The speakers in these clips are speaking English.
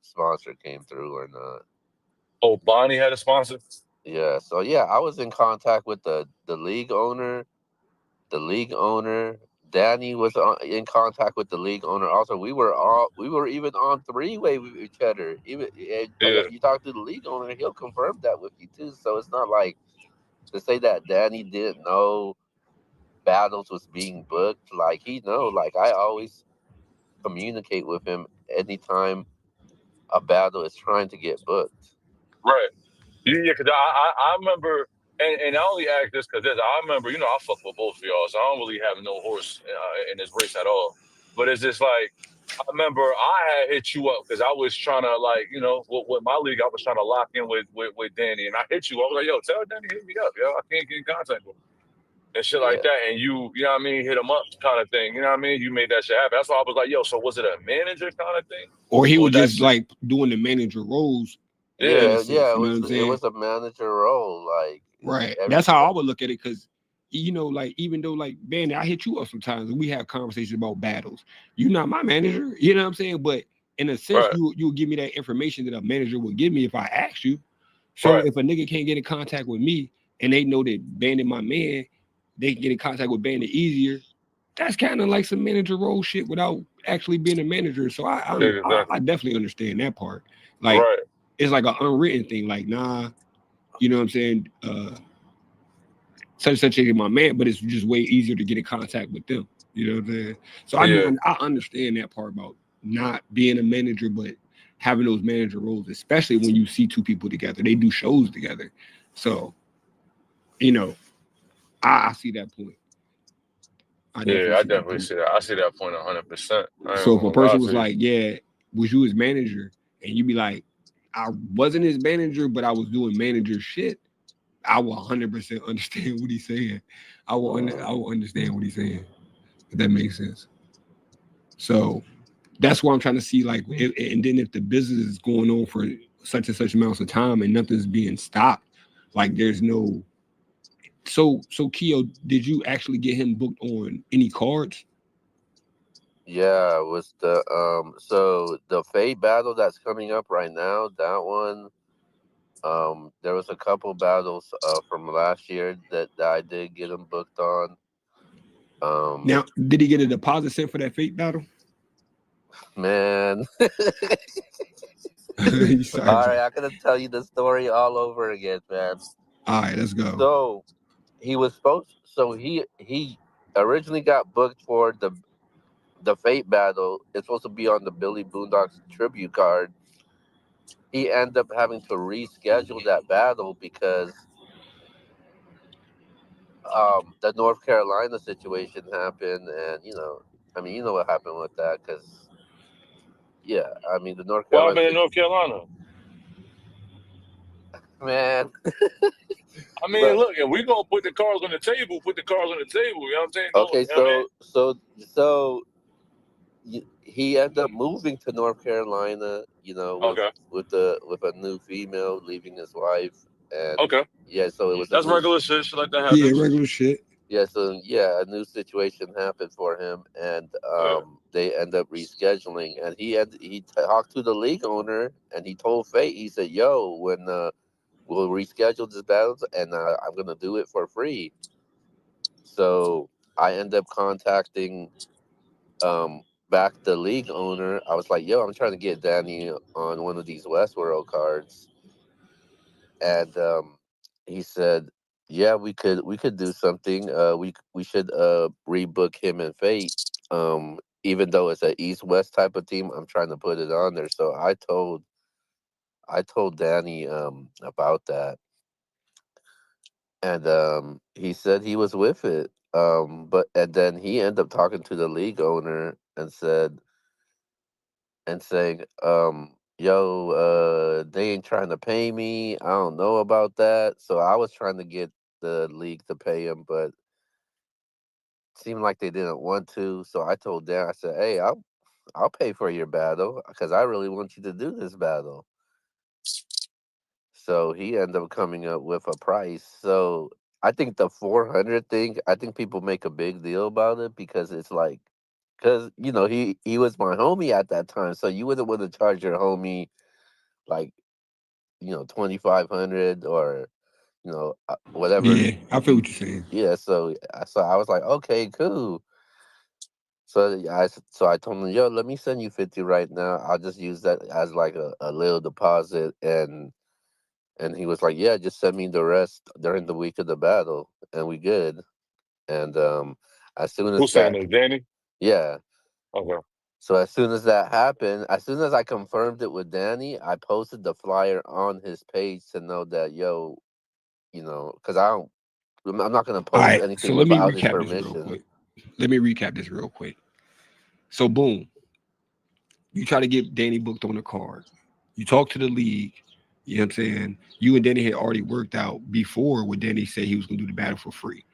sponsor came through or not. Oh, Bonnie had a sponsor. Yeah, so yeah, I was in contact with the league owner. The league owner, Danny was in contact with the league owner. Also, we were even on three way with each other. Even Yeah, if you talk to the league owner, he'll confirm that with you too. So it's not like to say that Danny didn't know battles was being booked. Like he know. Like I always communicate with him anytime a battle is trying to get booked. right. Yeah, because I remember, and I only ask this because I remember, I fuck with both of y'all, so I don't really have no horse in this race at all. But it's just like, I remember I had hit you up because I was trying to, like, with my league, I was trying to lock in with Danny, and I hit you. I was like, yo, tell Danny, hit me up, yo. I can't get in contact with him. And shit like Yeah, that. And you know what I mean, hit him up kind of thing. You know what I mean? You made that shit happen. That's why I was like, yo, so was it a manager kind of thing? Or he Or was was that just shit? like doing the manager roles Yeah. in a yeah, sense. yeah. You know what I'm It saying? was a manager role. Like Right. every That's how I would look at it because, like, even though, like, Bandit, I hit you up sometimes and we have conversations about battles. You're not my manager. You know what I'm saying? But in a sense, Right. you'll give me that information that a manager would give me if I asked you. So Right. if a nigga can't get in contact with me and they know that Bandit my man, they can get in contact with Bandit easier. That's kind of like some manager role shit without actually being a manager. So I Exactly. definitely understand that part. Like Right. it's like an unwritten thing. Like, nah, you know what I'm saying? Such and such ain't my man, but it's just way easier to get in contact with them. You know what I'm saying? So Yeah. I understand that part about not being a manager, but having those manager roles, especially when you see two people together. They do shows together. So, you know, I see that point. I definitely Yeah, I see that definitely point. see that. I see that point 100%. I ain't So if a gonna lie person was to you. like, yeah, was you his manager? And you be like, I wasn't his manager, but I was doing manager shit. I will 100% understand what he's saying. mm, I will understand what he's saying. If that makes sense. So that's what I'm trying to see. Like, and then if the business is going on for such and such amounts of time and nothing's being stopped, like there's no. So Keo, did you actually get him booked on any cards? yeah, it was the so the Fate battle that's coming up right now, that one. There was a couple battles from last year that I did get him booked on. Um, Now, did he get a deposit sent for that fake battle? man, You sorry, all right, Jay. I gotta tell you the story all over again, man. All right, let's go. So he was supposed, so he originally got booked for the Fate battle. It's supposed to be on the Billy Boondocks tribute card. He ended up having to reschedule that battle because the North Carolina situation happened, and I mean, you know what happened with that, because yeah, I mean, the North What Carolina happened in North Carolina? man. I mean, But look, if we gonna put the cards on the table, put the cards on the table. You know what I'm saying? Don't, okay, you know what I mean? he ended up moving to North Carolina, Okay. with a new female, leaving his wife, and Okay. yeah, so it was a That's new. regular shit. Shit like that Yeah, happens. regular shit. Yeah, so yeah, a new situation happened for him, and Yeah. they end up rescheduling. And he talked to the league owner, and he told Fate, he said, "Yo, when we'll reschedule this battle, and I'm gonna do it for free." So I end up contacting back the league owner. I was like, "Yo, I'm trying to get Danny on one of these Westworld cards," and he said, "Yeah, we could do something. We should rebook him and Fate. Even though it's an East West type of team, I'm trying to put it on there." So I told Danny about that, and he said he was with it. But and then he ended up talking to the league owner and saying, yo, they ain't trying to pay me. I don't know about that. So I was trying to get the league to pay him, but it seemed like they didn't want to. So I told Dan, I said, hey, I'll pay for your battle because I really want you to do this battle. So he ended up coming up with a price. So I think the 400 thing, I think people make a big deal about it because it's like because he was my homie at that time, so you wouldn't want to charge your homie like 2,500 or whatever. Yeah, I feel what you're saying. Yeah, so I was like, okay, cool. So I told him, yo, let me send you 50 right now. I'll just use that as like a little deposit, and he was like, yeah, just send me the rest during the week of the battle, and we good. And as soon as Who's saying that, this, Danny? yeah. Okay. So as soon as that happened, as soon as I confirmed it with Danny, I posted the flyer on his page to know that, yo, because I'm not gonna All post right, so anything let me without his recap this real permission. quick. So boom, you try to get Danny booked on a card. You talk to the league. You know what I'm saying? You and Danny had already worked out before when Danny said he was going to do the battle for free.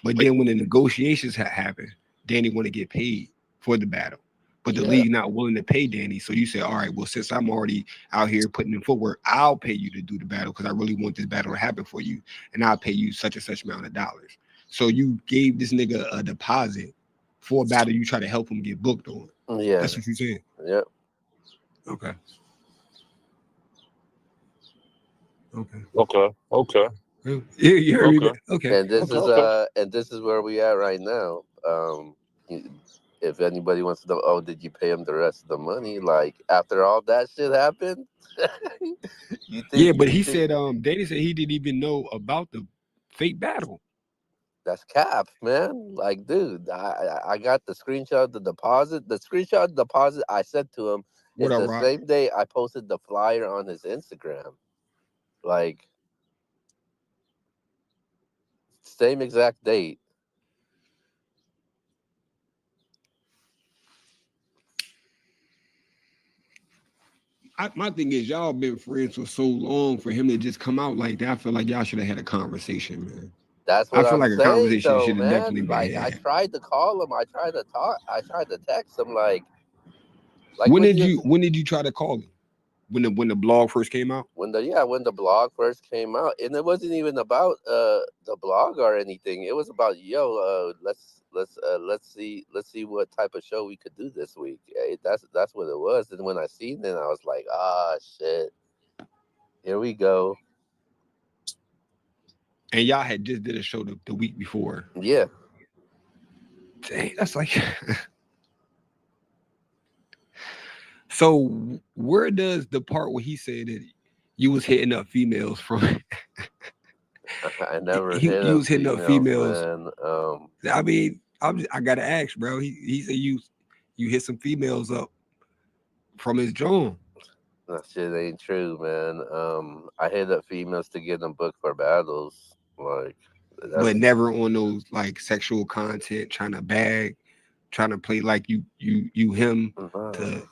But then when the negotiations had happened, Danny want to get paid for the battle. But the Yeah. league not willing to pay Danny. So you say, all right, well, since I'm already out here putting in footwork, I'll pay you to do the battle because I really want this battle to happen for you. And I'll pay you such and such amount of dollars. So you gave this nigga a deposit for a battle you try to help him get booked on. Yeah. That's what you said. Yep. Okay. Okay. Yeah, you heard me. Okay. Okay. And this is where we at right now. If anybody wants to know, oh, did you pay him the rest of the money? Like after all that shit happened, you think? Yeah, but he said, Danny said he didn't even know about the fake battle. That's cap, man. Like, dude, I got the screenshot of the deposit. The screenshot of the deposit I sent to him What is up, the Rock? same day I posted the flyer on his Instagram. Like, same exact date. My thing is, y'all been friends for so long for him to just come out like that. I feel like y'all should have had a conversation, man. That's I what feel I'm like a saying, conversation though, should have definitely man. been Like, I had. tried to call him. I tried to talk. I tried to text him. Like When when did you try to call him? When the blog first came out? when the blog first came out, and it wasn't even about the blog or anything. It was about, yo, let's see what type of show we could do this week. That's what it was. And when I seen it, I was like, ah, shit, here we go. And y'all had just did a show the week before. Yeah. Dang, that's like. So where does the part where he said that you was hitting up females from? I never he hit was hitting up females. man. I mean, I gotta ask, bro. He said you hit some females up from his John. That shit ain't true, man. I hit up females to get them booked for battles. Like, But that's never on those like sexual content, trying to bag, trying to play like you him to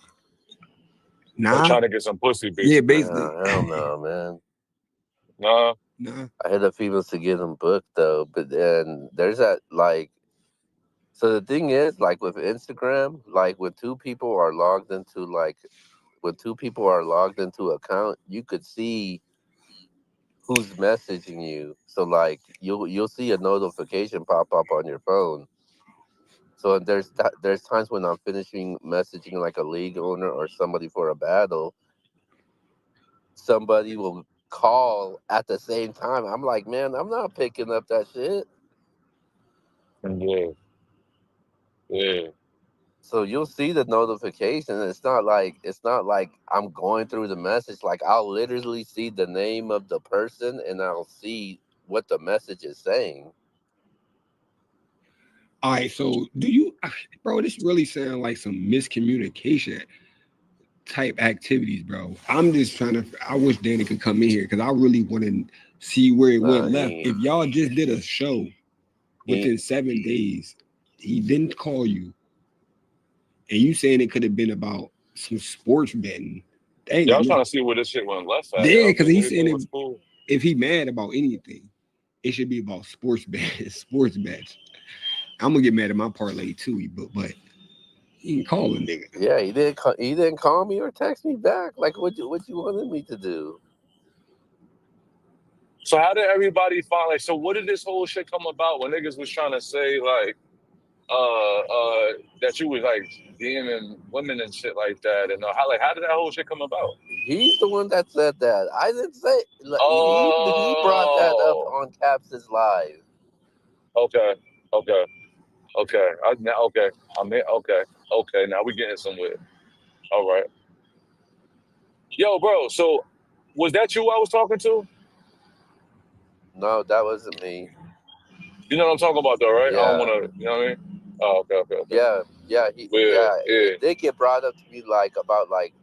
Or nah. trying to get some pussy, Yeah, basically. basically. hell no, man. Nah. Nah. I hit up females to get them booked though, but then there's that like. So the thing is, like with Instagram, like when two people are logged into account, you could see who's messaging you. So like you'll see a notification pop up on your phone. So there's times when I'm finishing messaging like a league owner or somebody for a battle, somebody will call at the same time. I'm like, man, I'm not picking up that shit. Yeah. Yeah. So you'll see the notification. It's not like I'm going through the message. Like I'll literally see the name of the person and I'll see what the message is saying. All right, so do you, bro? This really sounds like some miscommunication type activities, bro. I'm just trying to. I wish Danny could come in here because I really want to see where it Nah, went left. If y'all just did a show within 7 days, he didn't call you, and you saying it could have been about some sports betting. Dang, Yeah, I was trying to see where this shit went left at. yeah, Yo, because he's saying everything was cool. if he mad about anything, it should be about sports bets. I'm gonna get mad at my parlay too, but he ain't calling nigga. Yeah, he didn't call me or text me back. Like what you wanted me to do? So how did everybody find, like, so what did this whole shit come about when niggas was trying to say, like, that you was like DMing women and shit like that, and how did that whole shit come about? He's the one that said that. I didn't say. Like, he brought that up Oh, on Caps' live. okay, okay, okay. Okay, I mean, okay. Now we getting somewhere. All right, yo, bro. So was that you I was talking to? No, that wasn't me. You know what I'm talking about, though, right? I don't Yeah, want to. You know what I mean? Oh, okay. yeah. Yeah, yeah. It did get brought up to me like about like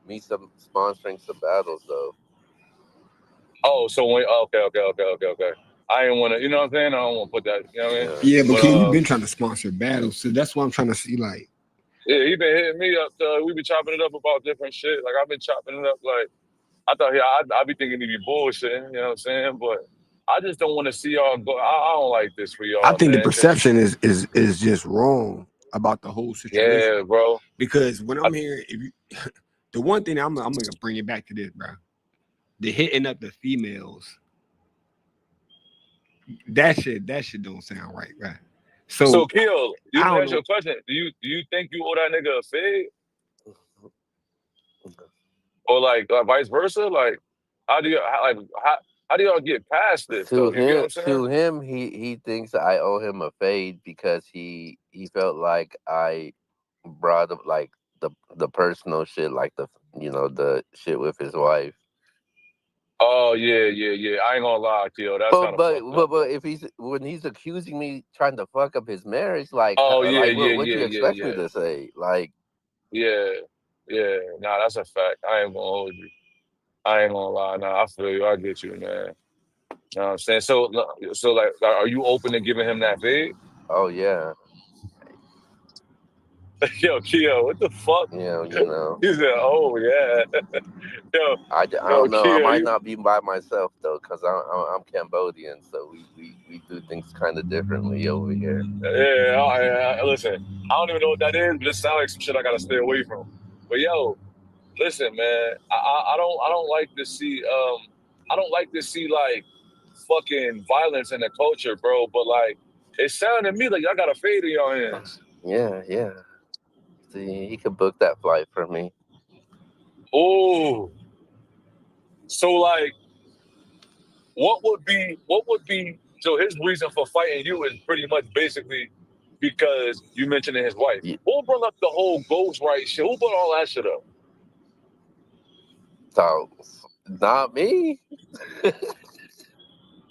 me sponsoring some battles though. Oh, so when okay. I didn't want to. You know what I'm saying? I don't want to put that. You know what I mean? Yeah. Yeah, But because you've been trying to sponsor battles, so that's why I'm trying to see like. yeah, he been hitting me up. We been chopping it up about different shit. Like I've been chopping it up. Like I thought, I be thinking he be bullshitting. You know what I'm saying? But I just don't want to see y'all go. I don't like this for I y'all, think the man. 'Cause perception is just wrong about the whole situation. yeah, bro. Because when I, I'm hearing, if you, the one thing I'm gonna bring it back to this, bro. The hitting up the females, that shit don't sound right, right? so So Kill, I you don't ask your know. question. Do you think you owe that nigga a fade, or like vice versa? Like how do you how do y'all get past this though? You get what I'm saying? To him, he thinks I owe him a fade because he felt like I brought up like the personal shit, like the shit with his wife. Oh yeah. I ain't gonna lie, Kill. That's But kind of but fucked up but, but though. if when he's accusing me trying to fuck up his marriage, Oh like what do you expect me yeah. to say? Like, Yeah, yeah. Nah, that's a fact. I ain't gonna hold you. I ain't gonna lie. Nah, I feel you. I get you, man. You know what I'm saying? So like, are you open to giving him that fade? oh yeah, Yo, Keo, what the fuck? you know. He said, "Oh yeah." Yo, I yo, don't know. I Keo, might you. not be by myself though, cause I'm Cambodian, so we do things kind of differently over here. Yeah, listen. I don't even know what that is, but it sounds like some shit I gotta stay away from. But yo, listen, man. I don't like to see. I don't like to see like fucking violence in the culture, bro. But like, it sounded to me like y'all got a fade in your hands. Yeah. See, he could book that flight for me. Oh, so like, what would be? So his reason for fighting you is pretty much basically because you mentioned his wife. Ye- Who brought up the whole ghost right shit? Who brought all that shit up? So, not me.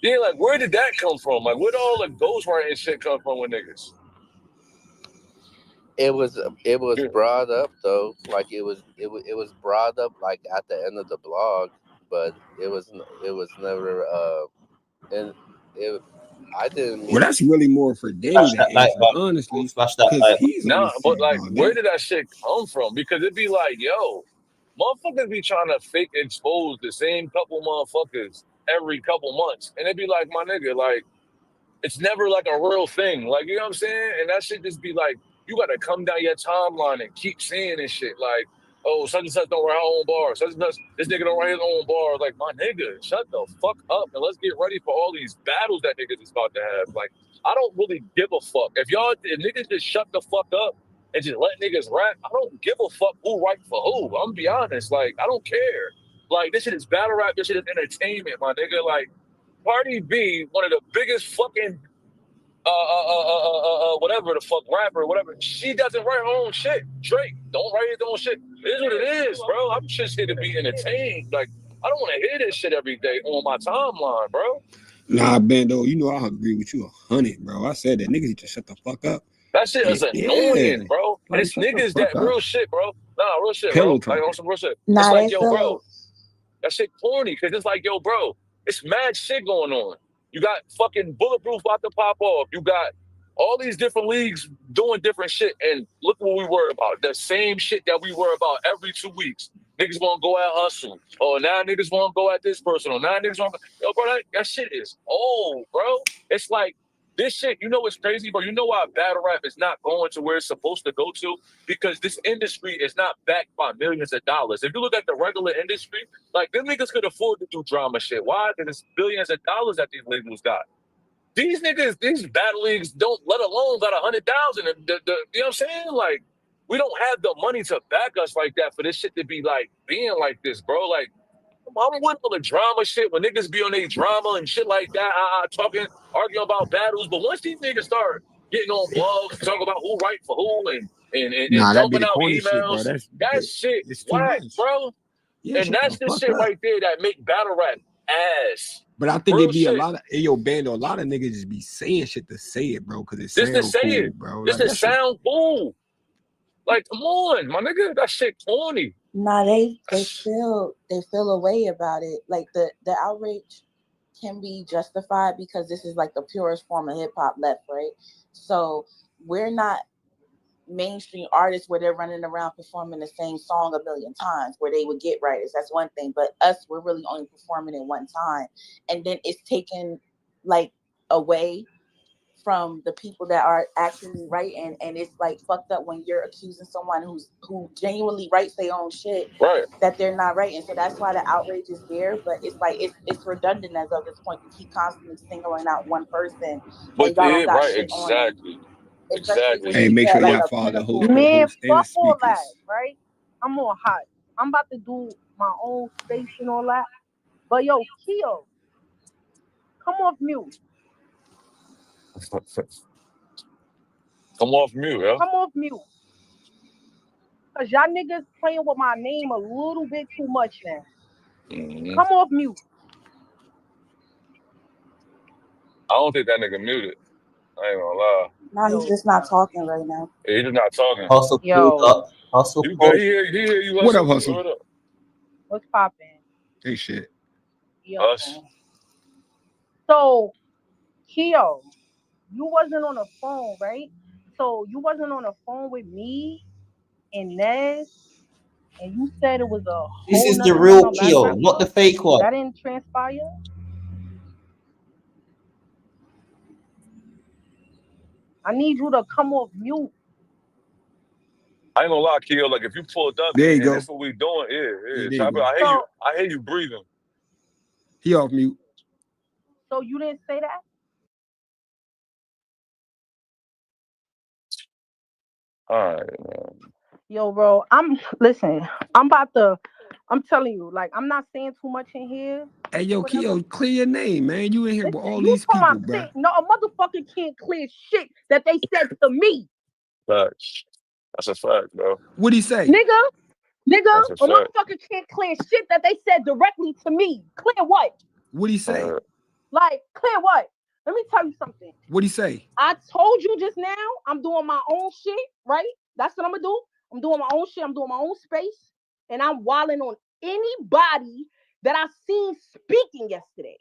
Yeah, like where did that come from? Like where did all the ghost writing shit come from with niggas? It was Yeah. brought up though, like it was brought up like at the end of the blog, but it was never and it I didn't Well, mean. that's really more for Danny Splash to that like answer, button. honestly, Splash that because like button. he's only Nah, but saying like, all where that. did that shit come from? Because it'd be like, yo, motherfuckers be trying to fake expose the same couple motherfuckers every couple months. And it'd be like, my nigga, like, it's never like a real thing. Like, you know what I'm saying? And that shit just be like, you gotta come down your timeline and keep saying this shit. Like, oh, such and such don't write her own bars. Such and such, this nigga don't write his own bars. Like, my nigga, shut the fuck up and let's get ready for all these battles that niggas is about to have. Like, I don't really give a fuck. If niggas just shut the fuck up and just let niggas rap, I don't give a fuck who write for who. I'm gonna be honest. Like, I don't care. Like, this shit is battle rap. This shit is entertainment, my nigga. Like, Cardi B, one of the biggest fucking whatever the fuck rapper, whatever. She doesn't write her own shit. Drake don't write his own shit. It is what it is, bro. I'm just here to be entertained. Like I don't want to hear this shit every day on my timeline, bro. Nah, Bando, you know I agree with you 100, bro. I said that niggas need to shut the fuck up. That shit is Yeah, annoying, bro. And like it's shut the niggas fuck that up. real shit, bro. Nah, real shit, Pillow bro. Like on talking. some real shit. It's Nah, like, they yo, bro, feel that shit corny because it's like, yo, bro, it's mad shit going on. You got fucking Bulletproof about to pop off. You got all these different leagues doing different shit. And look what we worry about. The same shit that we worry about every 2 weeks. Niggas want to go at Hustle. Oh, now niggas want to go at this person. Or now niggas want to yo, bro, that shit is old, bro. It's like this shit, you know what's crazy, bro? You know why battle rap is not going to where it's supposed to go to? Because this industry is not backed by millions of dollars. If you look at the regular industry, like them niggas could afford to do drama shit. Why? Because it's billions of dollars that these labels got. these niggas, these battle leagues don't, let alone got 100,000. You know what I'm saying? Like, we don't have the money to back us like that for this shit to be like being like this, bro. Like, I'm with all the drama shit when niggas be on their drama and shit like that, talking, arguing about battles. But once these niggas start getting on blogs, talking about who right for who and Nah, that be dumping the out corny shit, bro. emails, that shit It's too whack, much. bro. Yeah, And that's the shit right there that make battle rap ass. But I think Real it be shit. a lot of Bando. A lot of niggas just be saying shit to say it, bro, because it Just to sounds say cool, it, bro. just Like, to sound cool. Like, come on, my nigga, that shit corny. Nah, they feel a way about it. Like the outrage can be justified because this is like the purest form of hip hop left, right? So we're not mainstream artists where they're running around performing the same song a million times where they would get writers. That's one thing. But us, we're really only performing it one time. And then it's taken like away from the people that are actually writing, and it's like fucked up when you're accusing someone who genuinely writes their own shit, right, that they're not writing. So that's why the outrage is there, but it's like it's redundant as of this point to keep constantly singling out one person. but and y'all don't got right, shit exactly. on them. Exactly. hey, make sure y'all follow the host. Man, And the fuck all speakers. that, right? I'm on hot. I'm about to do my own space and all that. But yo, Keo, come off mute. Come off mute, yo. Come off mute. Cause y'all niggas playing with my name a little bit too much now. Mm-hmm. Come off mute. I don't think that nigga muted. I ain't gonna lie. No, he's just not talking right now. Yeah, he just not talking. Hustle pulled up. Hustle You pulled good? He hear you. What up, Hustle? What up? What's poppin'? Hey, shit. Yo. Us. So, Keo, you wasn't on the phone, right? So you wasn't on the phone with me and Nez, and you said it was a whole This is the nother real one on Battle Keo, Rap not the Show? fake one. That didn't transpire? I need you to come off mute. I ain't gonna lie, Keo. Like, if you pulled up There you and go. that's what we doing, yeah. There So you go. I hear you breathing. He off mute. So you didn't say that? All right, man. Yo, bro, I'm telling you, like, I'm not saying too much in here. Hey, yo, Whatever. Keo, clear your name, man. You in here with all You these talking people, about bro. shit? No, a motherfucker can't clear shit that they said to me. Facts. That's a fact, bro. Nigga, What'd he say? That's a a fact. motherfucker can't clear shit that they said directly to me. Clear what? What'd he say? Like, clear what? Let me tell you something. What'd he say? I told you just now, I'm doing my own shit, right? That's what I'm gonna do. I'm doing my own shit. I'm doing my own space. And I'm wilding on anybody that I seen speaking yesterday.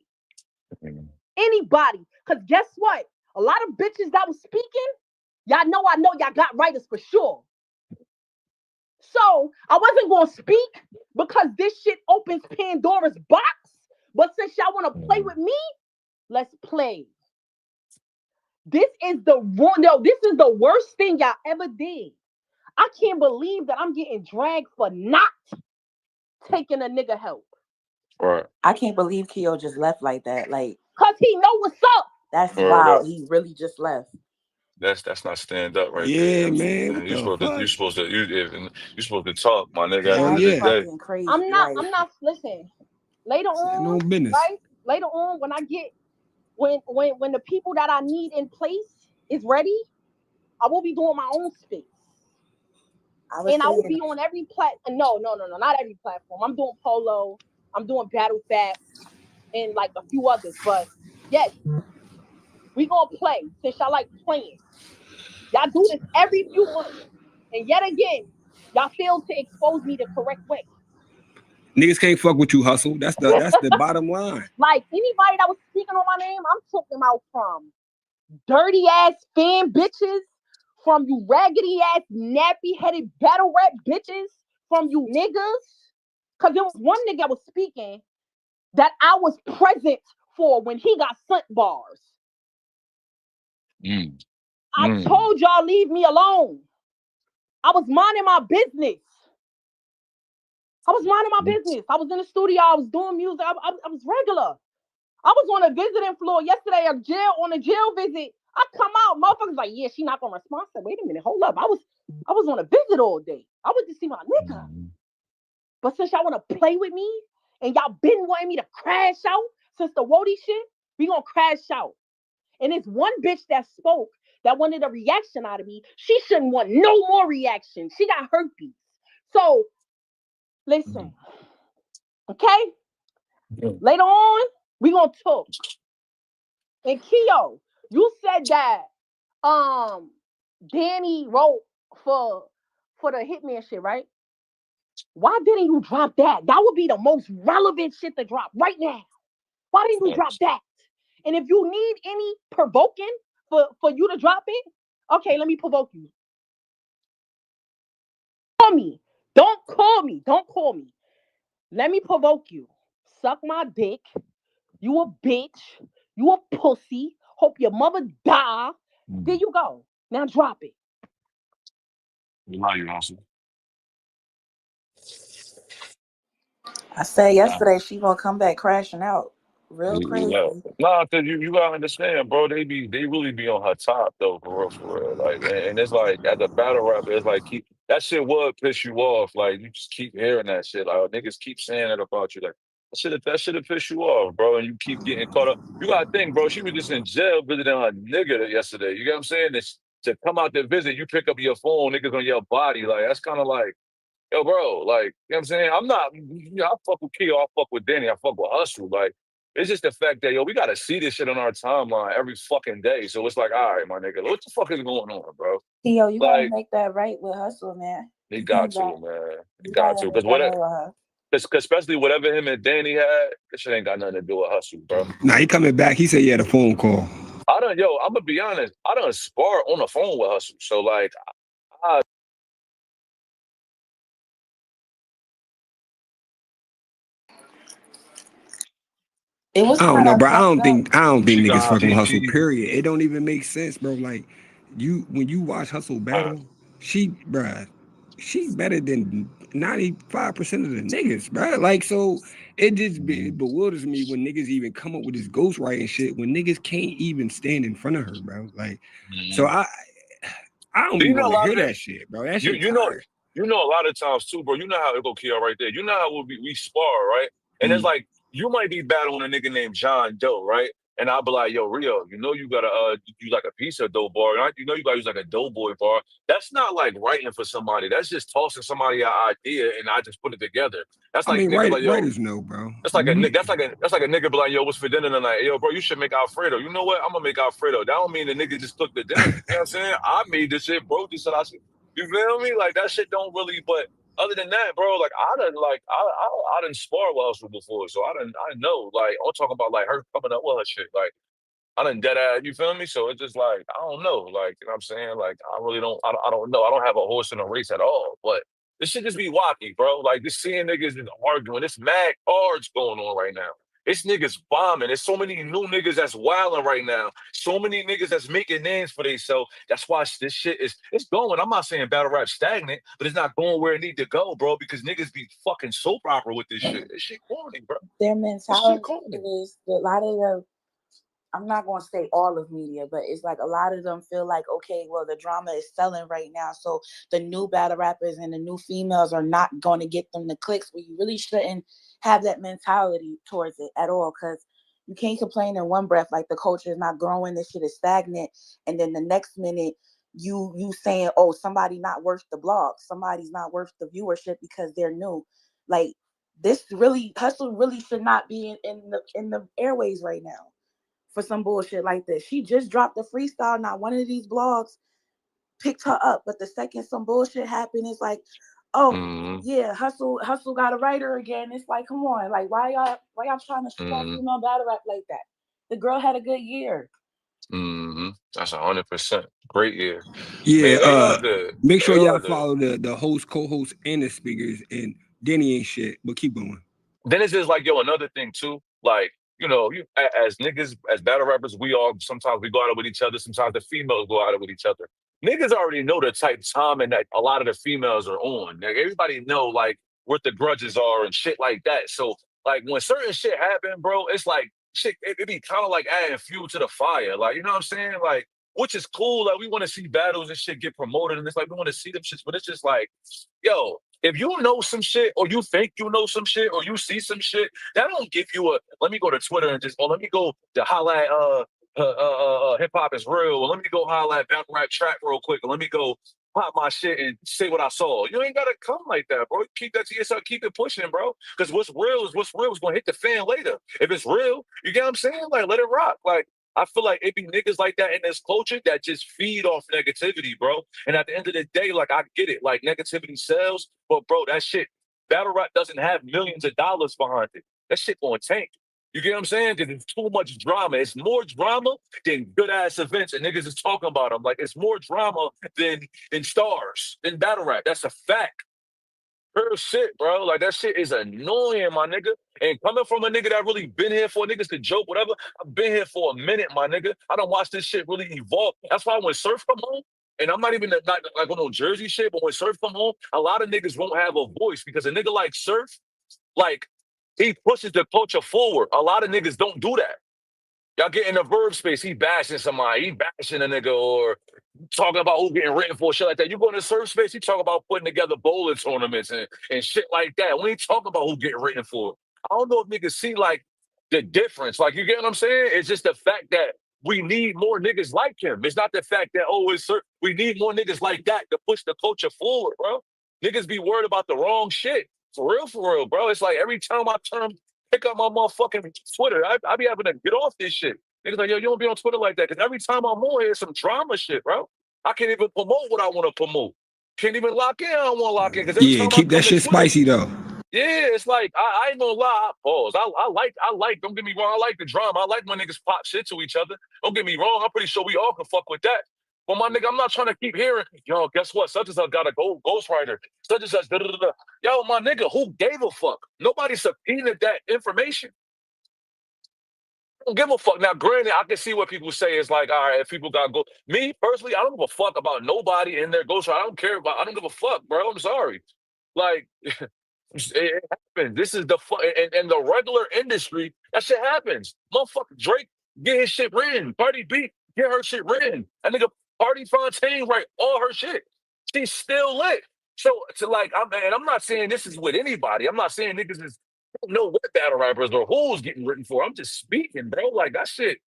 Anybody. Because guess what? A lot of bitches that was speaking, I know y'all got writers for sure. So I wasn't going to speak because this shit opens Pandora's box. But since y'all want to play with me, let's play. This is the worst thing y'all ever did. I can't believe that I'm getting dragged for not taking a nigga help. Right. I can't believe Keo just left like that. Like, cause he know what's up. That's wild. He really just left. That's not stand up right there. Yeah, man. You're supposed to talk, my nigga. Hell yeah. Crazy, I'm not listen. Later on, no business. Right? Later on, when I get when the people that I need in place is ready, I will be doing my own space. I will be on every platform. No, not every platform. I'm doing Polo, I'm doing Battle Fat, and like a few others. But yes, we gonna play since y'all like playing. Y'all do this every few months, and yet again, y'all fail to expose me the correct way. Niggas can't fuck with you, Hustle. That's the bottom line. Like anybody that was speaking on my name, I'm talking about from dirty ass fan bitches, from you raggedy ass nappy headed battle rap bitches, from you niggas. Cause there was one nigga that was speaking that I was present for when he got sent bars. I told y'all leave me alone. I was minding my business. I was in the studio. I was doing music. I was regular. I was on a visiting floor yesterday, on a jail visit. I come out, motherfuckers like, yeah, she not gonna respond. I said, wait a minute, hold up. I was on a visit all day. I went to see my nigga. But since y'all wanna play with me and y'all been wanting me to crash out since the Wody shit, we gonna crash out. And it's one bitch that spoke that wanted a reaction out of me. She shouldn't want no more reaction. She got herpes. So listen, okay? Later on, we gonna talk. And Keo, you said that Danny wrote for the Hitman shit, right? Why didn't you drop that? That would be the most relevant shit to drop right now. Why didn't you drop that? And if you need any provoking for you to drop it, okay, let me provoke you. Call me. Don't call me. Don't call me. Let me provoke you. Suck my dick. You a bitch. You a pussy. Hope your mother die. There you go. Now drop it. You lie, you awesome. I said yesterday she gonna come back crashing out. Real crazy. Yeah. Nah, cause you gotta understand, bro. They really be on her top though, for real. Like, and it's like as a battle rapper, it's like that shit would piss you off. Like you just keep hearing that shit. Like niggas keep saying it about you. Like that should have pissed you off, bro. And you keep getting caught up. You gotta think, bro. She was just in jail visiting her nigga yesterday. You get what I'm saying? To come out to visit, you pick up your phone, niggas on your body. Like that's kind of like. Yo, bro, like, you know what I'm saying? I'm not, I fuck with Keo, I fuck with Danny, I fuck with Hustle. Like, it's just the fact that, yo, we got to see this shit on our timeline every fucking day. So it's like, all right, my nigga, what the fuck is going on, bro? Keo, you gotta make that right with Hustle, man. He got to, man. He got to. Because especially whatever him and Danny had, this shit ain't got nothing to do with Hustle, bro. Nah, he coming back. He said he had a phone call. I'm going to be honest, I done spar on the phone with Hustle. So, like, I don't know, bro. I don't think niggas fucking Hustle. Period. It don't even make sense, bro. Like when you watch Hustle battle, she better than 95% of the niggas, bro. Like so, it just bewilders me when niggas even come up with this ghostwriting shit when niggas can't even stand in front of her, bro. Like, so I don't even want to hear that shit, bro. That shit. You know, a lot of times too, bro. You know how it go, Keo, right there. You know how we spar, right? And it's like. You might be battling a nigga named John Doe, right? And I'll be like, yo, Rio, you know you gotta use like a piece of dough bar. You know you gotta use like a doughboy bar. That's not like writing for somebody. That's just tossing somebody an idea and I just put it together. That's like writers know, bro. That's like a nigga be like, yo, what's for dinner tonight? Yo, bro, you should make Alfredo. You know what? I'm gonna make Alfredo. That don't mean the nigga just cooked the dinner. You know what I'm saying? I made this shit, bro. You feel me? Like that shit don't really, but other than that, bro, like I done spar with Hustle before, so I know. Like I'm talking about like her coming up with her shit. Like I done dead ass, you feel me? So it's just like I don't know. Like you know what I'm saying? Like I really don't. I don't know. I don't have a horse in a race at all. But this shit just be wacky, bro. Like just seeing niggas is arguing. It's mad cards going on right now. It's niggas bombing. There's so many new niggas that's wilding right now. So many niggas that's making names for themselves. That's why this shit it's going. I'm not saying battle rap stagnant, but it's not going where it need to go, bro, because niggas be fucking soap opera with this shit. This shit corny, bro. Their mentality is a lot of them. I'm not going to say all of media, but it's like a lot of them feel like, okay, well, the drama is selling right now. So the new battle rappers and the new females are not going to get them the clicks. Well, you really shouldn't have that mentality towards it at all, because you can't complain in one breath like the culture is not growing, this shit is stagnant. And then the next minute you saying, oh, somebody not worth the blog. Somebody's not worth the viewership because they're new. Like this really, Hustle really should not be in the airways right now for some bullshit like this. She just dropped the freestyle. Not one of these blogs picked her up. But the second some bullshit happened, it's like, oh yeah, Hustle got a writer again. It's like, come on, like why y'all trying to shoot off female battle rap like that? The girl had a good year. That's 100%. Great year. Yeah, make sure y'all follow the host, co-host, and the speakers. And Danny ain't shit, but keep going. Then it's just like, yo, another thing too, like, you know, as niggas, as battle rappers, sometimes we go out with each other. Sometimes the females go out with each other. Niggas already know the type of time and that a lot of the females are on. Like, everybody know, like, what the grudges are and shit like that. So, like, when certain shit happen, bro, it's like shit, it be kind of like adding fuel to the fire. Like, you know what I'm saying? Like, which is cool. Like, we want to see battles and shit get promoted, and it's like we want to see them shits, but it's just like, yo, if you know some shit, or you think you know some shit, or you see some shit, that don't give you a let me go to Twitter and just let me go to highlight hip hop is real. Or let me go highlight battle rap track real quick. Or let me go pop my shit and say what I saw. You ain't gotta come like that, bro. Keep that to yourself. Keep it pushing, bro. Because what's real is gonna hit the fan later. If it's real, you get what I'm saying? Like, let it rock. Like, I feel like it be niggas like that in this culture that just feed off negativity, bro. And at the end of the day, like, I get it. Like, negativity sells, but bro, that shit, battle rap doesn't have millions of dollars behind it. That shit gonna tank. You get what I'm saying? Because it's too much drama. It's more drama than good ass events, and niggas is talking about them. Like, it's more drama than stars in battle rap. That's a fact. Real shit, bro. Like, that shit is annoying, my nigga. And coming from a nigga that really been here for niggas to joke, whatever, I've been here for a minute, my nigga. I don't watch this shit really evolve. That's why when Surf come home, and I'm not even not like on no Jersey shit, but when Surf come home, a lot of niggas won't have a voice because a nigga like Surf, like, he pushes the culture forward. A lot of niggas don't do that. Y'all get in the verb space, he bashing somebody, he bashing a nigga, or talking about who getting written for, shit like that. You go in the surf space, he talk about putting together bowling tournaments and shit like that. We ain't talking about who getting written for. I don't know if niggas see, like, the difference. Like, you get what I'm saying? It's just the fact that we need more niggas like him. It's not the fact that, oh, it's surf. We need more niggas like that to push the culture forward, bro. Niggas be worried about the wrong shit. For real, bro. It's like every time I pick up my motherfucking Twitter, I be having to get off this shit. Niggas like, yo, you don't be on Twitter like that. Because every time I'm on here, it's some drama shit, bro. I can't even promote what I want to promote. Can't even lock in. I don't want to lock in. Yeah, keep that shit spicy though. Yeah, it's like I ain't gonna lie. I pause. I like. Don't get me wrong. I like the drama. I like when niggas pop shit to each other. Don't get me wrong. I'm pretty sure we all can fuck with that. But my nigga, I'm not trying to keep hearing, yo, guess what? Such and such got a ghostwriter. Such and such, da-da-da-da. Yo, my nigga, who gave a fuck? Nobody subpoenaed that information. I don't give a fuck. Now, granted, I can see what people say is like, all right, if people got go. Me, personally, I don't give a fuck about nobody in their ghostwriter. I don't give a fuck, bro. I'm sorry. Like, it happens. This is the and the regular industry, that shit happens. Motherfucker Drake get his shit written. Cardi B get her shit written. That nigga Party Fontaine write all her shit. She's still lit. So like, I'm not saying this is with anybody. I'm not saying niggas don't know what battle rappers or who's getting written for. I'm just speaking, bro. Like, that shit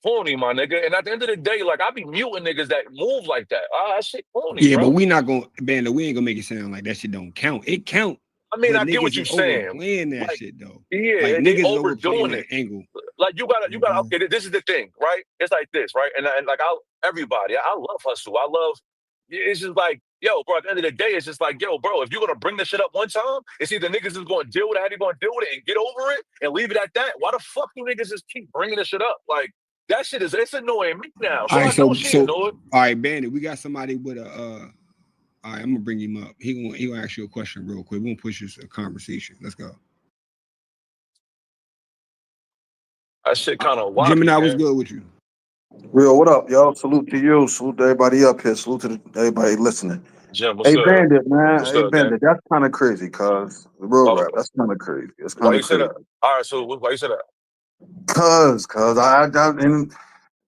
corny, my nigga. And at the end of the day, like, I be muting niggas that move like that. That shit corny, yeah, bro. but we not gonna, Bando, we ain't gonna make it sound like that shit don't count. It count. I mean, I get what you're saying. Playing that like, shit though. Yeah, like, and niggas overdoing that angle. Like, you gotta. Okay, this is the thing, right? It's like this, right? And like, everybody, I love hustle. I love. It's just like, yo, bro. At the end of the day, it's just like, yo, bro. If you're gonna bring this shit up one time, it's either niggas is gonna deal with it, how they gonna deal with it, and get over it, and leave it at that. Why the fuck do niggas just keep bringing this shit up? Like, that shit it's annoying me now. So, all right, so all right, Bandit, we got somebody with a. All right, I'm gonna bring him up. He gonna ask you a question real quick. We're gonna push this conversation. Let's go. That shit kind of wild. Gemini, was good with you. Real, what up, y'all? Salute to you. Salute to everybody up here. Salute to everybody listening. Jim, hey, good? Bandit, man. What's hey, good, Bandit, that's kind of crazy, cuz. The real rap, that's kind of crazy. It's kind of crazy. Why you say that? All right, so why you say that? Cuz I and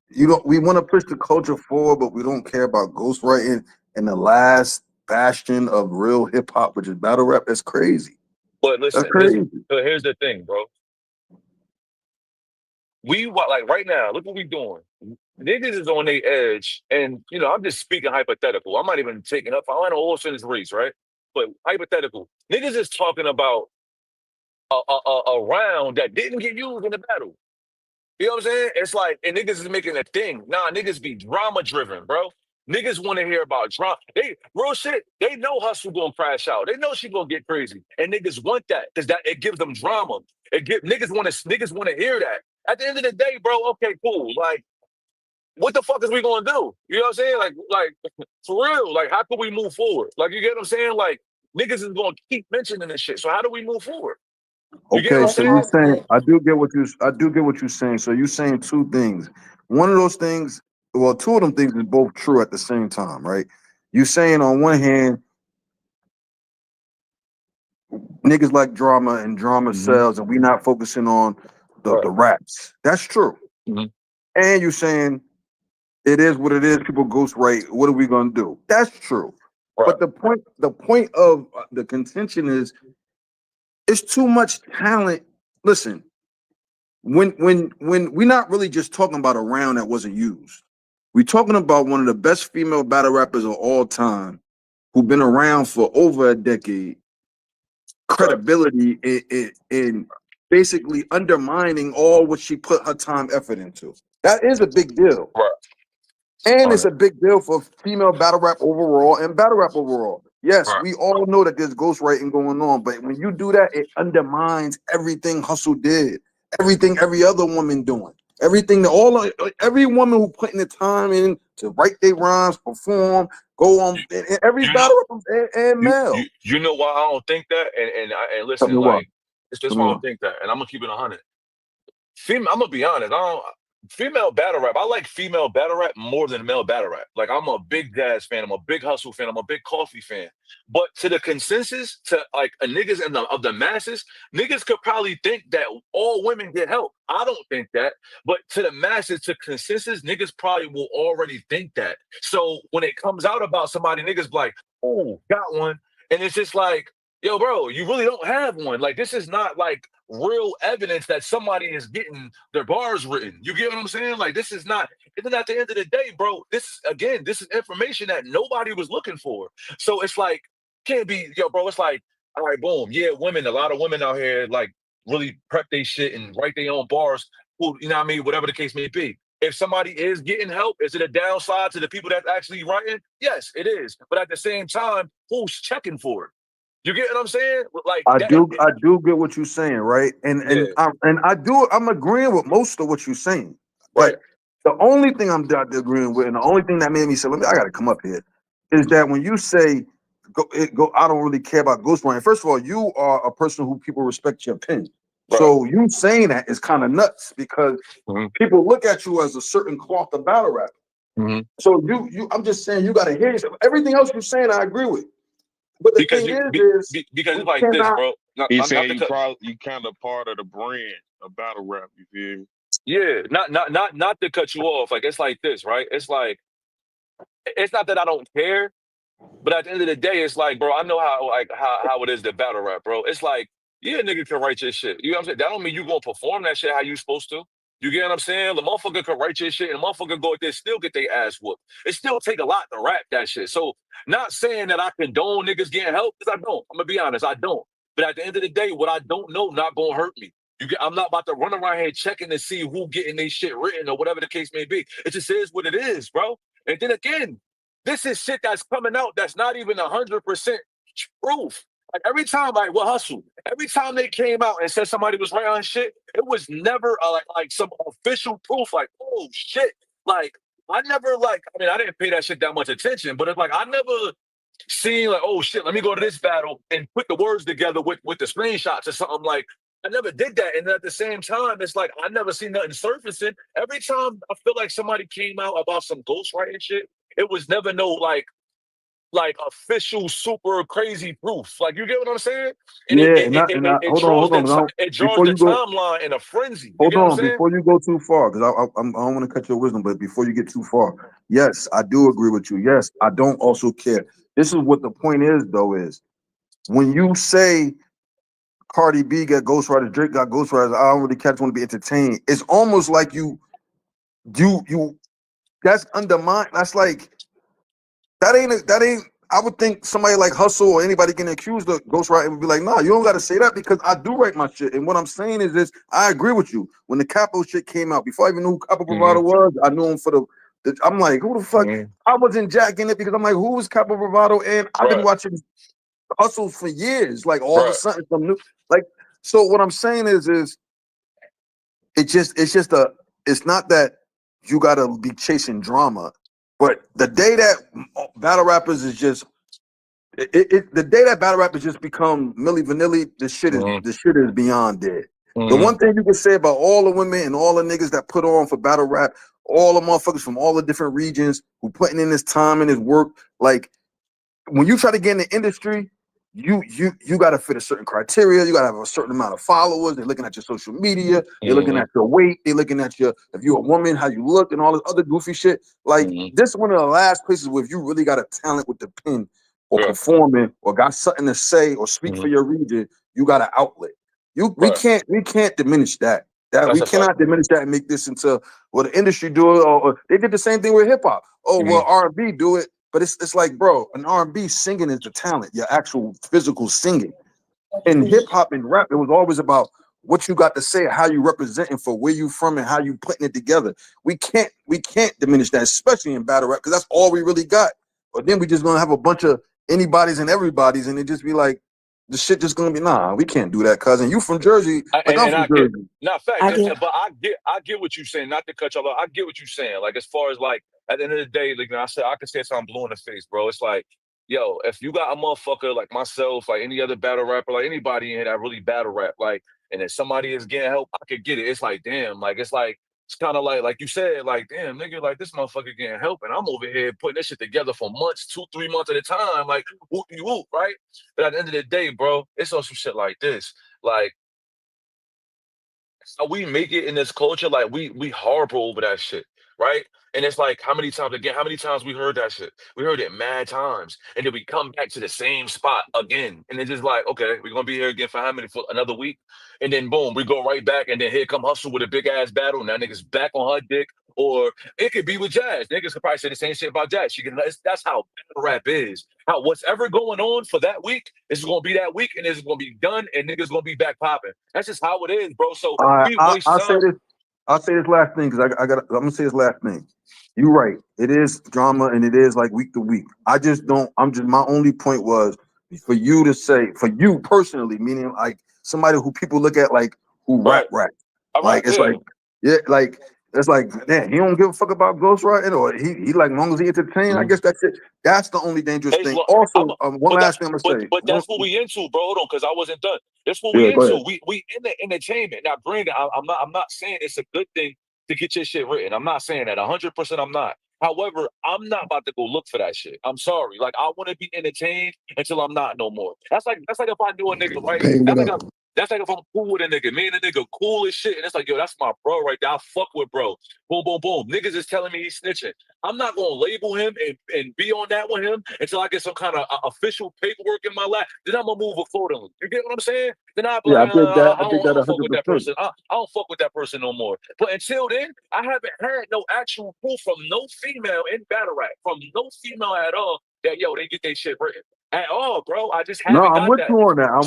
you don't. We want to push the culture forward, but we don't care about ghostwriting and the last bastion of real hip hop, which is battle rap. That's crazy. But listen, that's crazy. Here's the thing, bro. We like right now. Look what we doing. Niggas is on their edge, and I'm just speaking hypothetical. I'm not even taking up. I don't know what's in this race, right? But hypothetical. Niggas is talking about a round that didn't get used in the battle. You know what I'm saying? It's like, and niggas is making a thing. Nah, niggas be drama driven, bro. Niggas want to hear about drama. Real shit. They know Hustle gonna crash out. They know she gonna get crazy, and niggas want that because it gives them drama. Niggas want to hear that. At the end of the day, bro. Okay, cool. Like, what the fuck is we gonna do? You know what I'm saying? Like for real. Like, how can we move forward? Like, you get what I'm saying? Like, niggas is gonna keep mentioning this shit. So how do we move forward? Okay, so you're saying I do get what you're saying. So you're saying two things. One of those things, well, two of them things is both true at the same time, right? You're saying on one hand, niggas like drama and drama sells, and we not focusing on the raps. That's true. Mhm. And you're saying it is what it is. People ghostwrite. What are we gonna do? That's true. Right. But the point of the contention is, it's too much talent. Listen, when we're not really just talking about a round that wasn't used. We're talking about one of the best female battle rappers of all time, who've been around for over a decade. Credibility in basically undermining all what she put her time, effort into. That is a big deal. Right. And it's a big deal for female battle rap overall and battle rap overall. Yes, Right. we all know that there's ghostwriting going on, but when you do that, it undermines everything Hustle did, everything every other woman doing, everything that every woman who putting the time in to write their rhymes, perform, go on, and every battle rapper and male. You know why I don't think that? And listen, Tell me why. like, it's just why I don't think that. And I'm gonna keep it 100. I'm gonna be honest. Female battle rap. I like female battle rap more than male battle rap. Like, I'm a big Jazz fan. I'm a big Hustle fan. I'm a big Coffee fan. But to the consensus, to like a niggas and of the masses, niggas could probably think that all women get help. I don't think that. But to the masses, to consensus, niggas probably will already think that. So when it comes out about somebody, niggas be like, oh, got one. And it's just like, yo, bro, you really don't have one. Like, this is not like real evidence that somebody is getting their bars written. You get what I'm saying? Like, this is not, and then at the end of the day, bro, this is information that nobody was looking for. So it's like, can't be, yo, bro, it's like, all right, boom. Yeah, women, a lot of women out here, like, really prep their shit and write their own bars. Who, you know what I mean? Whatever the case may be. If somebody is getting help, is it a downside to the people that's actually writing? Yes, it is. But at the same time, who's checking for it? You get what I'm saying? Like, I do get what you're saying, right? And I'm agreeing with most of what you're saying. Right. But the only thing I'm not agreeing with, and the only thing that made me say, I gotta come up here, is that when you say I don't really care about ghostwriting. First of all, you are a person who people respect your pen. Right. So you saying that is kind of nuts because people look at you as a certain cloth of battle rap. So I'm just saying you gotta hear yourself. Everything else you're saying, I agree with. But the thing is because it's like this, bro. He's saying you kind of part of the brand of battle rap. You feel me? Yeah, not to cut you off. Like, it's like this, right? It's like, it's not that I don't care, but at the end of the day, it's like, bro, I know how it is to battle rap, bro. It's like, yeah, nigga can write your shit. You know what I'm saying? That don't mean you gonna perform that shit how you supposed to. You get what I'm saying? The motherfucker can write your shit and the motherfucker go out there still get their ass whooped. It still take a lot to rap that shit. So, not saying that I condone niggas getting help, because I don't. I'm gonna be honest, I don't. But at the end of the day, what I don't know not gonna hurt me. I'm not about to run around here checking to see who getting their shit written or whatever the case may be. It just is what it is, bro. And then again, this is shit that's coming out that's not even 100% proof. Like, every time, like, what Hustle, every time they came out and said somebody was right on shit, it was never like some official proof. Like, oh shit, like, I never, like, I mean, I didn't pay that shit that much attention, but it's like I never seen, like, oh shit, let me go to this battle and put the words together with the screenshots or something. Like, I never did that. And at the same time, it's like I never seen nothing surfacing. Every time I feel like somebody came out about some ghostwriting shit, it was never no like official super crazy proof. Like, you get what I'm saying? And hold on. It draws the timeline in a frenzy. Hold on, before you go too far, because I don't want to cut your wisdom, but before you get too far, yes, I do agree with you. Yes, I don't also care. This is what the point is, though, is when you say Cardi B got ghostwriters, Drake got ghostwriters, I don't really catch, want to be entertained. It's almost like you that's undermined. That's like, that ain't. I would think somebody like Hustle or anybody getting accused of ghostwriting would be like, nah, you don't got to say that because I do write my shit. And what I'm saying is this: I agree with you. When the Capo shit came out, before I even knew who Capo Bravado was, I knew him for the. I'm like, who the fuck? I wasn't jacking it because I'm like, who is Capo Bravado? And I've been watching Hustle for years. Like, all of a sudden, some new. Like, so what I'm saying is it's not that you got to be chasing drama. But the day that battle rappers is just the day that battle rappers just become Milli Vanilli, the shit is beyond dead. The one thing you can say about all the women and all the niggas that put on for battle rap, all the motherfuckers from all the different regions who putting in this time and this work, like, when you try to get in the industry, you got to fit a certain criteria. You got to have a certain amount of followers. They're looking at your social media. They're looking at your weight. They're looking at if you're a woman, how you look, and all this other goofy shit. Like this is one of the last places where if you really got a talent with the pen or performing or got something to say or speak for your region, you got an outlet. We can't diminish that. We cannot diminish that and make this into the industry do it. Or they did the same thing with hip hop. Oh well, R&B do it. But it's like, bro, an R&B singing is the talent, your actual physical singing. In hip hop and rap, it was always about what you got to say, how you representing for where you from and how you putting it together. We can't diminish that, especially in battle rap, because that's all we really got. But then we just gonna have a bunch of anybody's and everybody's, and it just be like the shit just gonna be we can't do that, cousin. You from Jersey, like I'm from Jersey. Not fact, but I get what you're saying. Not to cut y'all off, I get what you're saying. Like as far as like at the end of the day, like I can say something blue in the face, bro. It's like, yo, if you got a motherfucker like myself, like any other battle rapper, like anybody in here that really battle rap, like, and if somebody is getting help, I could get it. It's like, damn, like it's kind of like you said, like, damn, nigga, like this motherfucker getting help, and I'm over here putting this shit together for months, 2-3 months at a time, like whoop, right? But at the end of the day, bro, it's on some shit like this, like. So we make it in this culture, like we harbor over that shit, right? And it's like how many times we heard that shit? We heard it mad times, and then we come back to the same spot again, and it's just like, okay, we're gonna be here again for another week, and then boom, we go right back, and then here come Hustle with a big ass battle. Now niggas back on her dick, or it could be with Jazz. Niggas could probably say the same shit about Jazz. That's how battle rap is. How what's ever going on for that week is gonna be that week, and it's gonna be done, and niggas gonna be back popping. That's just how it is, bro. So I'll say this last thing because I'm gonna say this last thing. You're right. It is drama and it is like week to week. My only point was for you to say, for you personally, meaning like somebody who people look at like who rap. Like it's like, yeah, like it's like, man, he don't give a fuck about ghostwriting, or he like, as long as he entertain, I guess that's it. That's the only dangerous thing. Also, one last thing I'm gonna say. But that's what we into, bro. Hold on, because I wasn't done. That's what we into. We in the entertainment. Now, Brandon, I'm not saying it's a good thing to get your shit written. I'm not saying that 100%. I'm not. However, I'm not about to go look for that shit. I'm sorry. Like I want to be entertained until I'm not no more. That's like if I knew a nigga, right? That's like if I'm cool with a nigga, me and a nigga cool as shit, and it's like, yo, that's my bro right there. I fuck with bro. Boom, boom, boom. Niggas is telling me he's snitching. I'm not gonna label him and be on that with him until I get some kind of official paperwork in my lap. Then I'm gonna move accordingly. You get what I'm saying? Then I'll be like, I don't fuck with that person. I don't fuck with that person no more. But until then, I haven't heard no actual proof from no female in battle rap, from no female at all, that yo, they get their shit written. At all, bro. I just haven't got that. You on that. I'm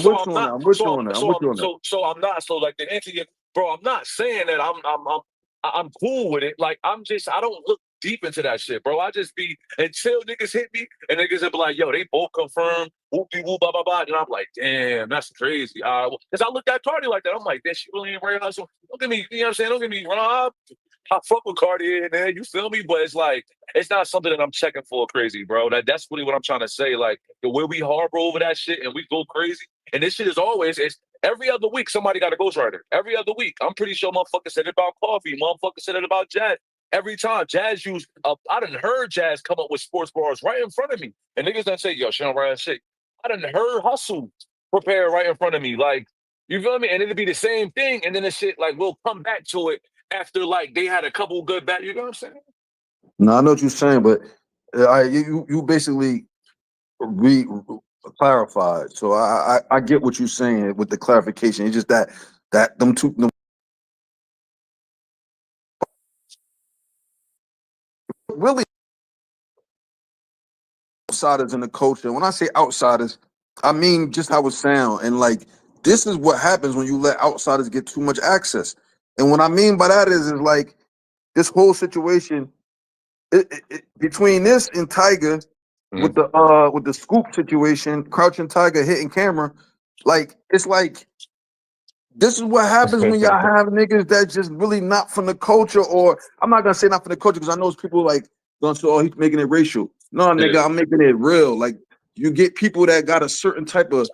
with you on that. So I'm not. So like the answer, bro. I'm not saying that I'm cool with it. Like I don't look deep into that shit, bro. I just be until niggas hit me and niggas will be like, yo, they both confirmed, whoopie whoop, blah blah blah. And I'm like, damn, that's crazy. Because I looked at Cardi like that. I'm like, that shit really ain't Ray Hustle. Don't get me, you know what I'm saying? Don't get me wrong. I fuck with Cardi in there, you feel me? But it's like, it's not something that I'm checking for crazy, bro. That's really what I'm trying to say. Like, the way we harbor over that shit and we go crazy, and this shit is always, it's every other week somebody got a ghostwriter. Every other week. I'm pretty sure motherfucker said it about coffee. Motherfucker said it about Jazz. Every time Jazz used, I done heard Jazz come up with sports bars right in front of me. And niggas done say, yo, she don't write shit. I done heard Hustle prepare right in front of me. Like, you feel me? And it'll be the same thing. And then the shit, like, we'll come back to it after like they had a couple good battles, you know what I'm saying? No, I know what you're saying, but you basically clarified. So I get what you're saying with the clarification. It's just that them two really outsiders in the culture. When I say outsiders, I mean just how it sounds. And like this is what happens when you let outsiders get too much access. And what I mean by that is like this whole situation between this and Tiger with the Scoop situation, Crouching Tiger hitting camera, like it's like this is what happens when y'all have niggas that just really not from the culture, or I'm not gonna say not from the culture because I know it's people like gonna say, oh, he's making it racial. No, nigga, I'm making it real. Like you get people that got a certain type of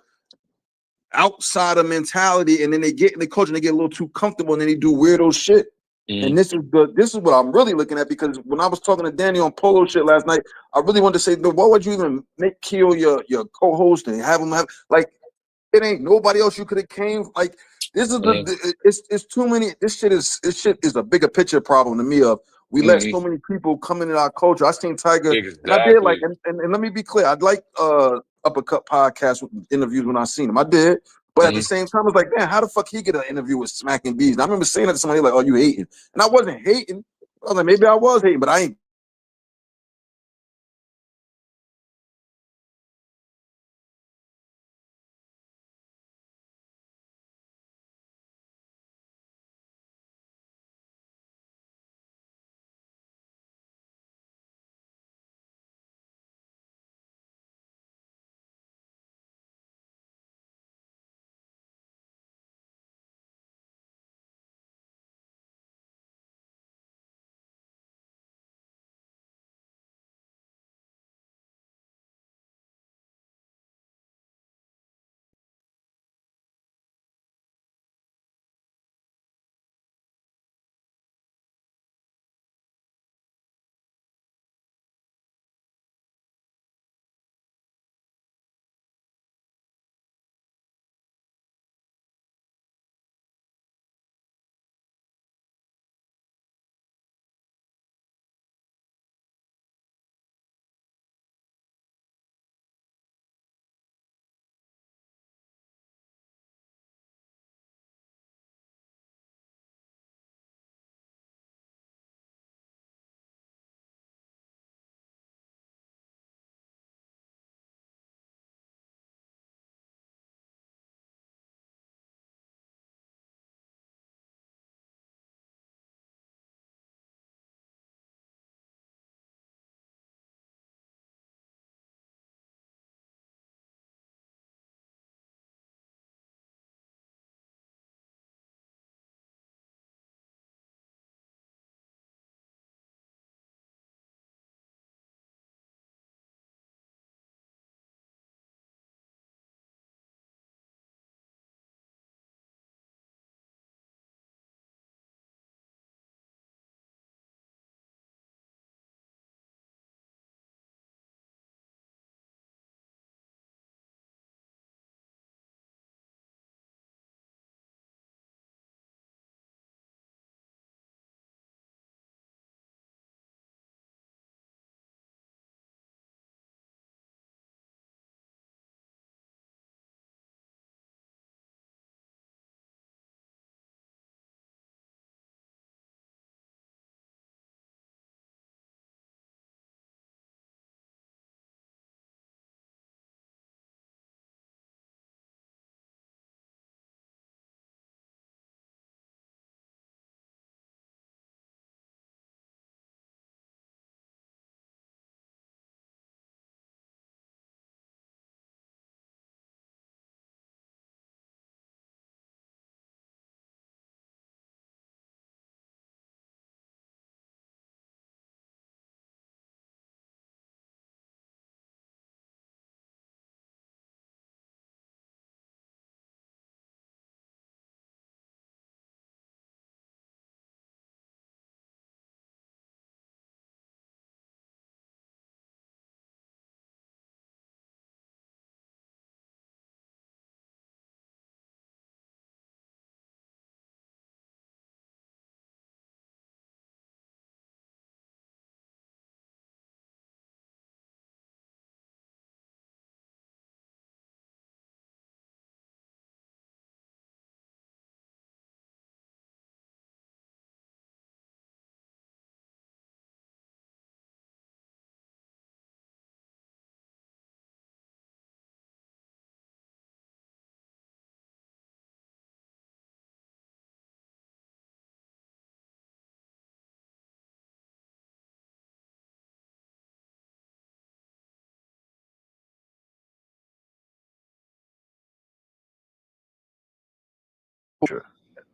outsider mentality, and then they get in the culture and they get a little too comfortable, and then they do weirdo shit. And this is what I'm really looking at, because when I was talking to Danny on Polo shit last night, I really wanted to say, why would you even make Keo your co-host and have him have, like, it ain't nobody else you could have came, like, this is it's too many. This shit is a bigger picture problem to me. Of we let so many people come into our culture. I seen Tiger, and I did like, and let me be clear, I'd like Uppercut podcast with interviews when I seen him. I did, but at the same time, I was like, man, how the fuck he get an interview with Smacking Bees? And I remember saying that to somebody like, "Oh, you hating?" And I wasn't hating. I was like, maybe I was hating, but I ain't.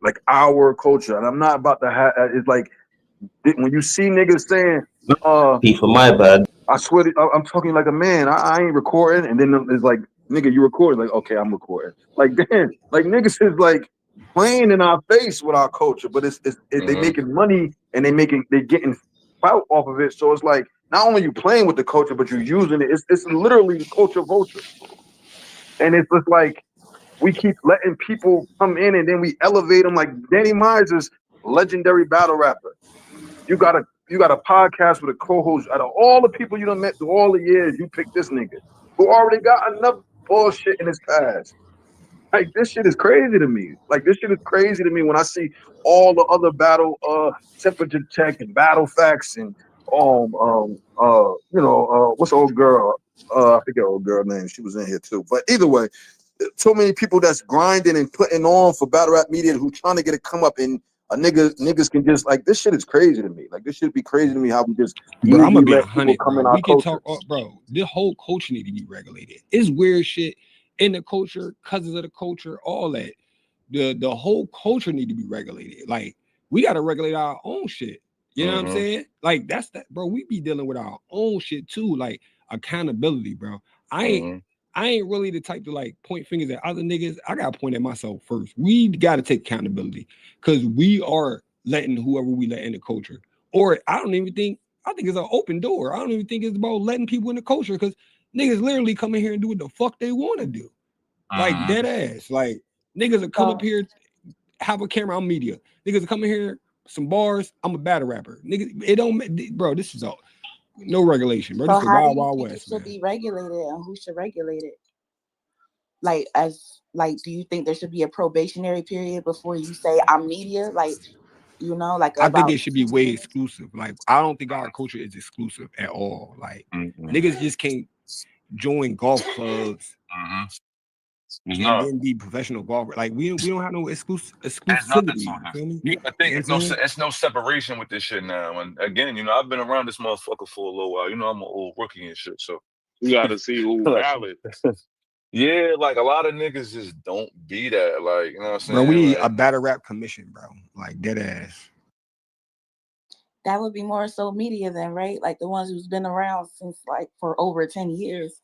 Like our culture, and I'm not about to have. It's like when you see niggas saying, "For my bad." I swear, I'm talking like a man. I ain't recording, and then it's like, nigga, you recording? Like, okay, I'm recording. Like, damn, like niggas is like, playing in our face with our culture, but they making money and they getting clout off of it. So it's like not only you playing with the culture, but you're using it. It's literally culture vulture, and it's just like we keep letting people come in and then we elevate them. Like Danny Myers is legendary battle rapper. You got a podcast with a co-host. Out of all the people you done met through all the years, you picked this nigga who already got enough bullshit in his past. Like this shit is crazy to me. Like this shit is crazy to me when I see all the other battle temperature check and battle facts and what's the old girl? I forget old girl name. She was in here too. But either way, so many people that's grinding and putting on for battle rap media who trying to get it come up and niggas can just like this shit is crazy to me. Like this should be crazy to me how we just bro, I'm gonna be 100. We can talk, bro. The whole culture need to be regulated. It's weird shit in the culture, cousins of the culture, all that. The whole culture need to be regulated. Like we gotta regulate our own shit. You know what I'm saying? Like that's that, bro. We be dealing with our own shit too. Like accountability, bro. I ain't really the type to like point fingers at other niggas. I gotta point at myself first. We gotta take accountability because we are letting whoever we let in the culture. Or I think it's an open door. I don't even think it's about letting people in the culture because niggas literally come in here and do what the fuck they want to do. Like dead ass. Like niggas will come up here, have a camera, I'm media. Niggas will come in here, some bars, I'm a battle rapper. Niggas, it don't, bro, this is all. No regulation, bro. So this is how wild do you think west. it should be regulated, and who should regulate it? Do you think there should be a probationary period before you say I'm media? Like, I think it should be way exclusive. Like, I don't think our culture is exclusive at all. Like, niggas just can't join golf clubs and then be professional golfer. Like, we don't have no exclusivity. You feel me? I think it's no separation with this shit now. And again, I've been around this motherfucker for a little while. I'm an old rookie and shit. So you gotta see who's valid. Yeah, like a lot of niggas just don't be that. Like, you know what I'm saying? Bro, we need a battle rap commission, bro. Like dead ass. That would be more so media then, right? Like the ones who's been around since like for over 10 years.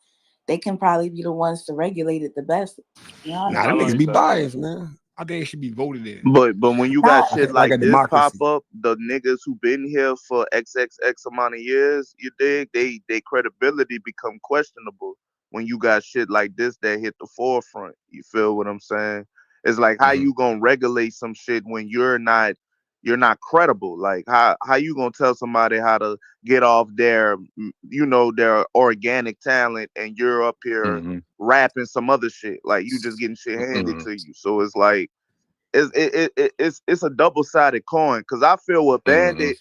They can probably be the ones to regulate it the best. Nah, them niggas be biased, man. I think it should be voted in. But when you got shit like this pop up, the niggas who been here for XXX amount of years, you dig, they credibility become questionable when you got shit like this that hit the forefront. You feel what I'm saying? It's like how you gonna regulate some shit when you're not credible. Like how you gonna tell somebody how to get off their their organic talent and you're up here rapping some other shit. Like you just getting shit handed to you. So it's like it's a double-sided coin. Cause I feel what Bandit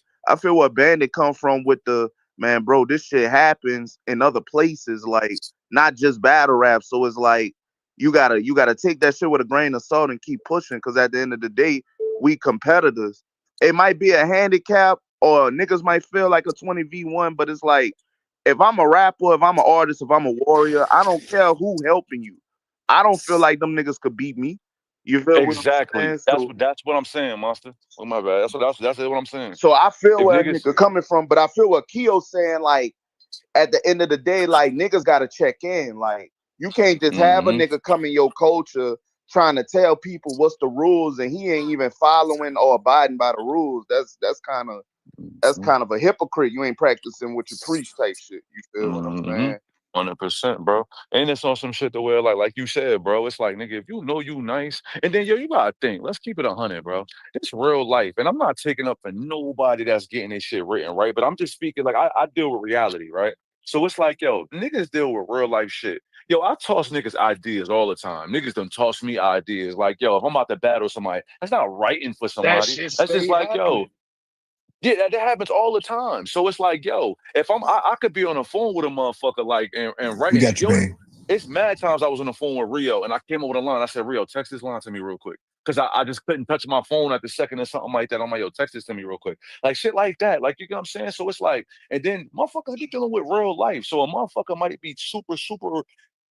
come from with the man, bro, this shit happens in other places, like not just battle rap. So it's like you gotta take that shit with a grain of salt and keep pushing. Cause at the end of the day, we competitors. It might be a handicap or niggas might feel like a 20v1, but it's like, if I'm a rapper, if I'm an artist, if I'm a warrior, I don't care who helping you. I don't feel like them niggas could beat me. You feel exactly? What I'm saying? That's what I'm saying, Monster. Oh my bad. That's what I'm saying. So I feel where niggas coming from, but I feel what Keo's saying. Like at the end of the day, like niggas gotta check in. Like you can't just have a nigga come in your culture trying to tell people what's the rules and he ain't even following or abiding by the rules. That's kind of a hypocrite. You ain't practicing what you preach type shit. You feel what I'm saying? 100%, bro. And it's on some shit to where, like you said, bro, it's like, nigga, if you know you nice, and then you gotta think, let's keep it 100, bro. It's real life. And I'm not taking up for nobody that's getting this shit written, right? But I'm just speaking, like, I deal with reality, right? So it's like, yo, niggas deal with real life shit. Yo, I toss niggas ideas all the time. Niggas done toss me ideas. Like, yo, if I'm about to battle somebody, that's not writing for somebody. That's just like, yo. Yeah, that happens all the time. So it's like, yo, if I could be on the phone with a motherfucker, like, and writing. It's mad times I was on the phone with Rio, and I came up with a line. I said, Rio, text this line to me real quick. Because I just couldn't touch my phone at the second or something like that. I'm like, yo, text this to me real quick. Like, shit like that. Like, you know what I'm saying? So it's like, and then motherfuckers be dealing with real life. So a motherfucker might be super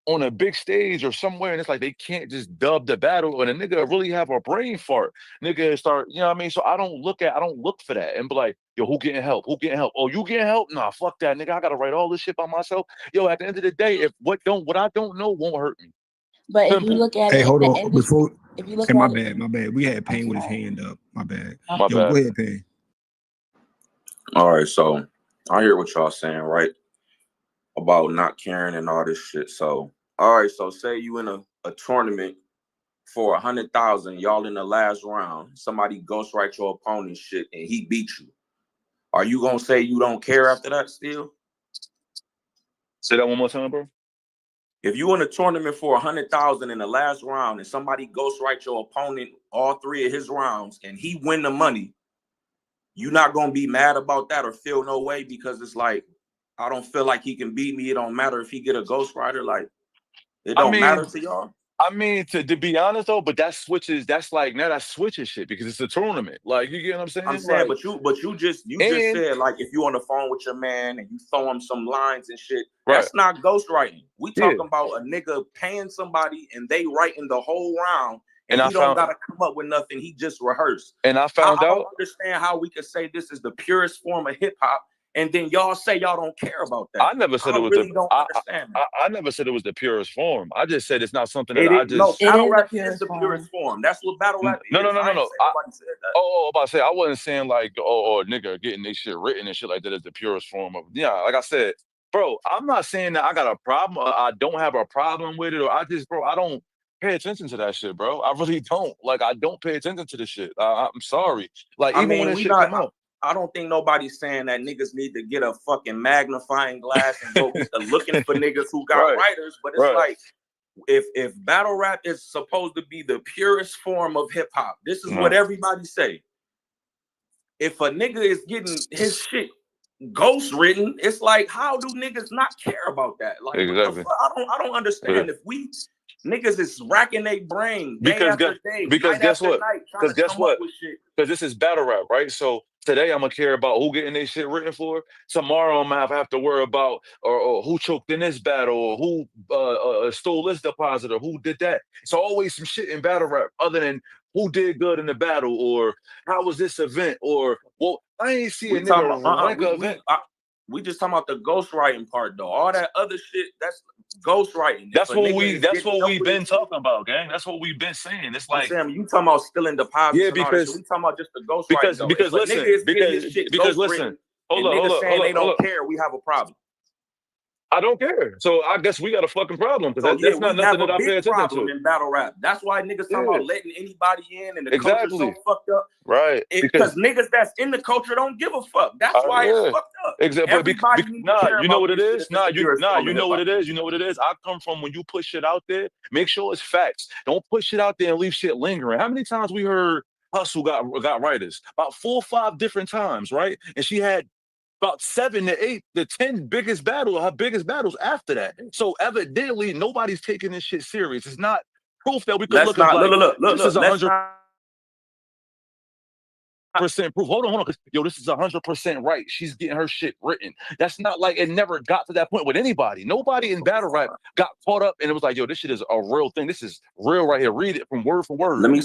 on a big stage or somewhere, and it's like they can't just dub the battle, and a nigga really have a brain fart. Nigga start, you know what I mean? So I don't look for that and be like, yo, who getting help? Who getting help? Oh, you getting help? Nah, fuck that, nigga. I gotta write all this shit by myself. Yo, at the end of the day, if what I don't know won't hurt me. But if you look at hold on. If you look Hey, my at it, bad. We had Payne with his hand up. My bad. My Yo, bad. go ahead, Payne. All right, so I hear what y'all saying, right? About not caring and all this shit. So, all right, so say you in a tournament for 100,000, y'all in the last round, somebody ghostwrite your opponent shit and he beat you. Are you gonna say you don't care after that still? Say that one more time, bro. If you in a tournament for 100,000 in the last round and somebody ghostwrite your opponent all 3 of his rounds and he win the money, you not gonna be mad about that or feel no way because it's like, I don't feel like he can beat me. It don't matter if he get a ghostwriter. Like, it don't matter to y'all. I mean, to be honest though, but that switches. That's like now that switches shit because it's a tournament. Like, you get what I'm saying? I'm saying, like, but you just said like if you on the phone with your man and you throw him some lines and shit, that's not ghostwriting. We talking about a nigga paying somebody and they writing the whole round and he don't gotta come up with nothing. He just rehearsed. And I found out. I don't understand how we could say this is the purest form of hip hop. And then y'all say y'all don't care about that. I never said it was really don't understand that. I never said it was the purest form. I just said it's not something that I just. No, battle rap is the purest form. That's what battle rap is. No. Nobody said that. Oh, about to say I wasn't saying like nigga getting this shit written and shit like that is the purest form of. Yeah, like I said, bro. I'm not saying that I got a problem. I don't have a problem with it, or I just, bro. I don't pay attention to that shit, bro. I really don't. Like, I don't pay attention to this shit. I'm sorry. Like, even when this shit come out. I don't think nobody's saying that niggas need to get a fucking magnifying glass and go looking for niggas who got writers. But it's like, if battle rap is supposed to be the purest form of hip hop, this is what everybody say. If a nigga is getting his shit ghost written, it's like, how do niggas not care about that? Like, exactly. I don't understand. If we niggas is racking their brain because guess what? Because guess what? Because this is battle rap, right? So today I'm gonna care about who getting their shit written for. Tomorrow I'm gonna have to worry about or who choked in this battle, or who stole this deposit, or who did that. It's always some shit in battle rap other than who did good in the battle, or how was this event, or well, I ain't see a nigga event. We just talking about the ghostwriting part though. All that other shit, that's ghostwriting. That's what we've been talking about, gang. That's what we've been saying. It's like, Sam, you talking about stealing deposits? Yeah, because we talking about just the ghostwriting. Because listen, hold up, they don't care. We have a problem. I don't care. So I guess we got a fucking problem because that's not nothing that I pay attention to in battle rap. That's why niggas talking about letting anybody in and the culture's so fucked up. Right. Because niggas that's in the culture don't give a fuck. That's why it's fucked up. Exactly. You know what it is? You know what it is? You know what it is? I come from when you put shit out there, make sure it's facts. Don't put shit out there and leave shit lingering. How many times we heard Hustle got writers? About 4 or 5 different times, right? And she had about 7 to 8, the 10 biggest battles, her biggest battles after that. So evidently, nobody's taking this shit serious. It's not proof that we could look this is 100% proof. Hold on. Yo, this is 100% right. She's getting her shit written. That's not like it never got to that point with anybody. Nobody in battle rap got caught up and it was like, yo, this shit is a real thing. This is real right here. Read it from word for word. Let me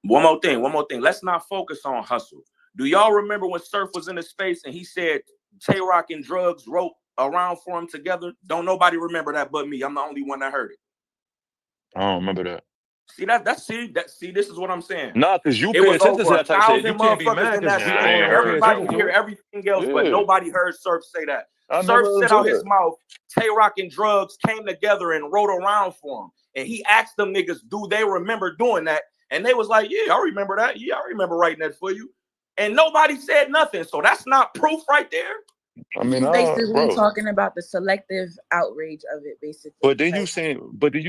one more thing. Let's not focus on Hustle. Do y'all remember when Surf was in the space and he said Tay Rock and Drugs wrote around for him together? Don't nobody remember that but me. I'm the only one that heard it. I don't remember that. See, this is what I'm saying. Nah, because you pay attention to that type shit. You can't be mad because everybody hear everything else, but nobody heard Surf say that. Surf said out his mouth, Tay Rock and Drugs came together and wrote around for him. And he asked them niggas, do they remember doing that? And they was like, yeah, I remember that. Yeah, I remember writing that for you. And nobody said nothing. So that's not proof right there. I mean, basically talking about the selective outrage of it, basically. But then you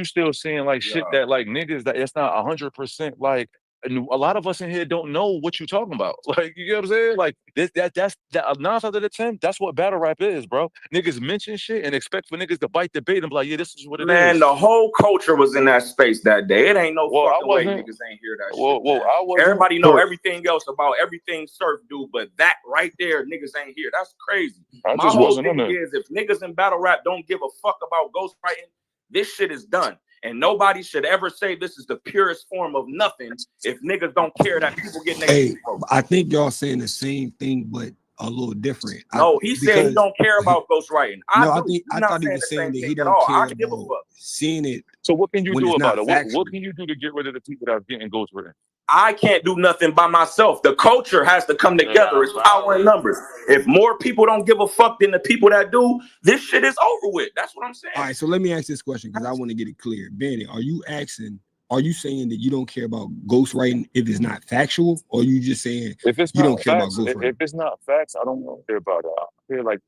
still saying like shit that like niggas that it's not 100% like a lot of us in here don't know what you're talking about. Like, you get what I'm saying? Like that's 9 out of the 10. That's what battle rap is, bro. Niggas mention shit and expect for niggas to bite the bait and be like, yeah, this is what it is. Man, the whole culture was in that space that day. It ain't no fucking way niggas ain't hear that shit. Everybody know everything else about everything Surf do, but that right there, niggas ain't here. That's crazy. My whole thing is if niggas in battle rap don't give a fuck about ghostwriting, this shit is done. And nobody should ever say this is the purest form of nothing if niggas don't care that people get naked. I think y'all saying the same thing, but a little different. No, he said he don't care about ghostwriting. I thought he was saying that he don't care about seeing it. So what can you do about it? What can you do to get rid of the people that are getting ghostwritten? I can't do nothing by myself. The culture has to come together. It's power in numbers. If more people don't give a fuck than the people that do, this shit is over with. That's what I'm saying. All right, so let me ask this question because I want to get it clear. Bandit, are you saying that you don't care about ghostwriting if it's not factual, or are you just saying if it's you not don't care facts, about ghostwriting? If it's not facts, I don't care about it. I feel like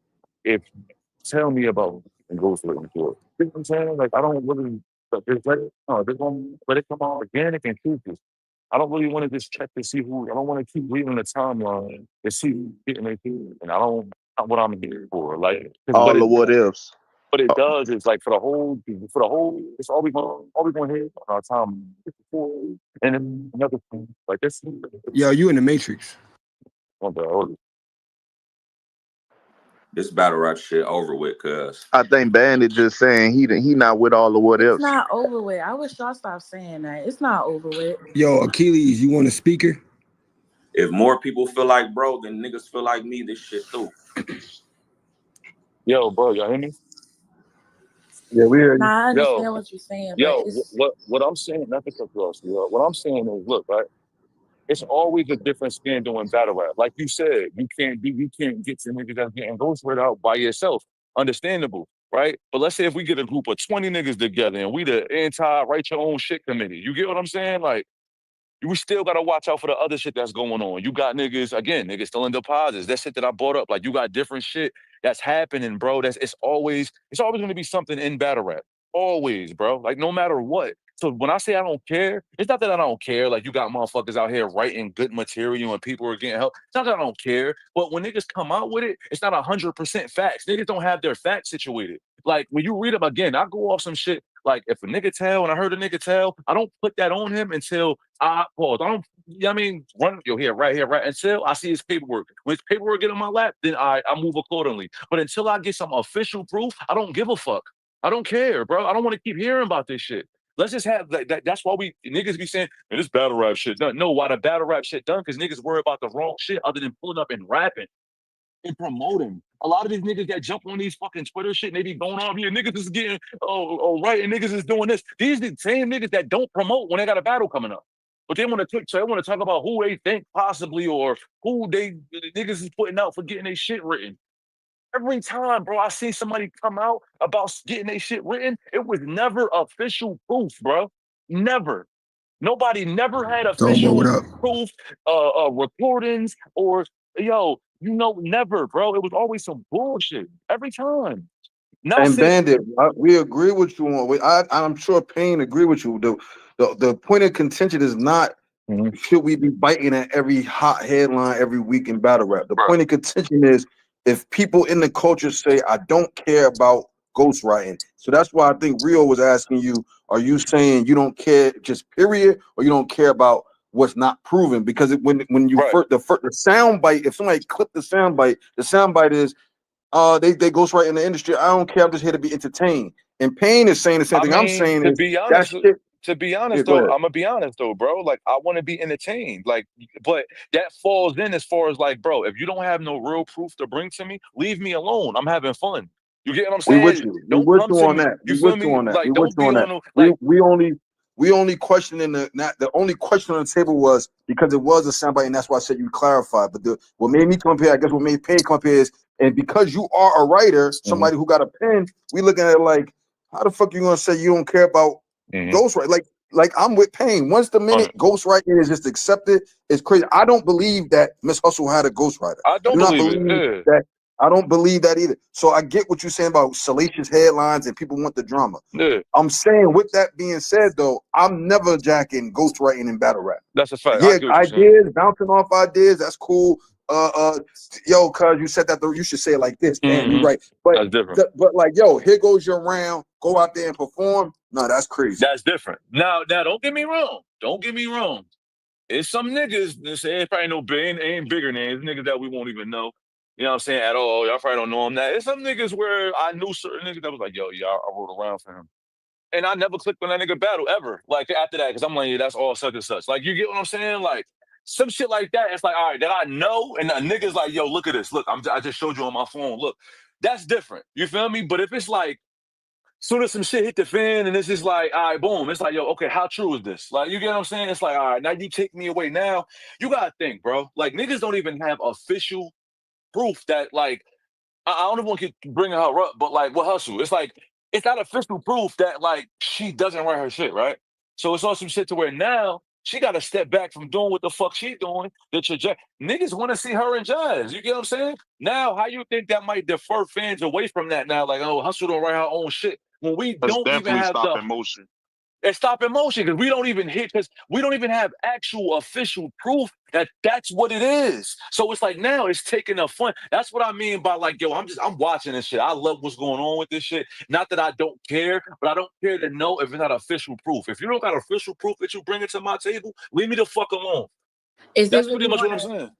tell me about ghostwriting for it. You know what I'm saying? Like I don't really let it come out organic and truthful. I don't really want to just check to see who. I don't want to keep reading the timeline to see who's getting their food, and I don't not what I'm here for. Like all the what ifs. What it does is like for the whole, it's all we going to hear on our time. And then another thing like this. Yo, you in the Matrix? This battle rap shit over with, cuz. I think Bandit just saying he not with all the what ifs. It's not over with. I wish y'all stop saying that. It's not over with. Yo, Achilles, you want a speaker? If more people feel like bro than niggas feel like me, this shit through. Yo, bro, y'all hear me? Yeah, we hear you. Nah, I understand what you're saying. Yo, what I'm saying, not to cut you off, what I'm saying is, look, right? It's always a different skin doing battle rap. Like you said, you can't get to niggas that's getting ghostwritten out by yourself. Understandable, right? But let's say if we get a group of 20 niggas together and we the anti-write your own shit committee. You get what I'm saying? Like, we still gotta watch out for the other shit that's going on. You got niggas still in deposits. That shit that I brought up, like you got different shit that's happening, bro. It's always gonna be something in battle rap. Always, bro. Like no matter what. So when I say I don't care, it's not that I don't care. Like you got motherfuckers out here writing good material and people are getting help. It's not that I don't care. But when niggas come out with it, it's not 100% facts. Niggas don't have their facts situated. Like when you read them again, I go off some shit. Like if a nigga tell and I heard a nigga tell, I don't put that on him until I pause. I don't, you know what I mean? Run right here, until I see his paperwork. When his paperwork get on my lap, then I move accordingly. But until I get some official proof, I don't give a fuck. I don't care, bro. I don't want to keep hearing about this shit. Let's just have that. That's why niggas be saying, man, this battle rap shit done. No, why the battle rap shit done? Because niggas worry about the wrong shit other than pulling up and rapping and promoting. A lot of these niggas that jump on these fucking Twitter shit and they be going on here. Niggas is getting, right, and niggas is doing this. These are the same niggas that don't promote when they got a battle coming up. But they want to talk about who they think possibly or who the niggas is putting out for getting their shit written. Every time, bro, I see somebody come out about getting their shit written, it was never official proof, bro. Never. Nobody never had official proof, recordings, or never, bro. It was always some bullshit every time. And Bandit, we agree with you on. I'm sure Payne agree with you. The point of contention is not should we be biting at every hot headline every week in battle rap. The point of contention is if people in the culture say I don't care about ghostwriting. So that's why I think Rio was asking you, are you saying you don't care just period, or you don't care about what's not proven? Because when you the sound bite, if somebody clipped the sound bite is they ghostwrite in the industry. I don't care. I'm just here to be entertained. And Payne is saying the same thing. I'm saying to be honest, though, I'm gonna be honest though, bro. Like I want to be entertained. Like, but that falls in as far as like, bro, if you don't have no real proof to bring to me, leave me alone. I'm having fun. You get what I'm saying? We with you. We with you on that. You feel me? Like, don't be on no, like we only questioning the only question on the table was because it was a soundbite, and that's why I said you clarified. But what made me come up here, I guess what made Payne come up here is, and because you are a writer, somebody who got a pen, we looking at it like, how the fuck you gonna say you don't care about ghostwriting? Like I'm with Payne. Once the minute ghostwriting is just accepted, it's crazy. I don't believe that Miss Hustle had a ghostwriter. I don't believe that. I don't believe that either. So I get what you're saying about salacious headlines and people want the drama. Yeah. I'm saying, with that being said, though, I'm never jacking ghostwriting in battle rap. That's a fact. Yeah, ideas, bouncing off ideas, that's cool. Yo, cuz you said that, though, you should say it like this. Damn, you right. But that's different. But like, yo, here goes your round. Go out there and perform. No, that's crazy. That's different. Now, don't get me wrong. Don't get me wrong. It's some niggas that say it's probably no big, ain't bigger names, niggas that we won't even know. You know what I'm saying? At all. Y'all probably don't know him. That it's some niggas where I knew certain niggas that was like, yo, I rode around for him. And I never clicked on that nigga battle ever. Like after that, because I'm like, yeah, that's all such and such. Like, you get what I'm saying? Like, some shit like that. It's like, all right, that I know, and the nigga's like, yo, look at this. Look, I just showed you on my phone. Look, that's different. You feel me? But if it's like, soon as some shit hit the fan, and it's just like, all right, boom. It's like, yo, okay, how true is this? Like, you get what I'm saying? It's like, all right, now you take me away. Now you gotta think, bro. Like, niggas don't even have official proof that, like, I don't even want to keep bringing her up, but like, what Hustle? It's like, it's not official proof that like she doesn't write her shit, right? So it's on some shit to where now she got to step back from doing what the fuck she doing. The trajectory niggas want to see her and Jazz. You get what I'm saying? Now, how you think that might defer fans away from that? Now, like, oh, Hustle don't write her own shit when we That's don't even definitely have the stopping motion. it's stopping motion because we don't even hit because we don't even have actual official proof that that's what it is. So it's like now it's taking a fun. That's what I mean by like, yo, I'm watching this shit. I love what's going on with this shit. Not that I don't care, but I don't care to know if it's not official proof. If you don't got official proof that you bring it to my table, leave me the fuck alone. That's pretty much what I'm saying.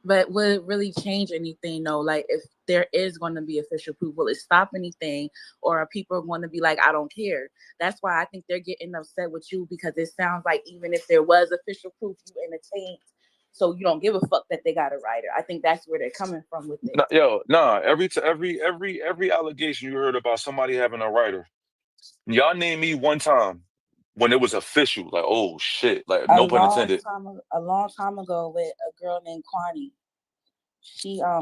But will it really change anything though? Like if there is going to be official proof, will it stop anything? Or are people going to be like, I don't care? That's why I think they're getting upset with you because it sounds like even if there was official proof, you entertained. So you don't give a fuck that they got a writer. I think that's where they're coming from with it. Every allegation you heard about somebody having a writer, y'all name me one time when it was official, like, oh shit, like no pun intended. A long time ago with a girl named Kwani. She I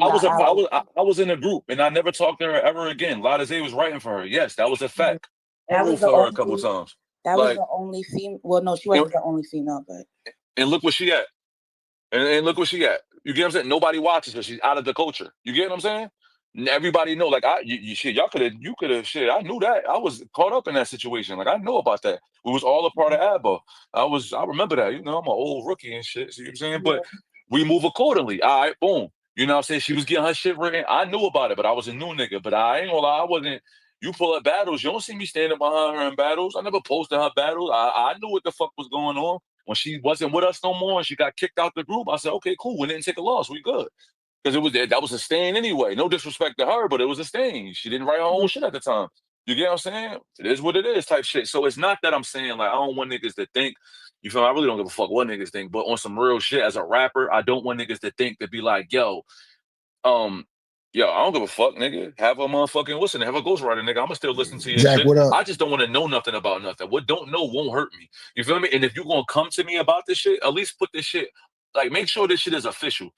was in a group and I never talked to her ever again. Lada Zay was writing for her. Yes, that was a fact. I wrote for her a couple times. That was the only female. Well, no, she wasn't the only female, but and look where she at. And look where she at. You get what I'm saying? Nobody watches her. She's out of the culture. You get what I'm saying? Everybody know, like y'all could have shit. I knew that. I was caught up in that situation. Like I know about that. We was all a part of ABBA. I remember that. You know, I'm an old rookie and shit. See what I'm saying? But we move accordingly. All right, boom. You know what I'm saying? She was getting her shit written. I knew about it, but I was a new nigga. But I ain't gonna lie, I wasn't. You pull up battles, you don't see me standing behind her in battles. I never posted her battles. I knew what the fuck was going on. When she wasn't with us no more and she got kicked out the group, I said, okay, cool. We didn't take a loss. We good. Because that was a stain anyway. No disrespect to her, but it was a stain. She didn't write her own shit at the time. You get what I'm saying? It is what it is type shit. So it's not that I'm saying like I don't want niggas to think, you feel me? I really don't give a fuck what niggas think, but on some real shit as a rapper, I don't want niggas to think to be like, yo, I don't give a fuck, nigga. Have a motherfucking listen, have a ghostwriter, nigga. I'ma still listen to your Jack, shit. what up? I just don't want to know nothing about nothing. What don't know won't hurt me. You feel me? And if you're gonna come to me about this shit, at least put this shit, like make sure this shit is official.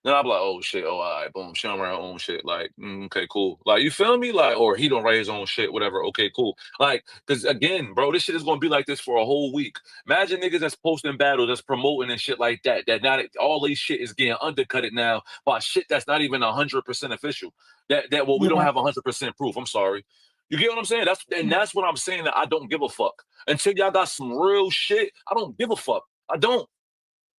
Then I'm like, oh shit, all right, boom, she don't write her own shit. Like, okay, cool. Like, you feel me? Like, or he don't write his own shit, whatever. Okay, cool. Like, because again, bro, this shit is gonna be like this for a whole week. Imagine niggas that's posting battles, that's promoting and shit like that. That not all these shit is getting undercutted now by shit that's not even 100% official. We don't have 100% proof. I'm sorry. You get what I'm saying? That's what I'm saying. That I don't give a fuck until y'all got some real shit. I don't give a fuck. I don't.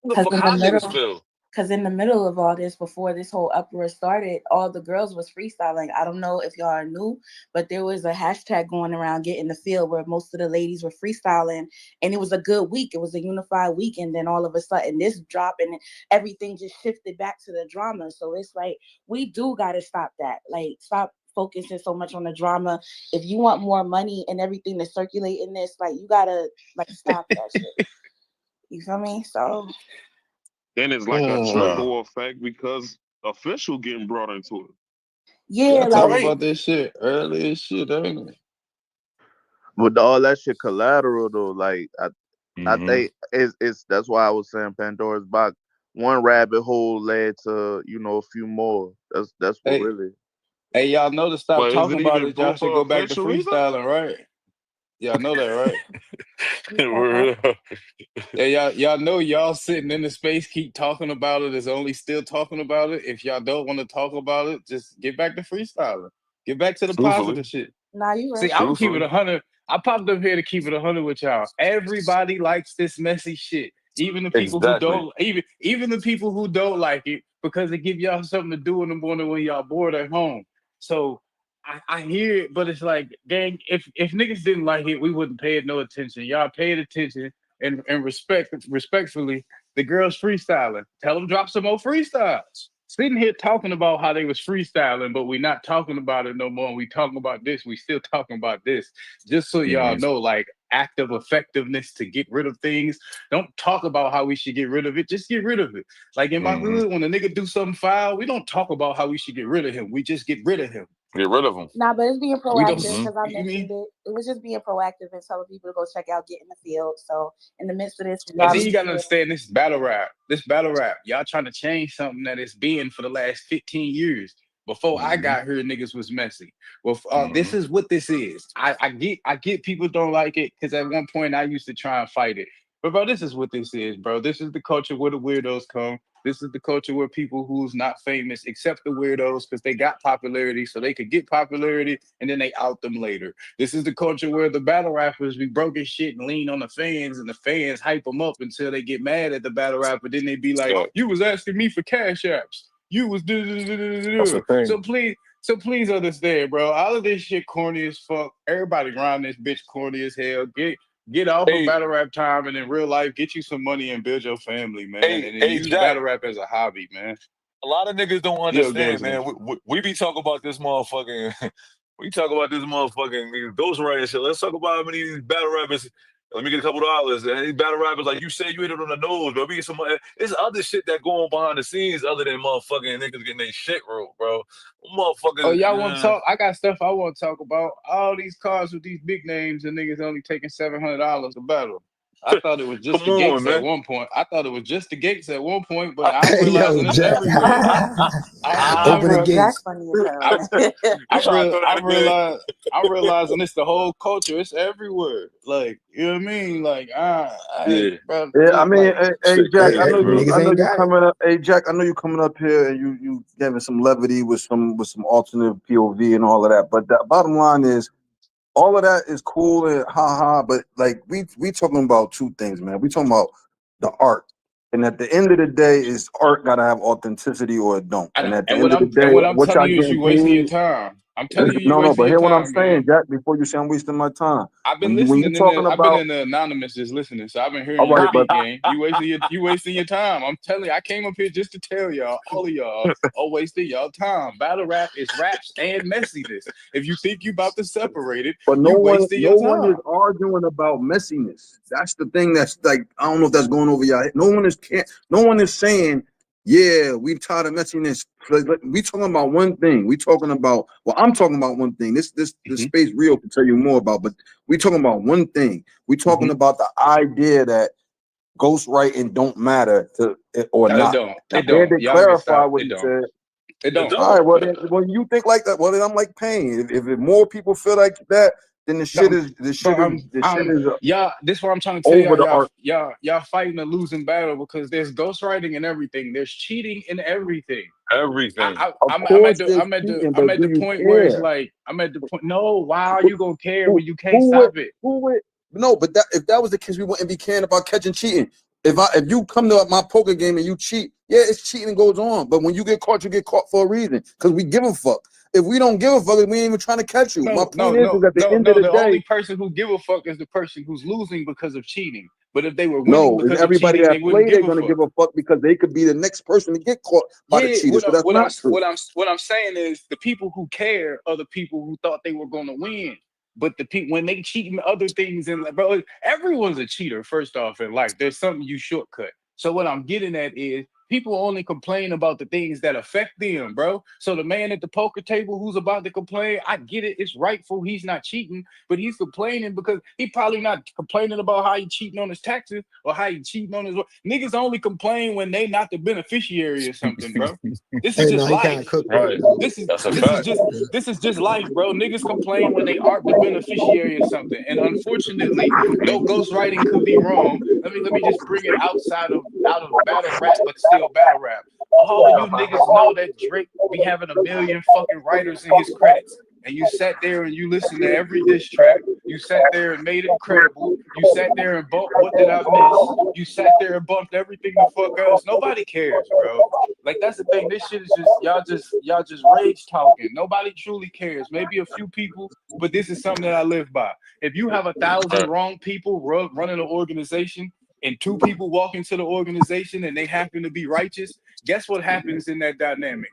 What the fuck? How niggas feel? Because in the middle of all this, before this whole uproar started, all the girls was freestyling. I don't know if y'all knew, but there was a hashtag going around Getting the Feel where most of the ladies were freestyling. And it was a good week. It was a unified week. And then all of a sudden this dropped and everything just shifted back to the drama. So it's like, we do got to stop that. Like, stop focusing so much on the drama. If you want more money and everything to circulate in this, like, you got to, like, stop that shit. You feel me? So... Then it's like a trickle effect because official getting brought into it. Yeah, talk about this shit early as shit, ain't it? With all that shit collateral though, like I think it's that's why I was saying Pandora's box. One rabbit hole led to a few more. That's what really. Hey, y'all know to stop talking about it. Y'all should go back to freestyling, right? Y'all know that, right? Yeah, y'all know y'all sitting in the space, keep talking about it. Is only still talking about it. If y'all don't want to talk about it, just get back to freestyling. Get back to the positive shit. Nah, you right. See, I'm keep it 100. I popped up here to keep it 100 with y'all. Everybody likes this messy shit. Even the people who don't, even the people who don't like it, because it give y'all something to do in the morning when y'all bored at home. So I hear it, but it's like, gang, if niggas didn't like it, we wouldn't pay it no attention. Y'all paid attention and respectfully, the girls freestyling. Tell them drop some more freestyles. Sitting here talking about how they was freestyling, but we not talking about it no more. We talking about this. We still talking about this. Just so y'all know, like, act of effectiveness to get rid of things. Don't talk about how we should get rid of it. Just get rid of it. Like in my hood, when a nigga do something foul, we don't talk about how we should get rid of him. We just get rid of him. Get rid of him. Nah, but it's being proactive because I mentioned it. It was just being proactive and telling people to go check out Get in the Field. So in the midst of this, and then you gotta understand this battle rap. This battle rap, y'all trying to change something that it's been for the last 15 years. Before I got here, niggas was messy. Well, this is what this is. I get people don't like it because at one point I used to try and fight it. But bro, this is what this is, bro. This is the culture where the weirdos come. This is the culture where people who's not famous accept the weirdos because they got popularity, so they could get popularity and then they out them later. This is the culture where the battle rappers be broke as shit and lean on the fans, and the fans hype them up until they get mad at the battle rapper. Then they be like, "You was asking me for cash apps. You was So please understand, bro. All of this shit corny as fuck. Everybody around this bitch corny as hell. Get off of battle rap time and in real life, get you some money and build your family, man. And then use battle rap as a hobby, man. A lot of niggas don't understand, man. We be talking about this motherfucking ghostwriting shit. Let's talk about how many of these battle rappers. Let me get a couple dollars. And these battle rappers, like you said, you hit it on the nose, bro. There's other shit that going on behind the scenes other than motherfucking niggas getting their shit rolled, bro. Motherfuckers. Oh, y'all want to talk? I got stuff I want to talk about. All these cars with these big names and niggas only taking $700 to battle. I thought it was just the Gates at one point. I thought it was just the Gates at one point, but I'm realizing it's everywhere. I'm realizing it's the whole culture. It's everywhere. Like, you know what I mean? Like, bro, I mean, hey Jack, I know you coming up. Hey Jack, I know you coming up here and you giving some levity with some alternate POV and all of that. But the bottom line is, all of that is cool and but like we talking about two things, man. We talking about the art, and at the end of the day, is art gotta have authenticity or it don't. And at the end of the day, what I'm telling you is you wasting your time. I'm telling you, no, but hear what I'm saying, Jack. Before you say I'm wasting my time, I've been listening. I've been in the anonymous just listening, so I've been hearing your beat game. You wasting your time. I'm telling you, I came up here just to tell y'all, all of y'all, are wasting y'all time. Battle rap is raps and messiness. If you think you about to separate it, but no one is arguing about messiness. That's the thing. That's like, I don't know if that's going over y'all head. No one is saying, yeah, we tired of messiness. We talking about one thing. I'm talking about one thing. This space real can tell you more about, but we talking about one thing. We talking about the idea that ghostwriting don't matter or not. It don't. They clarify what he said. It don't. All right. Well, then, when you think like that, well, then I'm like Pain. If more people feel like that, then the shit is yeah. This is what I'm trying to tell y'all fighting a losing battle because there's ghostwriting and everything. There's cheating in everything. I'm at the point where it's like no, why are you gonna care when you can't stop it? No, but if that was the case, we wouldn't be caring about catching cheating. If you come to my poker game and you cheat, yeah, it's cheating goes on. But when you get caught for a reason because we give a fuck. If we don't give a fuck, we ain't even trying to catch you. My point is at the end of the day, only person who give a fuck is the person who's losing because of cheating. But if they were winning because everybody of cheating, that play, they're gonna give a fuck because they could be the next person to get caught by the cheaters. So that's not true. What I'm saying is the people who care are the people who thought they were gonna win. But the people when they cheat in other things and bro, everyone's a cheater. First off, in life, there's something you shortcut. So what I'm getting at is people only complain about the things that affect them, bro. So the man at the poker table who's about to complain, I get it. It's rightful. He's not cheating, but he's complaining because he probably not complaining about how he cheating on his taxes or how he cheating on his work. Niggas only complain when they not the beneficiary or something, bro. This is just life. Right. This is just life, bro. Niggas complain when they aren't the beneficiary or something. And unfortunately, no ghostwriting could be wrong. Let me just bring it out of battle rap, but still battle rap. All of you niggas know that Drake be having 1 million fucking writers in his credits. And you sat there and you listened to every diss track. You sat there and made it credible. You sat there and bumped What Did I Miss? You sat there and bumped everything the fuck else. Nobody cares, bro. Like that's the thing. This shit is y'all just rage talking. Nobody truly cares. Maybe a few people, but this is something that I live by. If you have 1,000 wrong people running an organization, and 2 people walk into the organization and they happen to be righteous, guess what happens in that dynamic?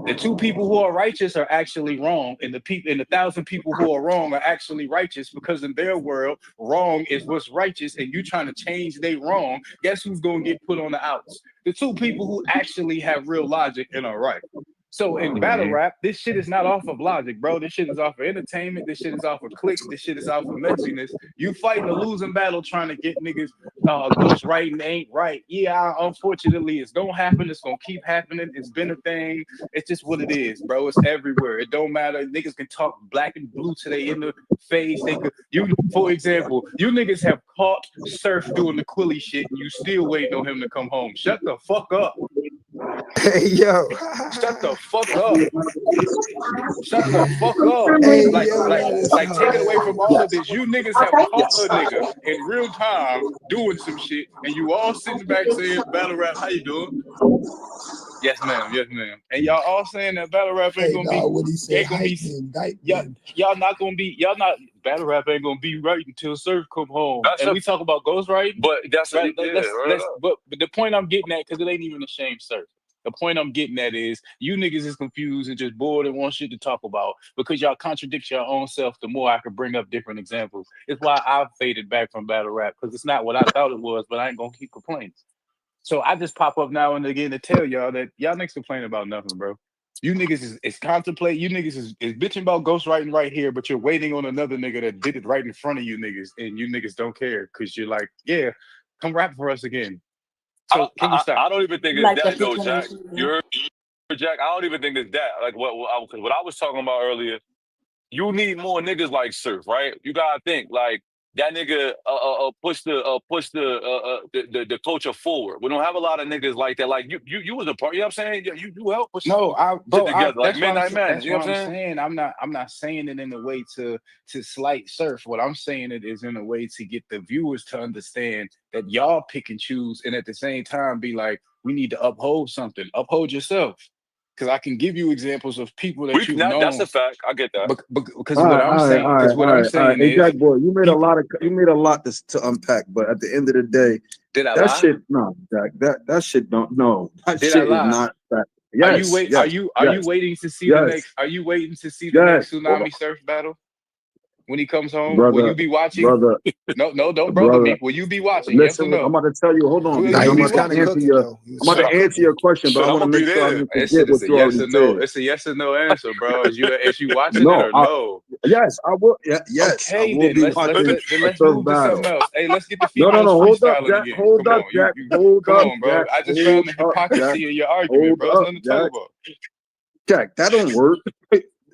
The 2 people who are righteous are actually wrong, and the 1,000 people who are wrong are actually righteous, because in their world, wrong is what's righteous, and you trying to change they wrong. Guess who's gonna get put on the outs? The 2 people who actually have real logic and are right. So in battle rap, this shit is not off of logic, bro. This shit is off of entertainment. This shit is off of clicks. This shit is off of messiness. You fighting a losing battle trying to get niggas ghostwriting ain't right. Yeah, unfortunately, it's gonna happen. It's gonna keep happening. It's been a thing. It's just what it is, bro. It's everywhere. It don't matter. Niggas can talk black and blue to they in the face. They could, for example, you niggas have caught Surf doing the Quilly shit, and you still waiting on him to come home. Shut the fuck up. Hey yo, shut the fuck up. Shut the fuck up. Hey, like take it away from all of this. You niggas have caught a nigga in real time doing some shit, and you all sitting back saying, battle rap, how you doing? Yes, ma'am. Yes, ma'am. And y'all all saying that battle rap ain't gonna y'all not gonna be, battle rap ain't gonna be right until Surf come home. We talk about ghostwriting, but that's right. But the point I'm getting at, because it ain't even a shame, Surf. The point I'm getting at is you niggas is confused and just bored and want shit to talk about because y'all contradict your own self. The more I could bring up different examples, it's why I've faded back from battle rap, because it's not what I thought it was, but I ain't gonna keep complaining. So I just pop up now and again to tell y'all that y'all niggas complain about nothing, bro. You niggas is contemplate. You niggas is bitching about ghostwriting right here, but you're waiting on another nigga that did it right in front of you niggas, and you niggas don't care because you're like, yeah, come rap for us again. So can you stop? I don't even think it's that though, Jack. You're Jack. I don't even think it's that. Like what I was talking about earlier. You need more niggas like Surf, right? You gotta think like that nigga push the culture forward. We don't have a lot of niggas like that. Like you was a part. You know what I'm saying? You help push together. Like Midnight Man. You know what I'm saying? I'm not saying it in a way to slight Surf. What I'm saying it is in a way to get the viewers to understand that y'all pick and choose, and at the same time be like, we need to uphold something. Uphold yourself. Because I can give you examples of people that you've known. That's a fact. I get that. Because what I'm saying hey, is, Jack boy, you made a lot to unpack, but at the end of the day, shit, no, Jack, that shit don't, no, that shit is not fact. Yes, are you waiting to see the next? Are you waiting to see the next Tsunami Surf battle? When he comes home, will you be watching? Brother, no, don't brother me. Will you be watching? Listen, yes or no? I'm about to tell you. Hold on. I'm about to answer your question, but I want to make sure I didn't forget what you already said. It's a yes or no answer, bro. Is you watching it or no? Yes, I will. Yes, okay, I will be let's watching move to something else. Hey, let's get the females hold up, freestyling Jack. again. Hold up, Jack. Come on, bro. I just found the hypocrisy in your argument, bro. It's nothing to talk about. Jack, that don't work.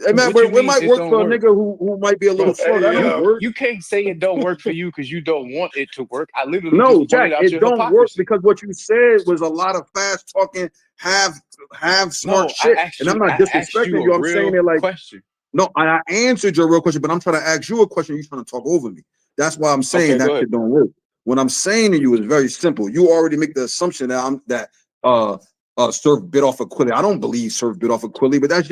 Hey man, it might work for a nigga who might be a little slow. That don't work. You can't say it don't work for you because you don't want it to work. I literally no, just Jack, pointed out it your don't hypocrisy. work because what you said was a lot of fast talking, have smart shit. And I'm not disrespecting you. I'm saying it like question. No, I answered your real question, but I'm trying to ask you a question. You're trying to talk over me. That's why I'm saying that shit don't work. What I'm saying to you is very simple. You already make the assumption that Surf bit off of Quilly. I don't believe Surf bit off of Quilly, but I'm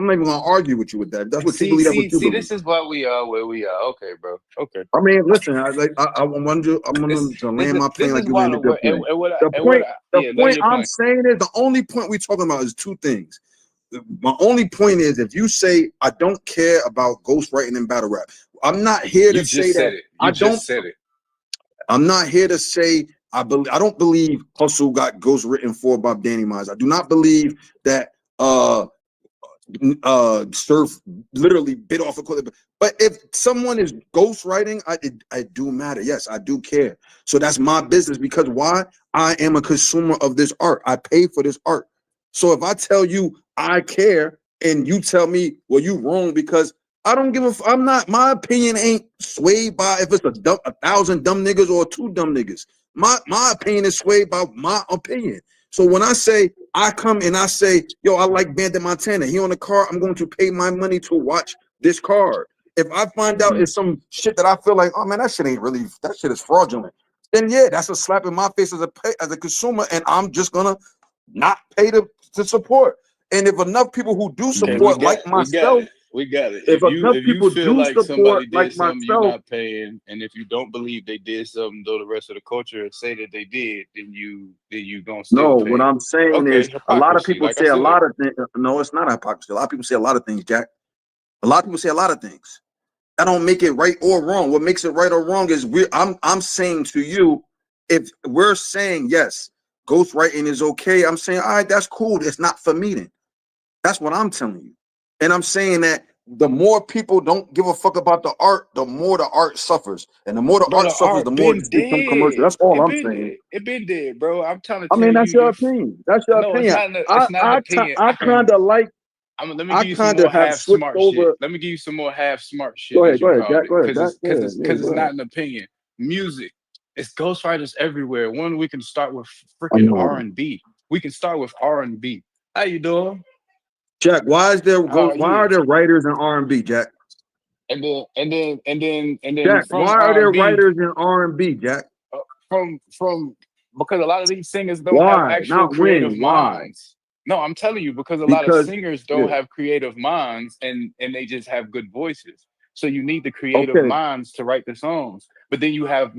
not even gonna argue with you with that. That's what you believe. That's what you believe. This is why we are where we are. Okay, bro. Okay. I mean, listen. I want to land my plane like you landed your plane. The point I'm saying is the only point we're talking about is two things. My only point is if you say I don't care about ghostwriting and battle rap, I'm not here to say that. I just said it. I'm not here to say I don't believe Hustle got ghostwritten for by Danny Myers. I do not believe that Surf literally bit off a clip. But if someone is ghostwriting, I do matter. Yes, I do care. So that's my business because why? I am a consumer of this art. I pay for this art. So if I tell you I care and you tell me, well, you wrong because I don't give a I'm not, my opinion ain't swayed by if it's 1,000 dumb niggas or 2 dumb niggas. My opinion is swayed by my opinion. So when I say I come and I say, yo, I like Bandit Montana, he on the card, I'm going to pay my money to watch this card. If I find out it's some shit that I feel like, oh man, that shit ain't really, that shit is fraudulent, then yeah, that's a slap in my face as a consumer, and I'm just gonna not pay to support. And if enough people who do support, like myself, We got it. If enough If you people feel do like somebody support, like did something you're myself, not paying, and if you don't believe they did something, though the rest of the culture say that they did, then you gonna still no, what pay. I'm saying Okay, is a lot of hypocrisy. people Like I say a said, lot of things. No, it's not hypocrisy. A lot of people say a lot of things, Jack. A lot of people say a lot of things. That don't make it right or wrong. What makes it right or wrong is I'm saying to you, if we're saying yes, ghostwriting is okay, I'm saying, all right, that's cool. It's not for me then. That's what I'm telling you. And I'm saying that the more people don't give a fuck about the art, the more the art suffers. And the more the bro, art the suffers, the art more been it become commercial. dead. That's all It I'm been saying. dead. It been dead, bro. I'm trying to I tell mean, you, that's your if opinion. That's your no, opinion. it's not an opinion. I kind of like, Let me I give you some kind of more have half switched smart shit. over. Let me give you some more half smart shit, Go as ahead, you called Jack. it, Go ahead, because Jack. it's Go because ahead. it's Yeah, because go it's ahead. not an opinion. Music, it's ghostwriters everywhere. One, we can start with I freaking know. R&B. We can start with R&B. How you doing? Jack, why How are are you? there writers in R&B, Jack? And then Jack, from why are there R&B, writers in R&B, Jack? from because a lot of these singers don't have Why? actual Not creative when. Why? minds. No, I'm telling you, because a lot of Because singers yeah. don't have creative minds, and they just have good voices. So you need the creative Okay. minds to write the songs. But then you have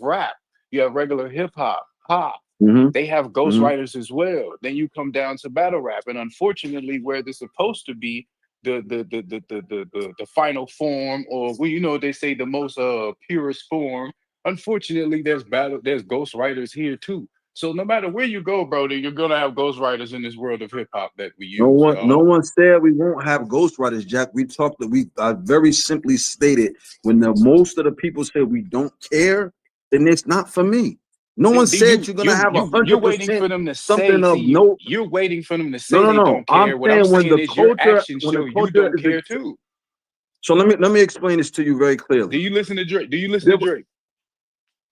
rap, you have regular hip hop, pop. Mm-hmm. They have Mm-hmm. ghostwriters as well. Then you come down to battle rap, and unfortunately, where they're supposed to be the final form, or they say the most purest form. Unfortunately, there's ghostwriters here too. So no matter where you go, brother, you're gonna have ghostwriters in this world of hip hop that we No use, one, no dog. one said we won't have ghostwriters, Jack. We talked that I very simply stated when most of the people said we don't care, then it's not for me. No one Then said you're gonna have you're waiting 100% for them to say. something of See, no. you're waiting for them to say No, no, they no. don't I'm care. What I'm saying saying is your actions when the show you culture don't is care too. so let me explain this to you very Do clearly. you listen to Drake? Do you listen to Drake?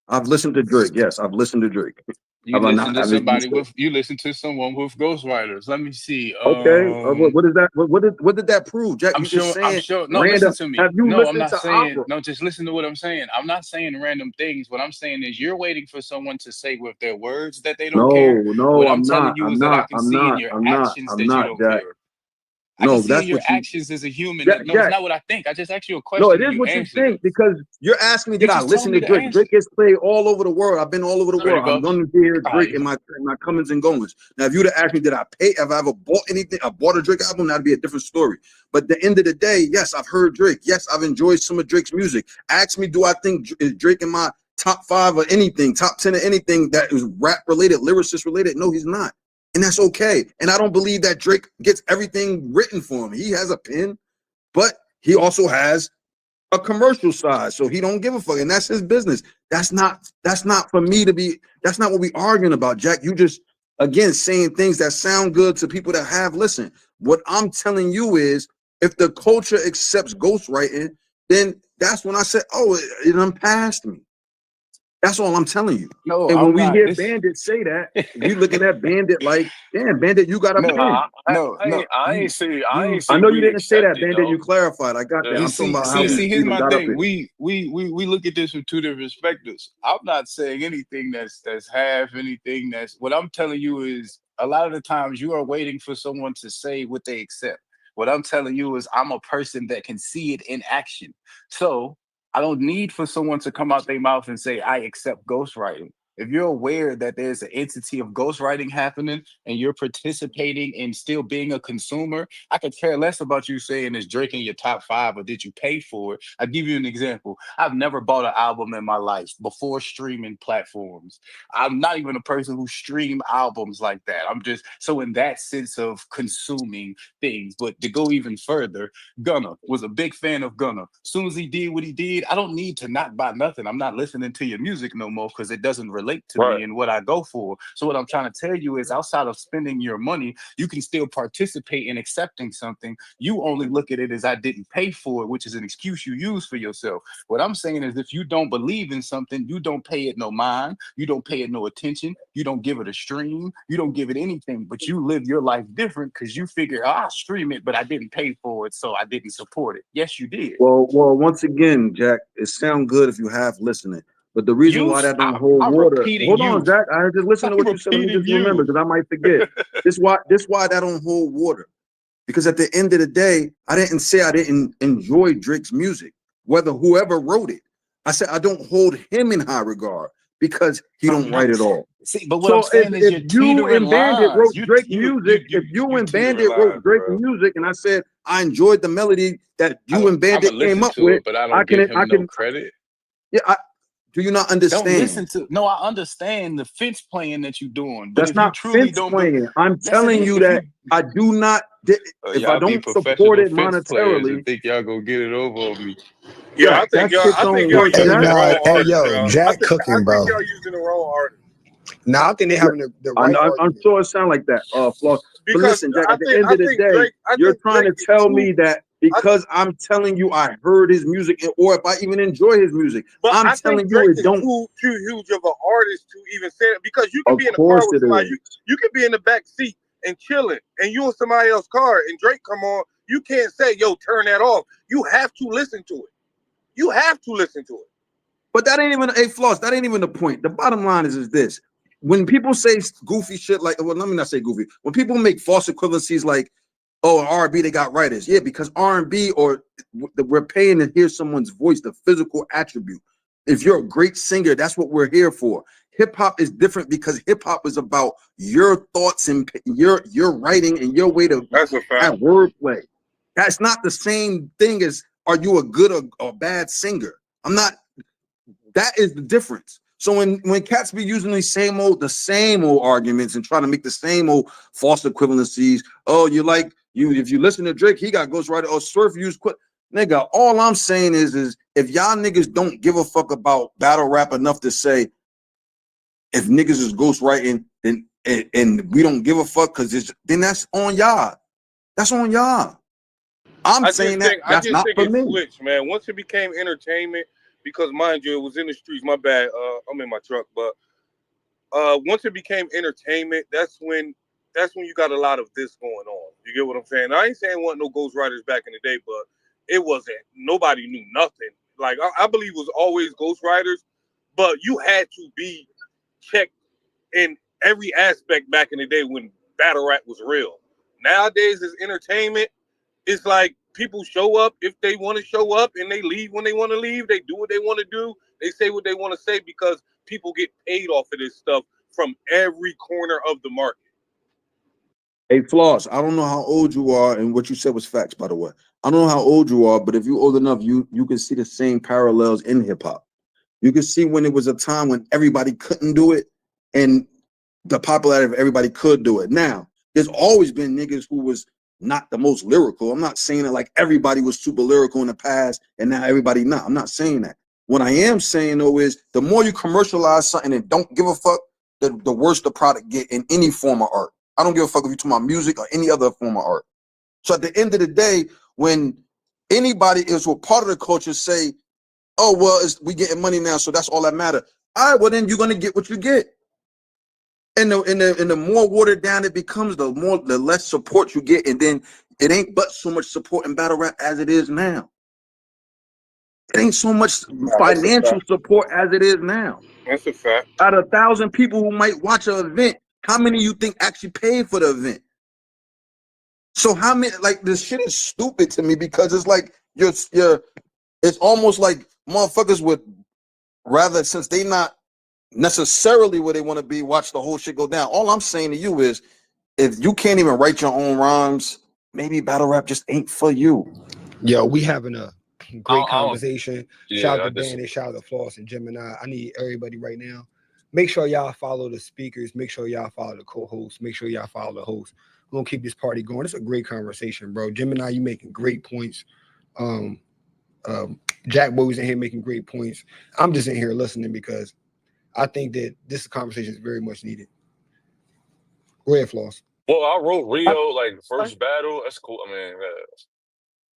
I've listened to Drake. Yes, I've listened to Drake. You Have I listen not? to You said. you listen to someone with ghostwriters. Let me see. Okay. What is that? What did that prove, Jack? You just I'm saying sure. No, listen random. to me. Have you No, I'm listened not to saying. opera? No, just listen to what I'm saying. I'm not saying random things. What I'm saying is you're waiting for someone to say with their words that they don't care. No, What I'm I'm telling not. you I'm is that I not. can I'm see in not. your I'm not. actions I'm that you not, don't Jack. care. I can No, see in that's your what you. actions as a human Jack, that no, it's Jack. not what I think. I just asked you a No, it question and is you what you answered think it. because you're asking me, You did I just told listen me to the Drake? Drake answer. gets played all over the world. I've been all over the There you world. I'm go. going to hear All Drake right. in my comings and goings. Now, if you'd have asked me, did I pay? Have I ever bought anything? I bought a Drake album, that'd be a different story. But at the end of the day, yes, I've heard Drake. Yes, I've enjoyed some of Drake's music. Ask me, do I think is Drake in my top 5 or anything, top 10 or anything that is rap related, lyricist related? No, he's not. And that's okay. And I don't believe that Drake gets everything written for him. He has a pen, but he also has a commercial side, so he don't give a fuck, and that's his business. That's not for me to be. That's not what we arguing about, Jack. You just again saying things that sound good to people that have listened. What I'm telling you is, if the culture accepts ghostwriting, then that's when I said, oh, it done passed me. That's all I'm telling you. No, And when I'm we not. hear This. Bandit say that, we looking at Bandit like, damn, Bandit, you got a No, pen. no. I ain't You I see know you we didn't say that, accepted Bandit. You though. clarified. I got that. Yeah. You I'm talking see, about how we here's even my got up thing. here. We look at this from two different perspectives. I'm not saying anything that's half anything that's what I'm telling you is a lot of the times you are waiting for someone to say what they accept. What I'm telling you is I'm a person that can see it in action. So I don't need for someone to come out their mouth and say I accept ghostwriting. If you're aware that there's an entity of ghostwriting happening and you're participating in still being a consumer, I could care less about you saying is Drake in your top 5 or did you pay for it. I'll give you an example. I've never bought an album in my life before streaming platforms. I'm not even a person who stream albums like that. I'm just so in that sense of consuming things. But to go even further, Gunna was a big fan of Gunna. As soon as he did what he did, I don't need to not buy nothing. I'm not listening to your music no more because it doesn't relate to Right. me and what I go for. So what I'm trying to tell you is outside of spending your money, you can still participate in accepting something. You only look at it as I didn't pay for it, which is an excuse you use for yourself. What I'm saying is if you don't believe in something, you don't pay it no mind, you don't pay it no attention, you don't give it a stream, you don't give it anything, but you live your life different because you figure, oh, I'll stream it, but I didn't pay for it, so I didn't support it. Yes, you did. Well, once again, Jack, it sound good if you have listening. But the reason why Youth, that don't hold I'm water. repeating Hold on, youth. Jack. I just listen I'm to what you said. Let me repeating just remember you. because I might forget. This why that don't hold water. Because at the end of the day, I didn't say I didn't enjoy Drake's music, whether whoever wrote it. I said I don't hold him in high regard because he don't write it all. See, but what I'm saying is if you and Bandit wrote Drake music, if you and Bandit wrote Drake music, and I said I enjoyed the melody that you and Bandit came up with, but I don't give him no credit. Yeah, do you not understand? Don't listen to. No, I understand the fence playing that you're doing. But That's not fence playing. I'm telling you that I do not. If I don't support it monetarily, think y'all gonna get it over on me. Yeah, I think y'all using the wrong artist. Jack cooking, bro. I think y'all using the wrong artist. No, I think they having the right. I'm sure it sound like that, Floss. But listen, Jack, at the end of the day, you're trying to tell me that because I'm telling you I heard his music, or if I even enjoy his music, but I'm telling you it don't. Too huge of an artist to even say it, because you can be in the car with somebody, you can be in the back seat and chilling, and you in somebody else's car, and Drake come on. You can't say, "Yo, turn that off." You have to listen to it. You have to listen to it. But that ain't even Floss. That ain't even the point. The bottom line is this. When people say goofy shit like, well, let me not say goofy. When people make false equivalencies like, oh, R&B, they got writers. Yeah, because R&B, or we're paying to hear someone's voice, the physical attribute. If you're a great singer, that's what we're here for. Hip hop is different because hip hop is about your thoughts and your writing and your way to have wordplay. That's not the same thing as are you a good or bad singer. I'm not. That is the difference. So when cats be using the same old arguments and trying to make the same old false equivalencies, oh, if you listen to Drake, he got ghostwriter, or Swerve used nigga. All I'm saying is if y'all niggas don't give a fuck about battle rap enough to say if niggas is ghostwriting, then and we don't give a fuck then that's on y'all. That's on y'all. I'm saying that's not for me. Switched, man. Once it became entertainment. Because mind you, it was in the streets. My bad. I'm in my truck, but once it became entertainment, that's when you got a lot of this going on. You get what I'm saying? I ain't saying wasn't no ghostwriters back in the day, but it wasn't. Nobody knew nothing. Like I believe it was always ghostwriters, but you had to be checked in every aspect back in the day when battle rap was real. Nowadays, it's entertainment. It's like people show up if they want to show up, and they leave when they want to leave. They do what they want to do. They say what they want to say because people get paid off of this stuff from every corner of the market. Hey, Floss, I don't know how old you are, and what you said was facts, by the way. I don't know how old you are, but if you're old enough, you can see the same parallels in hip hop. You can see when it was a time when everybody couldn't do it, and the popularity of everybody could do it. Now, there's always been niggas who was not the most lyrical. I'm not saying that like everybody was super lyrical in the past and now everybody not. I'm not saying that. What I am saying though is the more you commercialize something and don't give a fuck, the worse the product get in any form of art. I don't give a fuck if you're talking about music or any other form of art. So at the end of the day, when anybody is what part of the culture say, oh, well, we getting money now, so that's all that matter. All right, well then you're gonna get what you get. And the more watered down it becomes, the less support you get, and then it ain't but so much support in battle rap as it is now. It ain't so much financial support as it is now. That's a fact. Out of 1,000 people who might watch an event, how many you think actually paid for the event? So how many? Like this shit is stupid to me because it's like it's almost like motherfuckers would rather, since they not necessarily where they want to be, watch the whole shit go down. All I'm saying to you is if you can't even write your own rhymes, maybe battle rap just ain't for you. Yo, we having a great conversation. Shout out to Danny, shout out to Floss and Gemini. I need everybody right now. Make sure y'all follow the speakers. Make sure y'all follow the co-host. Make sure y'all follow the host. We're gonna keep this party going. It's a great conversation, bro. Gemini, you making great points. Jack Boy's in here making great points. I'm just in here listening because I think that this conversation is very much needed. Go ahead, Floss. Well, I wrote Rio like first battle. That's cool. I mean,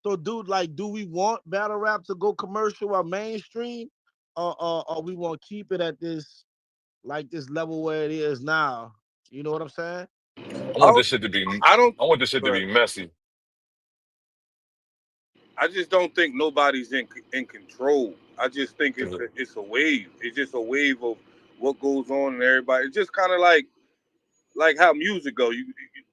so, dude, like, do we want battle rap to go commercial or mainstream, or we want to keep it at this level where it is now? You know what I'm saying? I want this shit to be. I want this shit to be messy. I just don't think nobody's in control. I just think it's a wave. It's just a wave of what goes on in everybody. It's just kind of like how music go.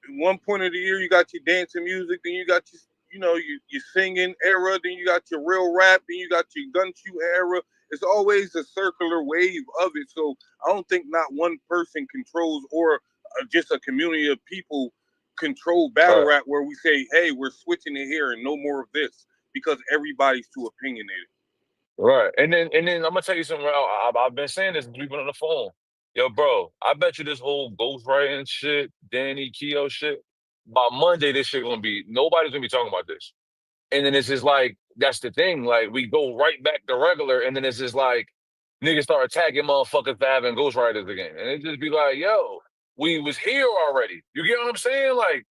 one point of the year you got your dancing music, then you got your singing era, then you got your real rap, then you got your gun shoot era. It's always a circular wave of it. So I don't think not one person controls or just a community of people control battle rap where we say, hey, we're switching it here and no more of this because everybody's too opinionated. Right. And then I'm gonna tell you something. I've been saying this to people on the phone. Yo, bro, I bet you this whole ghostwriting shit, Danny Keough shit, by Monday this shit gonna be nobody's gonna be talking about this. And then it's just like that's the thing. Like we go right back to regular, and then it's just like niggas start attacking motherfuckers for having ghostwriters again. And it just be like, yo, we was here already. You get what I'm saying? Like,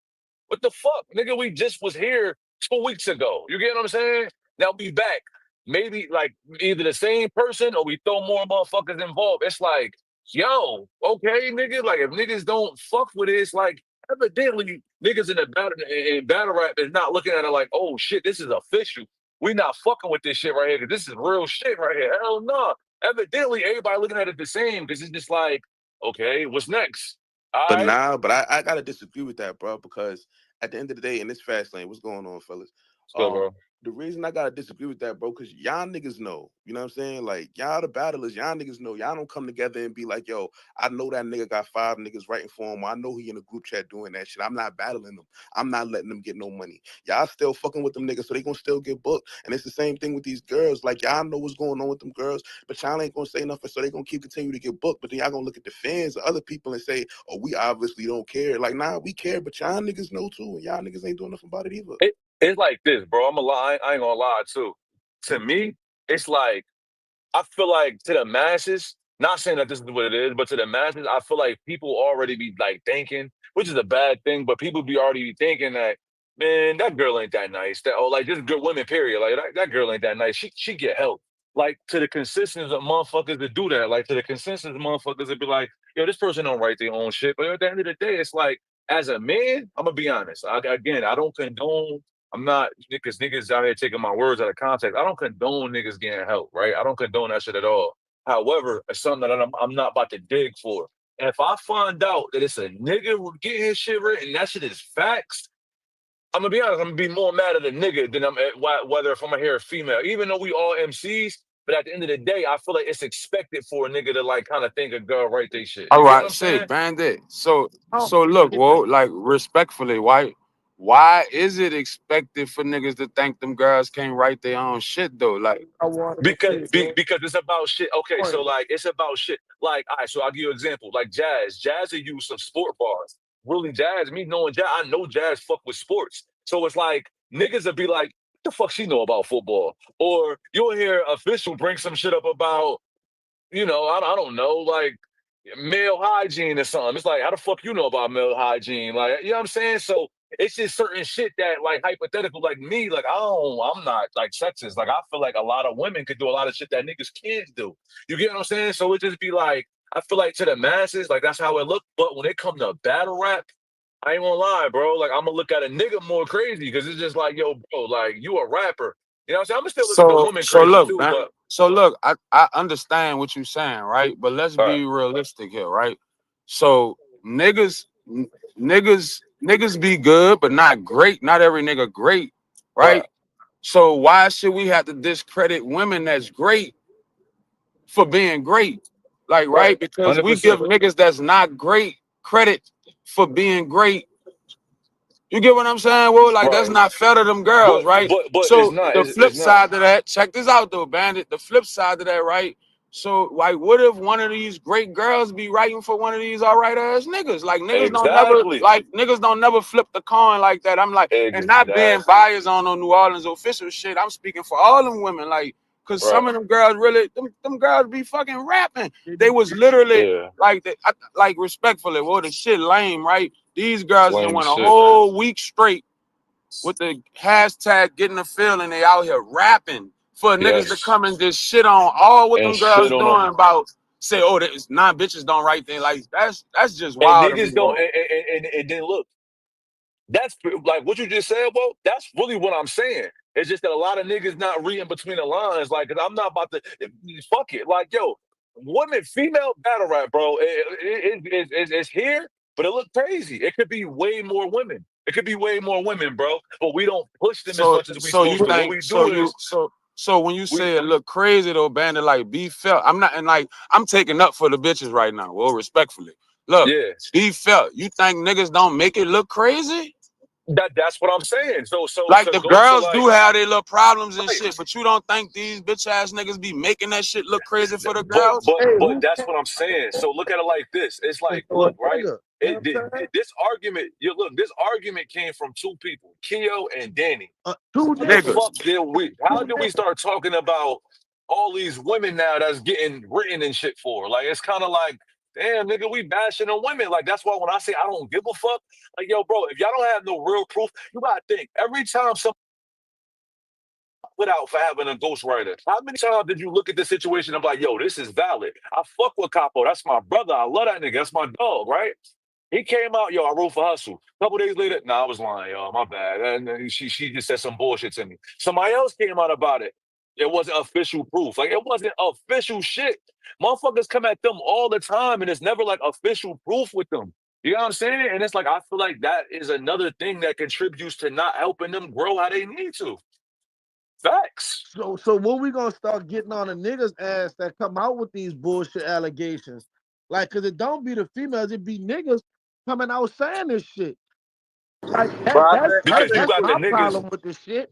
what the fuck? Nigga, we just was here 2 weeks ago. You get what I'm saying? Now we back. Maybe like either the same person or we throw more motherfuckers involved. It's like, yo, okay, nigga. Like if niggas don't fuck with it, it's like evidently niggas in battle rap is not looking at it like, oh shit, this is official. We not fucking with this shit right here because this is real shit right here. Hell no. Evidently everybody looking at it the same because it's just like, okay, what's next? But nah, but I gotta disagree with that, bro, because at the end of the day, in this fast lane, what's going on, fellas? Bro. The reason I gotta disagree with that, bro, because y'all niggas know, you know what I'm saying? Like, y'all the battlers, y'all niggas know. Y'all don't come together and be like, yo, I know that nigga got 5 niggas writing for him. I know he in a group chat doing that shit. I'm not battling them. I'm not letting them get no money. Y'all still fucking with them niggas, so they gonna still get booked. And it's the same thing with these girls. Like, y'all know what's going on with them girls, but y'all ain't gonna say nothing, so they gonna continue to get booked. But then y'all gonna look at the fans or other people and say, oh, we obviously don't care. Like, nah, we care, but y'all niggas know too, and y'all niggas ain't doing nothing about it either. It's like this, bro. I'm a lie. I ain't gonna lie too. To me, it's like I feel like to the masses, not saying that this is what it is, but to the masses, I feel like people already be like thinking, which is a bad thing, but people be already thinking that, man, that girl ain't that nice. That like just good women, period. Like that girl ain't that nice. She get help. Like to the consensus of motherfuckers that do that. Like to the consensus of motherfuckers that be like, yo, this person don't write their own shit. But at the end of the day, it's like, as a man, I'm gonna be honest. I don't condone. I'm not because niggas out here taking my words out of context. I don't condone niggas getting help, right? I don't condone that shit at all. However, it's something that I'm not about to dig for. And if I find out that it's a nigga getting his shit written, that shit is facts, I'm gonna be honest, I'm gonna be more mad at a nigga than I'm at whether if I'm gonna hear a female. Even though we all MCs, but at the end of the day, I feel like it's expected for a nigga to like kind of think a girl write they shit. All right, say Bandit. So look, whoa, like respectfully, why is it expected for niggas to think them girls can't write their own shit though? Like because it's about shit. Okay, so like it's about shit. Like, all right, so I'll give you an example. Like Jazz will use some sport bars. Really, Jazz, me knowing Jazz, I know Jazz fuck with sports. So it's like niggas will be like, what the fuck she know about football? Or you'll hear official bring some shit up about, you know, I don't know, like male hygiene or something. It's like, how the fuck you know about male hygiene? Like, you know what I'm saying? So it's just certain shit that like hypothetical, like me, like I'm not like sexist. Like I feel like a lot of women could do a lot of shit that niggas can't do. You get what I'm saying? So it just be like, I feel like to the masses, like that's how it look. But when it come to battle rap, I ain't gonna lie, bro. Like I'm gonna look at a nigga more crazy because it's just like, yo, bro, like you a rapper. You know what I'm saying? I'm gonna still look at the woman crazy too, man, but so look, I understand what you're saying, right? But let's be realistic here, right? So niggas be good, but not great. Not every nigga great, right? So why should we have to discredit women that's great for being great? Like, right? Because 100%. We give niggas that's not great credit for being great. You get what I'm saying? Well, like that's not fair to them girls, right? But so it's not. The flip side of that, check this out though, Bandit. The flip side of that, right? So, like, what if one of these great girls be writing for one of these all right ass niggas? Like niggas don't never flip the coin like that. I'm like, and not being biased on no New Orleans official shit. I'm speaking for all them women, like, cause some of them girls really, them girls be fucking rapping. They was literally like respectfully, well, the shit lame, right? These girls done went a whole week straight with the hashtag getting the feel, and they out here rapping for niggas to come and just shit on all what them girls doing about say, oh, there's 9 bitches don't write things. Like that's just wild. And niggas don't and then look, that's like what you just said, bro. That's really what I'm saying. It's just that a lot of niggas not reading between the lines. Like, cause I'm not about to fuck it. Like, yo, women, female battle rap, bro. It's here. but it looked crazy. It could be way more women. It could be way more women, bro. But we don't push them as much as we supposed to. What we do is so when you say it look crazy though, Bandit, like B felt, I'm not, and like I'm taking up for the bitches right now. Well, respectfully, look, B felt. You think niggas don't make it look crazy? That's what I'm saying. So like the girls do have their little problems and shit, but you don't think these bitch ass niggas be making that shit look crazy for the girls? But that's what I'm saying. So look at it like this. It's like, look, right? This argument, this argument came from two people, Keo and Danny. Two niggas. How did we start talking about all these women now that's getting written and shit for? Like, it's kind of like, damn, nigga, we bashing on women. Like, that's why when I say I don't give a fuck, like, yo, bro, if y'all don't have no real proof, you gotta think. Every time somebody put out for having a ghostwriter, how many times did you look at the situation and be like, yo, this is valid? I fuck with Capo. That's my brother. I love that nigga. That's my dog, right? He came out, yo, I wrote for Hustle. A couple days later, I was lying, yo, my bad. And then she just said some bullshit to me. Somebody else came out about it. It wasn't official proof. Like, it wasn't official shit. Motherfuckers come at them all the time, and it's never like official proof with them. You know what I'm saying? And it's like, I feel like that is another thing that contributes to not helping them grow how they need to. Facts. So when we gonna start getting on the niggas' ass that come out with these bullshit allegations? Like, cause it don't be the females, it be niggas coming out saying this shit. Like because you got my the niggas problem with this shit.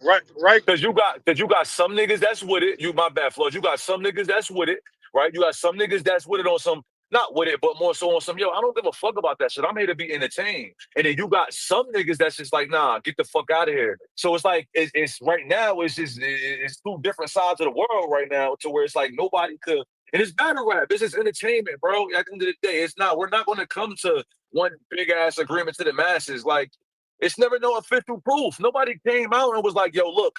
Right. Because you got some niggas that's with it. My bad, Floyd. You got some niggas that's with it, right? You got some niggas that's with it on some, not with it, but more so on some, yo, I don't give a fuck about that shit. I'm here to be entertained. And then you got some niggas that's just like, nah, get the fuck out of here. So it's like, it's right now, it's two different sides of the world right now, to where it's like nobody could. And it's battle rap. This is entertainment, bro. At the end of the day, we're not going to come to one big ass agreement to the masses. Like, it's never no official proof. Nobody came out and was like, yo, look,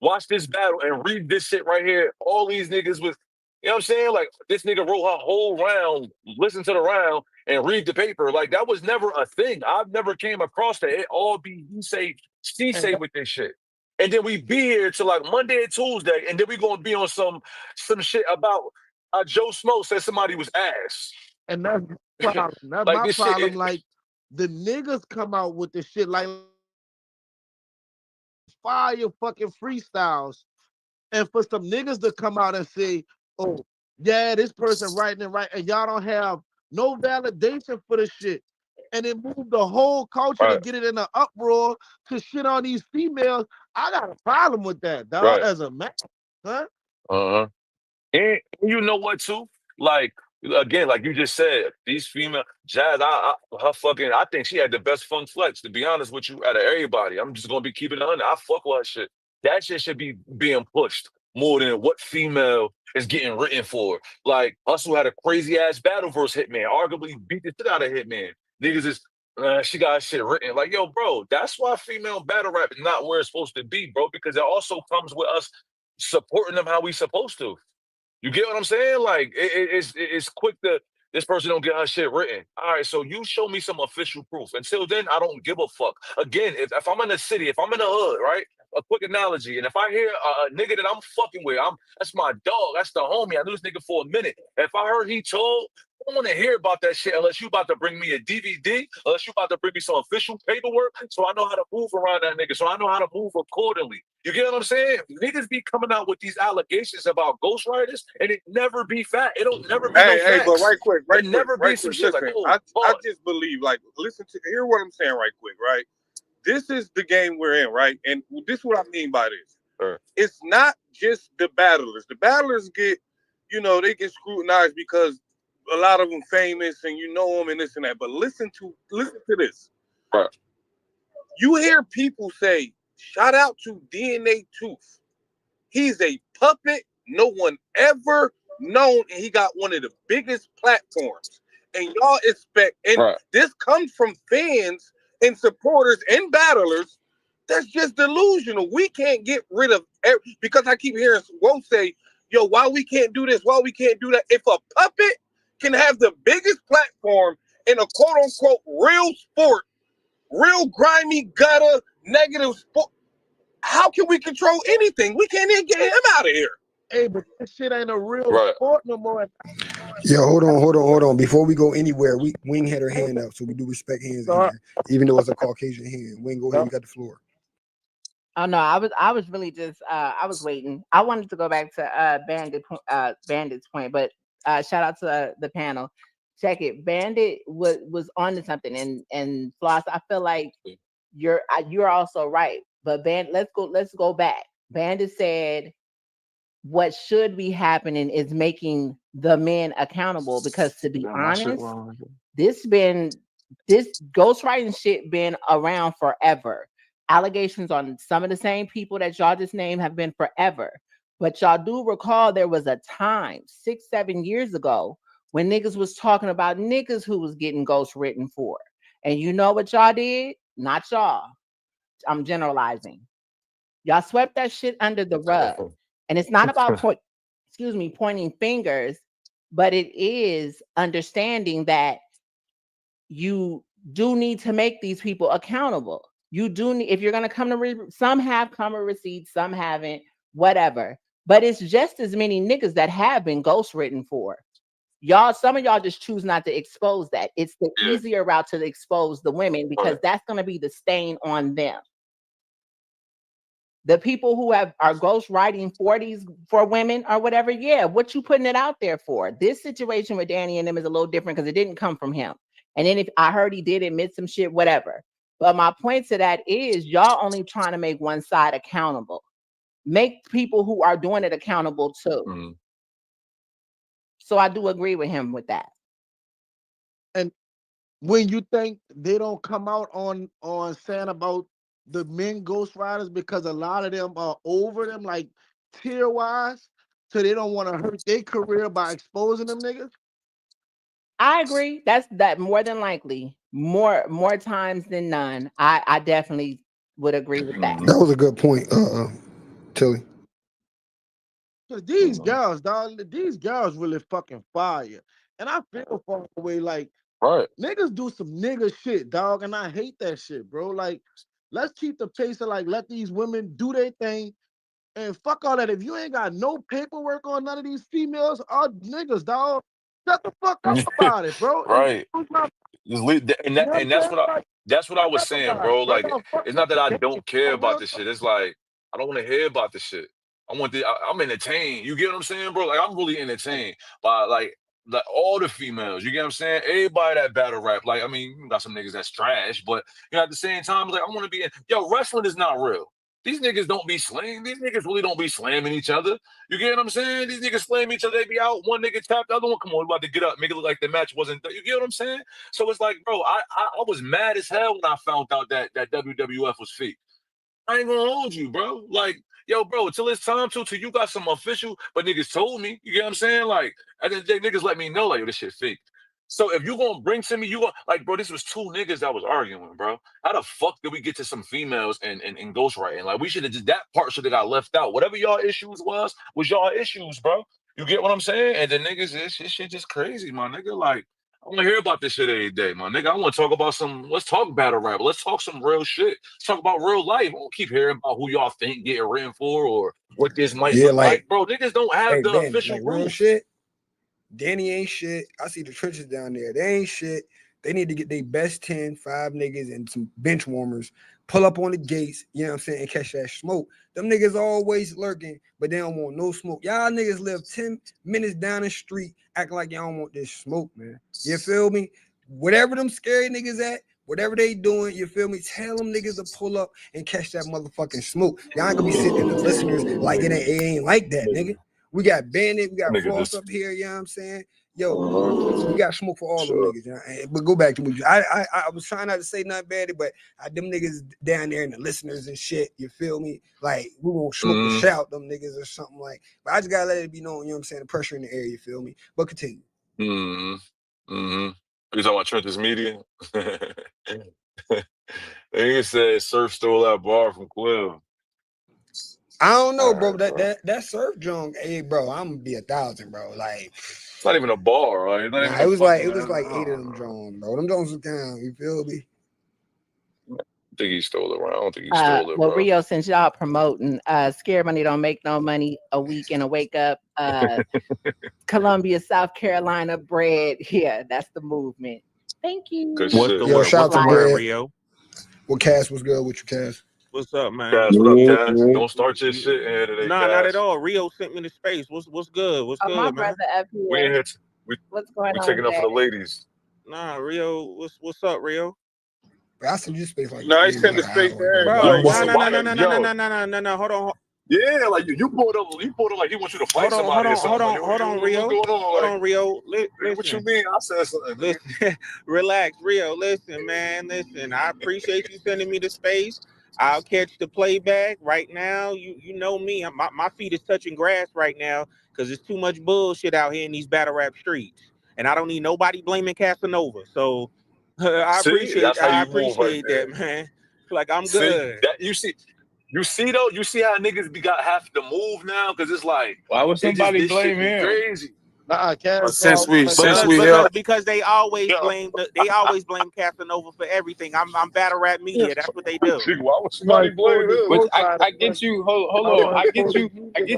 watch this battle and read this shit right here. All these niggas was, you know what I'm saying? Like, this nigga wrote her whole round, listen to the round, and read the paper. Like, that was never a thing. I've never came across that. It all be he say, she say with this shit. And then we be here till like Monday and Tuesday, and then we gonna be on some shit about Joe Smoke said somebody was ass. And that's my problem. That's like my problem. Like, the niggas come out with the shit like fire fucking freestyles, and for some niggas to come out and say, oh, yeah, this person writing it right, and y'all don't have no validation for the shit, and then move the whole culture to get it in an uproar to shit on these females. I got a problem with that, dog, as a man. Huh? And you know what, too? Like, again, like you just said, these female Jazz, I think she had the best funk flex, to be honest with you, out of everybody. I'm just gonna be keeping it under. I fuck with her shit. That shit should be being pushed more than what female is getting written for. Like, Hustle had a crazy ass battle versus Hitman, arguably beat the shit out of Hitman. Niggas is she got shit written. Like, yo, bro, that's why female battle rap is not where it's supposed to be, bro, because it also comes with us supporting them how we supposed to. You get what I'm saying? Like, it's quick to, this person don't get her shit written. All right, so you show me some official proof. Until then, I don't give a fuck. Again, if I'm in the city, if I'm in the hood, right? A quick analogy, and if I hear a nigga that I'm fucking with, that's my dog, that's the homie. I knew this nigga for a minute. If I heard he told, I don't want to hear about that shit unless you about to bring me a DVD, unless you about to bring me some official paperwork, so I know how to move around that nigga, so I know how to move accordingly. You get what I'm saying? Niggas be coming out with these allegations about ghostwriters, and it never be fact. It'll never be no facts. But right quick, never be some shit listen, like, I just believe, like, hear what I'm saying right quick, right? This is the game we're in, right? And this is what I mean by this. Sure. It's not just the battlers. The battlers get, they get scrutinized because a lot of them famous and you know them and this and that. But listen to this. Right. You hear people say, shout out to DNA Tooth. He's a puppet no one ever known, and he got one of the biggest platforms. And y'all expect, and this comes from fans and supporters and battlers. That's just delusional. We can't get rid of because I keep hearing Woe say, yo, why we can't do this? Why we can't do that? If a puppet can have the biggest platform in a quote unquote real sport, real grimy gutter negative sport, how can we control anything? We can't even get him out of here. Hey, but this shit ain't a real sport no more. Yo, hold on. Before we go anywhere, Wing had her hand up, so we do respect hands in here, even though it's a Caucasian hand. Wing, go ahead, you got the floor. Oh no, I was really just I was waiting. I wanted to go back to Bandit's point, but shout out to the panel. Check it. Bandit was on to something, and Floss, I feel like you're also right. But let's go back. Bandit said what should be happening is making the men accountable, because to be honest, this ghostwriting shit been around forever. Allegations on some of the same people that y'all just named have been forever. But y'all do recall there was a time 6-7 years ago when niggas was talking about niggas who was getting ghost written for. And you know what y'all did? Not y'all. I'm generalizing. Y'all swept that shit under the rug. And it's not about pointing fingers, but it is understanding that you do need to make these people accountable. You do need, if you're going to come to some have come with receipts, some haven't, whatever. But it's just as many niggas that have been ghost written for. Y'all, some of y'all just choose not to expose that. It's the easier route to expose the women, because that's going to be the stain on them. The people who are ghost writing for women or whatever, what you putting it out there for? This situation with Danny and them is a little different because it didn't come from him. And then if I heard he did admit some shit, whatever. But my point to that is y'all only trying to make one side accountable. Make people who are doing it accountable too. Mm-hmm. So I do agree with him with that. And when you think they don't come out on saying about the men ghostwriters, because a lot of them are over them, like tier wise, so they don't want to hurt their career by exposing them niggas. I agree. That's more than likely. More times than none. I definitely would agree with that. That was a good point, Tilly. Cause these girls, dog, these girls really fucking fire. And I feel far away, like niggas do some nigga shit, dog, and I hate that shit, bro. Like, let's keep the pace of like let these women do their thing and fuck all that. If you ain't got no paperwork on none of these females or niggas, dog, shut the fuck up about it, bro. Right. Just leave, and that's what I was saying, bro. Like, it's not that I don't care about this shit. It's like I don't want to hear about this shit. I'm entertained. You get what I'm saying, bro? Like, I'm really entertained by like all the females. You get what I'm saying? Everybody that battle rap. Like, I mean, you got some niggas that's trash, but you know, at the same time, like, I want to be in. Yo, wrestling is not real. These niggas don't be slaying. These niggas really don't be slamming each other. You get what I'm saying? These niggas slam each other. They be out. One nigga tapped. The other one, come on, we about to get up. Make it look like the match wasn't. You get what I'm saying? So it's like, bro, I was mad as hell when I found out that WWF was fake. I ain't gonna hold you, bro. Like, yo, bro, till it's time till you got some official, but niggas told me. You get what I'm saying? Like, and then niggas let me know, like, yo, this shit fake. So if you gonna bring to me, you gonna like, bro, this was two niggas that was arguing, bro. How the fuck did we get to some females and ghostwriting? Like, we should have just, that part should have got left out. Whatever y'all issues was y'all issues, bro. You get what I'm saying? And the niggas, this shit just crazy, my nigga. Like, I want to hear about this shit every day, my nigga. I want to talk about let's talk battle rap. Let's talk some real shit. Let's talk about real life. I don't keep hearing about who y'all think getting written for or what this might look like. Bro, niggas don't have the official real shit. Danny ain't shit. I see the trenches down there. They ain't shit. They need to get their best 10, 5 niggas and some bench warmers, pull up on the gates, you know what I'm saying, and catch that smoke. Them niggas always lurking, but they don't want no smoke. Y'all niggas live 10 minutes down the street, acting like y'all don't want this smoke, man. You feel me? Whatever them scary niggas at, whatever they doing, you feel me? Tell them niggas to pull up and catch that motherfucking smoke. Y'all ain't gonna be sitting in the listeners like it ain't like that, nigga. We got Bandit, we got Floss up here, you know what I'm saying? Yo, we got smoke for all them niggas. You know? But go back to what I was trying not to say nothing bad, but them niggas down there and the listeners and shit, you feel me? Like, we won't smoke and shout them niggas or something like. But I just gotta let it be known, you know what I'm saying? The pressure in the air, you feel me? But continue. You talking about Trenches Media? They said Surf stole that bar from Quill. I don't know, bro. That Surf junk, hey, bro, I'm gonna be 1,000, bro. Like, it's not even a bar, right? Nah, it was like 8 of them Jones, bro. Them Jones was down. You feel me? think he stole it, bro. I don't think he stole it, Well, bro. Rio, since y'all promoting Scared Money Don't Make No Money, a week and a wake up, Columbia, South Carolina bread. Yeah, that's the movement. Thank you. Good Yo, shit. shout out to word, Bread. Rio? What Cass was good with you, Cass? What's up, man? Cass, what up, Cass? Don't start your shit in here today, Nah, not at Cass. all. Rio sent me to space. What's good? What's My good, man? brother up We in here. here. What's going We on, taking up for the Dad? ladies. Nah, Rio. What's up, Rio? Bro, I sent you space like No, he maybe sent the like an space hour to ago. everybody. No. Hold on. Yeah, like you pulled up like he wants you to fight somebody or something. Hold on, Rio. What's going on? Hold on, Rio. What you mean? I said something. Listen, relax, Rio. Listen, man. Listen, I appreciate you sending me the space. I'll catch the playback right now. You know me. My feet is touching grass right now because there's too much bullshit out here in these battle rap streets, and I don't need nobody blaming Casanova. So I appreciate that, man. Like I'm good. You see though, you see how niggas have to move now because it's like why would somebody this blame shit be him? Crazy. Because they always blame Casanova for everything. I'm battle rap media. That's what they do. Why would somebody blame him? But I get you. Hold on. I get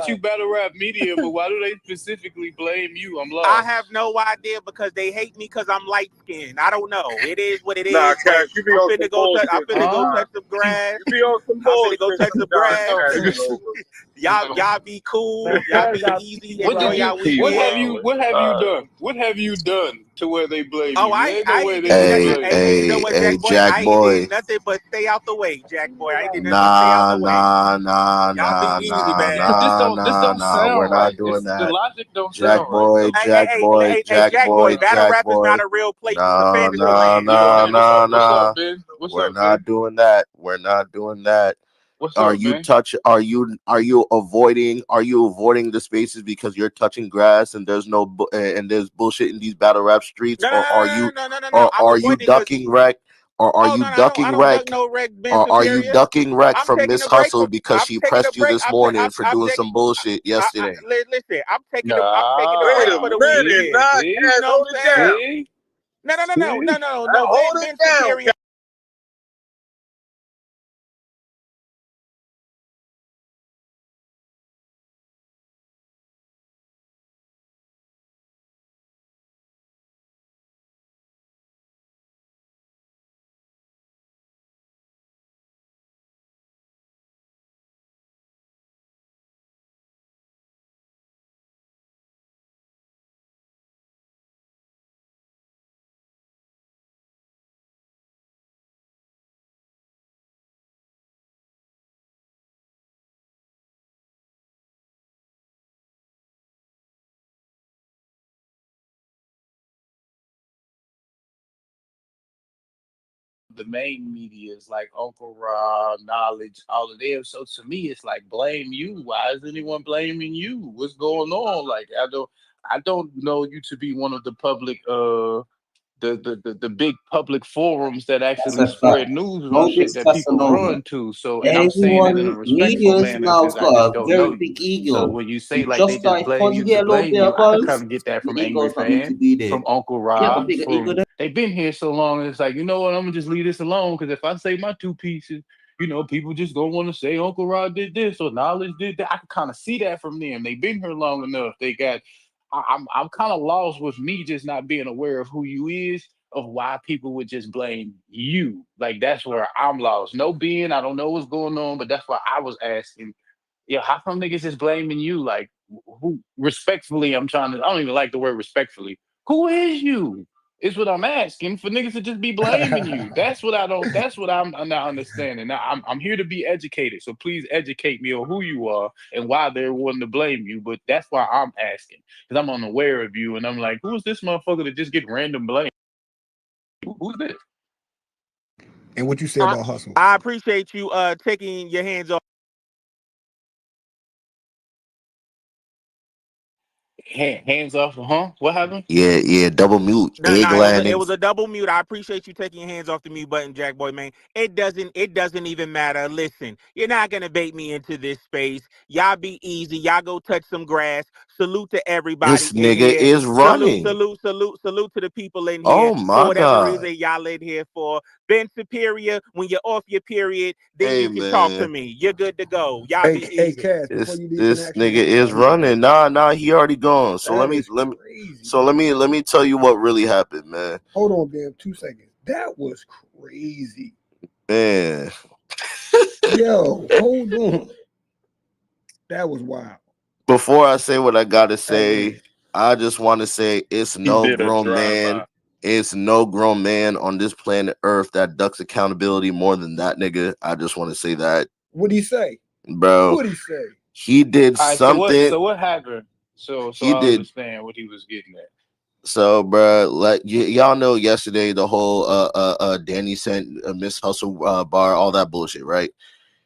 you. Battle rap media, but why do they specifically blame you? I'm lost. I have no idea because they hate me because I'm light skinned. I don't know. It is what it is. Nah, Cash, you be on some bullshit. I'm finna go touch some grass. You be on some bullshit. I'm finna go touch some grass. Y'all be cool. Y'all be easy. Enjoy y'all weekend. What have you done? What have you done to where they blame you? Oh, Hey, Jack Boy. I ain't did nothing but stay out the way, Jack Boy. I ain't did nothing but stay out the way. Nah. We're not doing that. The logic don't Jack sound Boy, right. Jack Boy. Battle rap is not a real place. It's a fantasy land. Nah. What's We're up, not doing that. We're not doing that. Are you avoiding the spaces because you're touching grass and there's there's bullshit in these battle rap streets, or are you ducking wreck? Or are you ducking wreck? Or are you ducking wreck from Miss Hustle because she pressed you this morning for doing some bullshit yesterday? Listen, I'm taking a break for the weekend. You know what I'm saying? No. Hold it down. The main media is like Uncle Ra, Knowledge, all of them. So to me, it's like blame you. Why is anyone blaming you? What's going on? Like I don't know you to be one of the public the big public forums that actually spread news on shit that people run to. So, and I'm saying it in a respectful manner because I just don't know you. So when you say like they just blame you to blame you, I can kind of get that from Angry Fan, from Uncle Rob, from they've been here so long. It's like, you know what, I'm gonna just leave this alone because if I say my two pieces, people just don't want to say Uncle Rod did this or Knowledge did that. I can kind of see that from them. They've been here long enough. They got. I'm kind of lost with me just not being aware of who you is, of why people would just blame you. Like that's where I'm lost. No being, I don't know what's going on, but that's why I was asking. Yeah, how come niggas just blaming you? Like who? Respectfully, I don't even like the word respectfully. Who is you? Is what I'm asking for niggas to just be blaming you. That's what I'm not understanding. Now I'm here to be educated, so please educate me on who you are and why they're wanting to blame you. But that's why I'm asking because I'm unaware of you, and I'm like, who's this motherfucker to just get random blame? Who's this? And what you say about Hustle? I appreciate you taking your hands off. Hands off, huh? What happened? Yeah, double mute. It was a double mute. I appreciate you taking your hands off the mute button, Jack Boy, man. It doesn't even matter. Listen, you're not gonna bait me into this space. Y'all be easy. Y'all go touch some grass. Salute to everybody. This nigga is running. Salute to the people in here. Oh my for whatever God. reason y'all in here for. Ben Superior, when you're off your period, then you can talk to me. You're good to go. Y'all be easy. Cass, this nigga is running. Nah, he already gone. So let me tell you what really happened, man. Hold on, damn, 2 seconds. That was crazy, man. Yo, hold on. That was wild. Before I say what I gotta say, I just want to say it's no grown man. It's no grown man on this planet Earth that ducks accountability more than that nigga. I just want to say that. What'd he say? Bro, What'd he say? He did something. So what happened? So He I did. understand what he was getting at. So, bro, like y'all know, yesterday the whole Danny sent Miss Hustle bar, all that bullshit, right?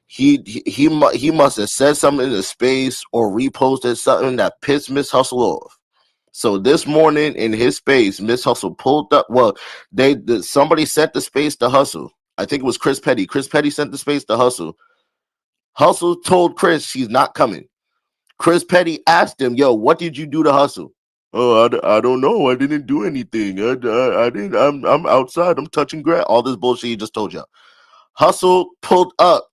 He must have said something in the space or reposted something that pissed Miss Hustle off. So this morning in his space, Miss Hustle pulled up. Well, somebody sent the space to Hustle. I think it was Chris Petty. Chris Petty sent the space to Hustle. Hustle told Chris she's not coming. Chris Petty asked him, "Yo, what did you do to Hustle?" "Oh, I don't know. I didn't do anything. I didn't. I'm outside. I'm touching grass." All this bullshit he just told y'all. Hustle pulled up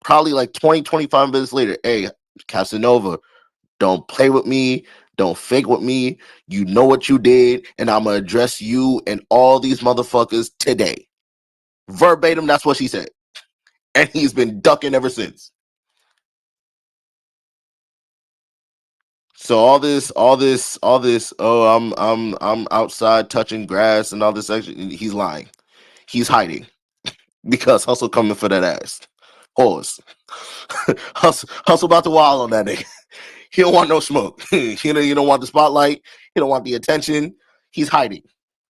probably 20, 25 minutes later. "Hey, Casanova, don't play with me. Don't fake with me. You know what you did, and I'm gonna address you and all these motherfuckers today." Verbatim, that's what she said. And he's been ducking ever since. So all this, oh, I'm outside touching grass and all this extra, he's lying. He's hiding because Hustle coming for that ass. Pause. Hustle about to wild on that nigga. He don't want no smoke. He don't want the spotlight. He don't want the attention. He's hiding.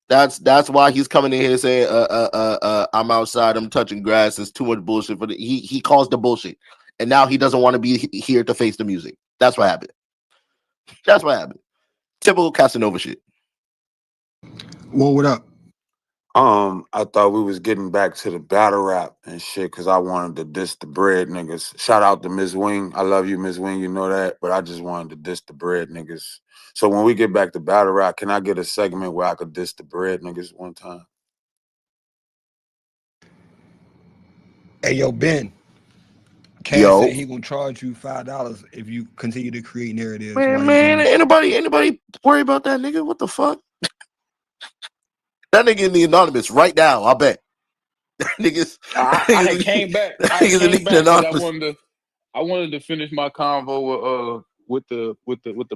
That's why he's coming in here saying, I'm outside, I'm touching grass. It's too much bullshit for he caused the bullshit. And now he doesn't want to be here to face the music. That's what happened. That's what happened. Typical Casanova shit. Well, what up? I thought we was getting back to the battle rap and shit because I wanted to diss the bread niggas. Shout out to Ms. Wing. I love you, Ms. Wing. You know that. But I just wanted to diss the bread niggas. So when we get back to battle rap, can I get a segment where I could diss the bread niggas one time? Hey, yo, Ben. Cass said he gonna charge you $5 if you continue to create narratives. Man, anybody worry about that nigga? What the fuck? That nigga in the anonymous right now, I bet. Niggas. I came back. I wanted to finish my convo with the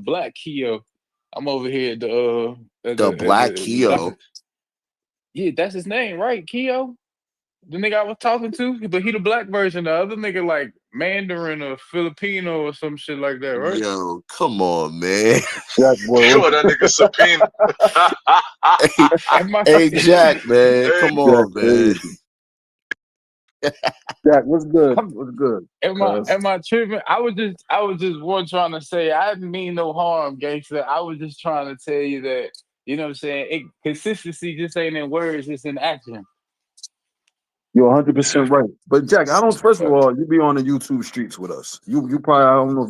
black Keo. I'm over here at the black Keo. Yeah, that's his name, right? Keo? The nigga I was talking to, but he the black version. The other nigga like Mandarin or Filipino or some shit like that, right? Yo, come on, man. Jack, boy, that nigga subpoena. Hey, Jack, man, come on, man. Jack, what's good? What's good? Am I tripping? I was just one trying to say I didn't mean no harm, gangster. I was just trying to tell you that, you know what I'm saying? Consistency just ain't in words, it's in action. You're 100% right. But Jack, I don't. First of all, you be on the YouTube streets with us. You probably, I don't know if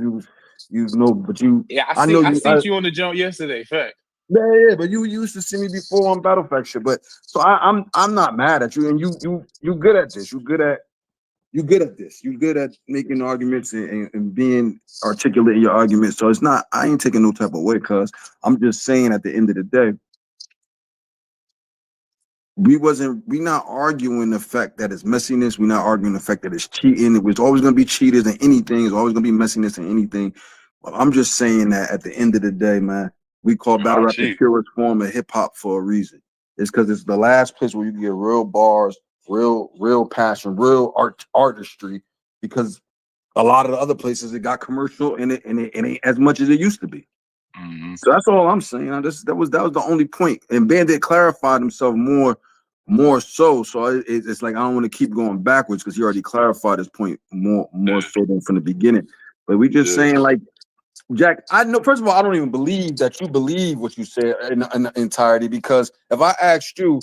you know, but you. Yeah, I seen you on the jump yesterday. Fact. Yeah, but you used to see me before on Battle Fact shit. But so I'm not mad at you, and you good at this. You good at this. You good at making arguments and being articulate in your arguments. So it's not. I ain't taking no type of way, cuz I'm just saying at the end of the day. We not arguing the fact that it's messiness. We're not arguing the fact that it's cheating. It was always going to be cheaters and anything. It's always going to be messiness and anything. But I'm just saying that at the end of the day, man, we call battle rap the purest form of hip hop for a reason. It's because it's the last place where you can get real bars, real passion, real artistry. Because a lot of the other places it got commercial and it ain't as much as it used to be. Mm-hmm. So that's all I'm saying. That was the only point. And Bandit clarified himself more so. So it's like I don't want to keep going backwards because he already clarified his point more so than from the beginning. But we just saying like, Jack, I know. First of all, I don't even believe that you believe what you said in entirety because if I asked you,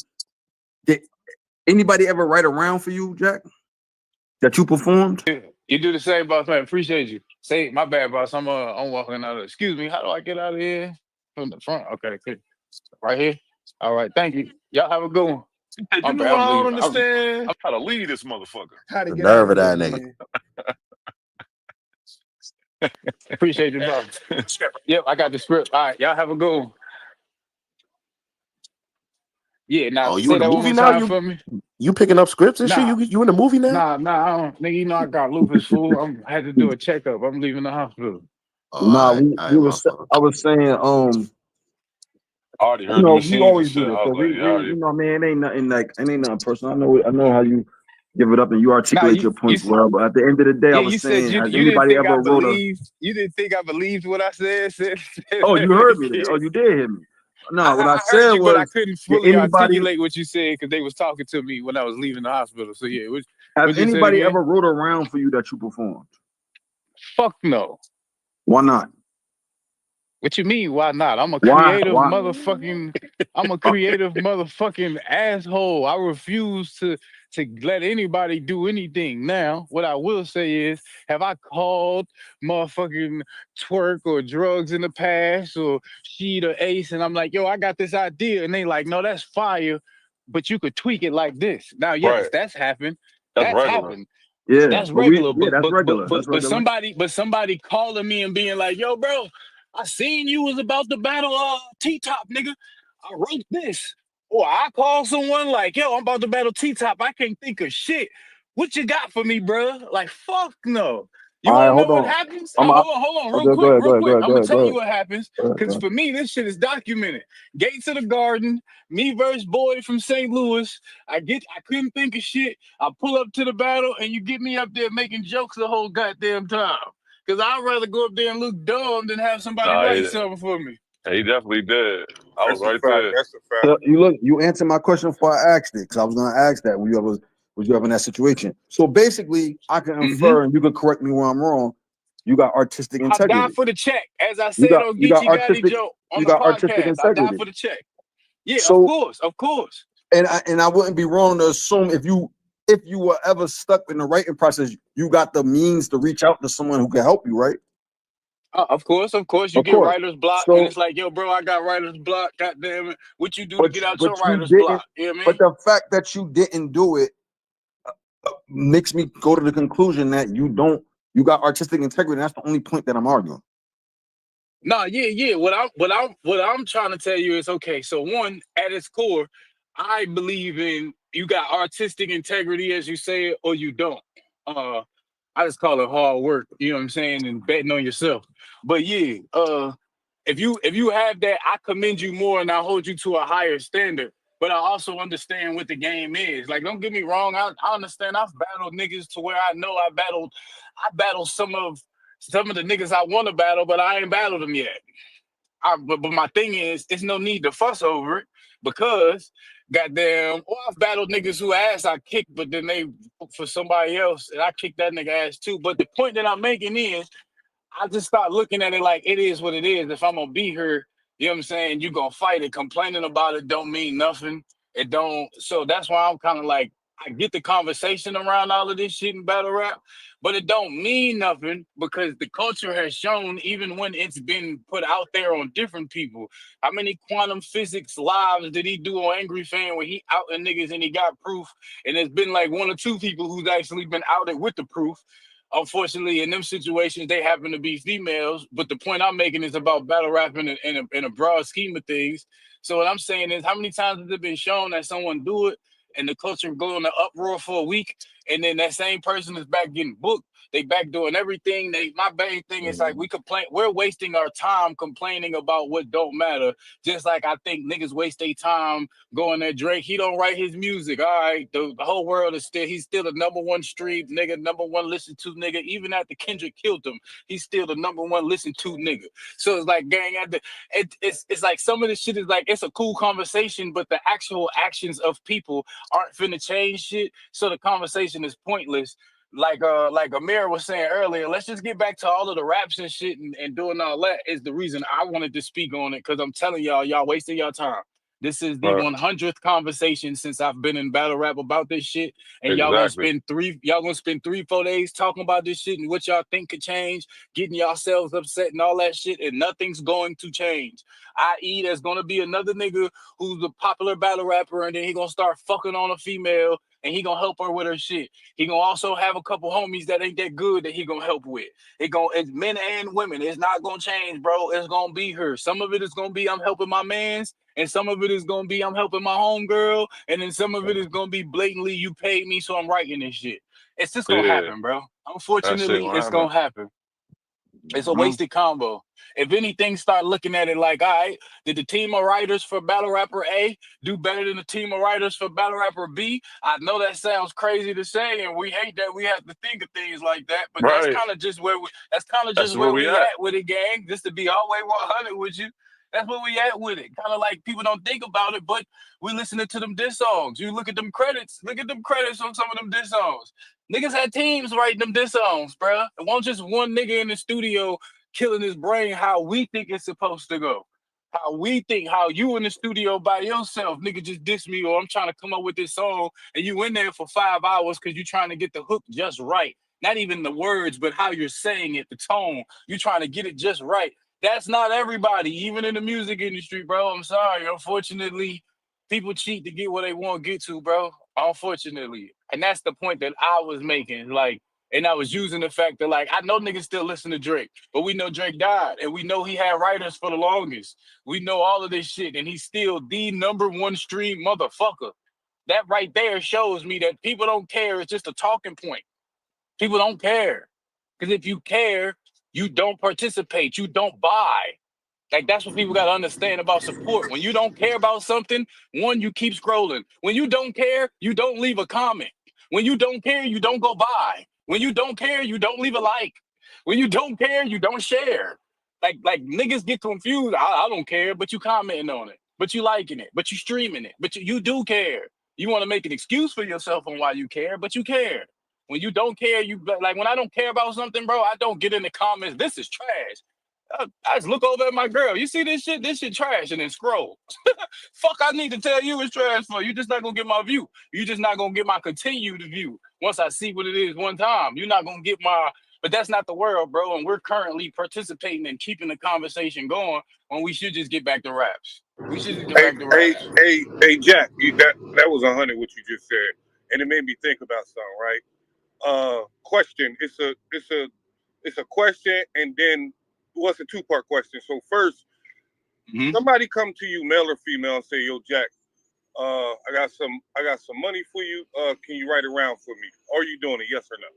did anybody ever write around for you, Jack, that you performed? You do the same, boss man. Appreciate you. Say my bad, boss. I'm walking out. Excuse me. How do I get out of here? From the front. Okay, good. Right here. All right. Thank you. Y'all have a good one. You know what I don't understand? I'm trying to lead this motherfucker. How to The get out nerve of of that this, nigga. man. Appreciate you, bro. Yep, I got the script. All right, y'all have a good one. Yeah, now Oh, you say in the that one movie more now? time for me. You picking up scripts and shit? Nah, You in the movie now? nah, I don't, nigga, you know I got lupus, fool. I had to do a checkup. I'm leaving the hospital. Oh, Nah, all right, my fault. I was saying, I already you heard the know, we machines and always do shit. this. I So was like, yeah, you know, man, it ain't nothing personal. I know how you give it up and you Nah, articulate your points well. But at the end of the day, I yeah, was you said saying, you has you didn't anybody think I ever wrote a? believed what I said. Say Oh, you heard that me there. Oh, again. you did hear me. No, what I I heard said you, but I was, couldn't did fully anybody articulate what you said because they was talking to me when I was leaving the hospital. So yeah, have what'd you say anybody again? ever wrote a round for you that you performed? Fuck no. Why not? What you mean? Why not? I'm a Why? creative motherfucking asshole. I refuse to let anybody do anything. Now, what I will say is, have I called motherfucking twerk or drugs in the past or Sheed or Ace and I'm like, yo, I got this idea. And they like, no, that's fire, but you could tweak it like this. Now, yes, right. that's happened. That's That's regular. happened. Yeah, That's but regular. that's regular. That's But regular. somebody calling me and being like, yo, bro, I seen you was about to battle T-Top, nigga. I wrote this. Or I call someone like, yo, I'm about to battle T-Top. I can't think of shit. What you got for me, bro? Like, fuck no. You All want right, to know hold what on. happens? I'm Hold on, real okay. quick. Go ahead. I'm Go gonna ahead. tell Go you ahead. what happens. Go ahead. Because for me, this shit is documented. Gates of the Garden, me versus Boy from St. Louis. I couldn't think of shit. I pull up to the battle, and you get me up there making jokes the whole goddamn time. Because I'd rather go up there and look dumb than have somebody write something for me. He definitely did. I was right fact. there. That's a fact. So you answered my question before I asked it because I was going to ask that when was you ever in that situation. So basically, I can infer, and you can correct me where I'm wrong. You got artistic I die integrity. for the check, as I You said got on you got Geechee Gotti artistic Joe on you the got artistic podcast. I die integrity. for the check. Yeah, So, of course. And I wouldn't be wrong to assume if you were ever stuck in the writing process, you got the means to reach out to someone who can help you, right? Of course. You get writer's block, and it's like, yo, bro, I got writer's block. God damn it, what you do to get out your writer's block? You know what I mean? But the fact that you didn't do it makes me go to the conclusion that you got artistic integrity. And that's the only point that I'm arguing. No, yeah. What I'm trying to tell you is, okay, so one, at its core, I believe in you got artistic integrity, as you say it, or you don't. I just call it hard work, you know what I'm saying, and betting on yourself. But yeah, if you have that, I commend you more and I hold you to a higher standard. But I also understand what the game is. Like, don't get me wrong, I understand I've battled niggas to where I know I battled some of the niggas I want to battle, but I ain't battled them yet. But my thing is, it's no need to fuss over it because, goddamn, I've battled niggas who ass I kicked, but then they for somebody else, and I kicked that nigga ass too. But the point that I'm making is, I just start looking at it like it is what it is. If I'm gonna be here, you know what I'm saying, you gonna fight it. Complaining about it don't mean nothing. It don't. So that's why I'm kind of like, I get the conversation around all of this shit in battle rap, but it don't mean nothing because the culture has shown, even when it's been put out there on different people, how many quantum physics lives did he do on Angry Fan where he outed niggas and he got proof? And there's been like one or two people who's actually been outed with the proof. Unfortunately, in them situations, they happen to be females. But the point I'm making is about battle rap in a broad scheme of things. So what I'm saying is, how many times has it been shown that someone do it and the culture go in the uproar for a week, and then that same person is back getting booked? They back doing everything. My main thing is like we're wasting our time complaining about what don't matter. Just like I think niggas waste their time going at Drake. He don't write his music. All right, the whole world is he's still the number one stream nigga, number one listened to nigga. Even after Kendrick killed him, he's still the number one listened to nigga. So it's like, gang, it's like some of this shit is like, it's a cool conversation, but the actual actions of people aren't finna change shit. So the conversation is pointless. Like Amir was saying earlier, let's just get back to all of the raps and shit and doing all that is the reason I wanted to speak on it, because I'm telling y'all wasting y'all time. This is the 100th conversation since I've been in battle rap about this shit, and y'all gonna spend 3-4 days talking about this shit and what y'all think could change, getting yourselves upset and all that shit, and nothing's going to change. I.e., there's gonna be another nigga who's a popular battle rapper, and then he gonna start fucking on a female, and he gonna help her with her shit. He gonna also have a couple homies that ain't that good that he gonna help with. It's men and women. It's not gonna change, bro. It's gonna be her. Some of it is gonna be I'm helping my mans, and some of it is gonna be I'm helping my homegirl, and then some of it is gonna be blatantly you paid me, so I'm writing this shit. It's just gonna happen, bro. Unfortunately, it's gonna happen. It's a wasted combo. If anything, start looking at it like, all right, did the team of writers for Battle Rapper A do better than the team of writers for Battle Rapper B? I know that sounds crazy to say, and we hate that we have to think of things like that, but that's kind of just where we at with it, gang. Just to be all the way 100 with you. That's where we at with it. Kind of like people don't think about it, but we listening to them diss songs. You look at them credits. Look at them credits on some of them diss songs. Niggas had teams writing them diss songs, bruh. It wasn't just one nigga in the studio killing his brain how we think it's supposed to go. How we think, how you in the studio by yourself, nigga just diss me, or I'm trying to come up with this song, and you in there for 5 hours because you're trying to get the hook just right. Not even the words, but how you're saying it, the tone. You're trying to get it just right. That's not everybody, even in the music industry, bro. I'm sorry. Unfortunately, people cheat to get what they want to get to, bro. Unfortunately. And that's the point that I was making. Like, and I was using the fact that, like, I know niggas still listen to Drake, but we know Drake died, and we know he had writers for the longest. We know all of this shit, and he's still the #1 stream motherfucker. That right there shows me that people don't care. It's just a talking point. People don't care. Because if you care, you don't participate. You don't buy. Like, that's what people got to understand about support. When you don't care about something, one, you keep scrolling. When you don't care, you don't leave a comment. When you don't care, you don't go buy. When you don't care, you don't leave a like. When you don't care, you don't share. Like niggas get confused. I don't care, but you commenting on it. But you liking it. But you streaming it. But you do care. You want to make an excuse for yourself on why you care, but you care. When you don't care, like when I don't care about something, bro, I don't get in the comments. This is trash. I just look over at my girl. You see this shit? This shit trash, and then scroll. Fuck, I need to tell you it's trash for. You just not gonna get my view. You just not gonna get my continued view. Once I see what it is one time, you're not gonna get my. But that's not the world, bro. And we're currently participating and keeping the conversation going when we should just get back to raps. We should just get back to raps. Hey, Jack, that was 100 what you just said, and it made me think about something, right? Question. It's a question, and then what's a 2-part question? So first, somebody come to you, male or female, and say, "Yo, Jack, I got some money for you. Can you write it around for me? Are you doing it? Yes or no?"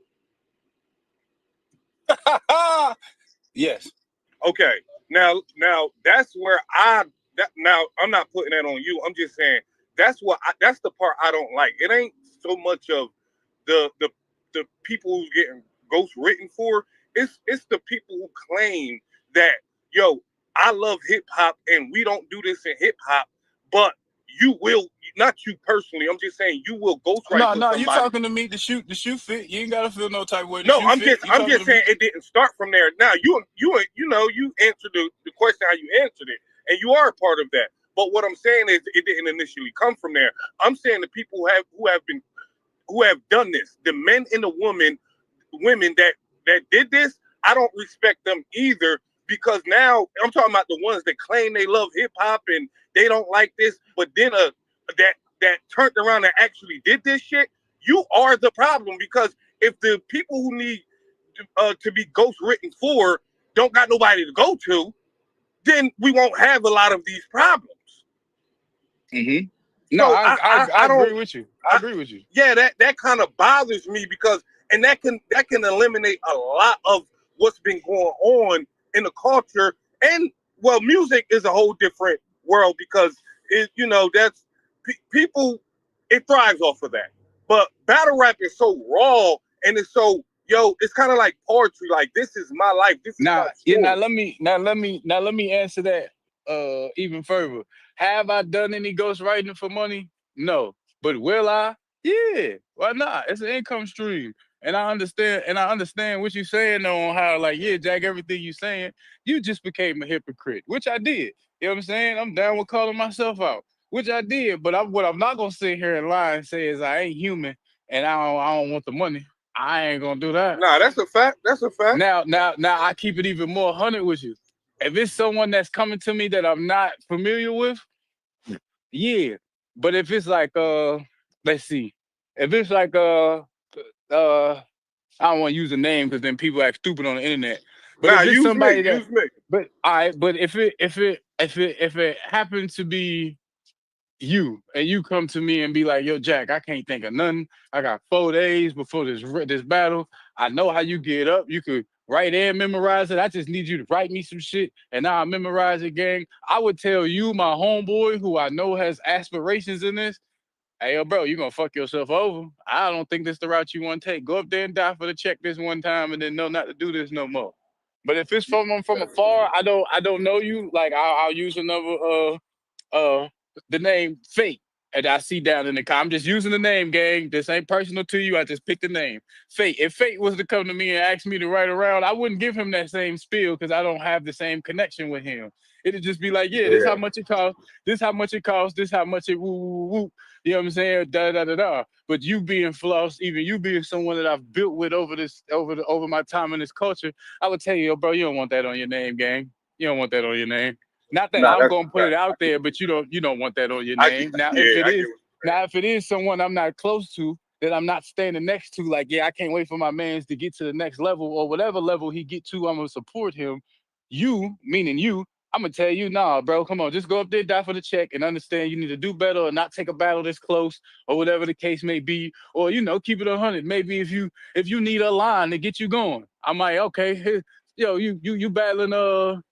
Yes. Okay. Now that's where now I'm not putting that on you. I'm just saying that's the part I don't like. It ain't so much of the people who's getting ghost written for. It's the people who claim that, yo, I love hip hop and we don't do this in hip hop, but you will, not you personally, I'm just saying you will ghostwrite. No, you talking to me, the shoe fit. You ain't gotta feel no type of way. No, I'm just saying it didn't start from there. Now you answered the question how you answered it, and you are a part of that. But what I'm saying is it didn't initially come from there. I'm saying the people who have done this, the men and the women that did this, I don't respect them either, because now I'm talking about the ones that claim they love hip hop and they don't like this, but then that turned around and actually did this shit. You are the problem, because if the people who need to be ghost written for don't got nobody to go to, then we won't have a lot of these problems. Mm-hmm. No, so I agree with you. I agree with you. Yeah, that kind of bothers me, because and that can eliminate a lot of what's been going on in the culture. And well, music is a whole different world, because that's people, it thrives off of that. But battle rap is so raw, and it's so, it's kind of like poetry. Like, this is my life. This is my story. Now let me answer that even further. Have I done any ghostwriting for money? No. But will I? Yeah. Why not? It's an income stream. And I understand what you're saying on how, like, yeah, Jack, everything you're saying, you just became a hypocrite, which I did. You know what I'm saying? I'm down with calling myself out. which I did. But what I'm not gonna sit here and lie and say is I ain't human and I don't want the money. I ain't gonna do that. Nah, that's a fact. That's a fact. Now I keep it even more 100 with you. If it's someone that's coming to me that I'm not familiar with, yeah. But if it's like let's see, if it's like I don't want to use a name because then people act stupid on the internet. But Nah, if it's use somebody me. that, Use me. but but if it happens to be you and you come to me and be like, yo, Jack, I can't think of nothing. I got 4 days before this battle. I know how you get up. You could write and memorize it. I just need you to write me some shit and now I memorize it, gang. I would tell you, my homeboy, who I know has aspirations in this, hey, yo, bro, you gonna fuck yourself over. I don't think this the route you want to take. Go up there and die for the check this one time and then know not to do this no more. But if it's from afar, I don't know you. Like I'll use another the name Fate. And I see down in the car. I'm just using the name, gang. This ain't personal to you. I just picked the name. Fate. If Fate was to come to me and ask me to write around, I wouldn't give him that same spiel because I don't have the same connection with him. It'd just be like, yeah, this how much it costs. This how much it costs. This how much it woo woo woo. You know what I'm saying? Da da da da. But you being Floss, even you being someone that I've built with over my time in this culture, I would tell you, yo, bro, you don't want that on your name, gang. You don't want that on your name. Not that I'm gonna put it out there, but you don't want that on your name. Now, if it is someone I'm not close to, that I'm not standing next to, like, yeah, I can't wait for my mans to get to the next level or whatever level he get to, I'm gonna support him. You, meaning you, I'm gonna tell you, nah, bro, come on, just go up there, die for the check, and understand you need to do better or not take a battle this close or whatever the case may be, or keep it 100. Maybe if you need a line to get you going, I'm like, okay, here, yo, you battling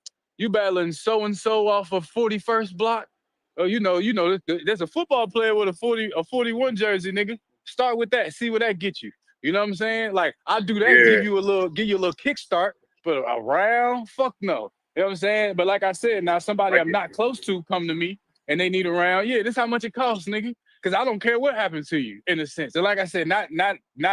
you battling so and so off of 41st block. Oh, there's a football player with a 41 jersey, nigga. Start with that, see where that gets you. You know what I'm saying? Like I do that, give you a little kickstart, but around, fuck no. You know what I'm saying? But like I said, now somebody I'm not close to come to me and they need a round. Yeah, this how much it costs, nigga. Because I don't care what happened to you, in a sense. And like I said, not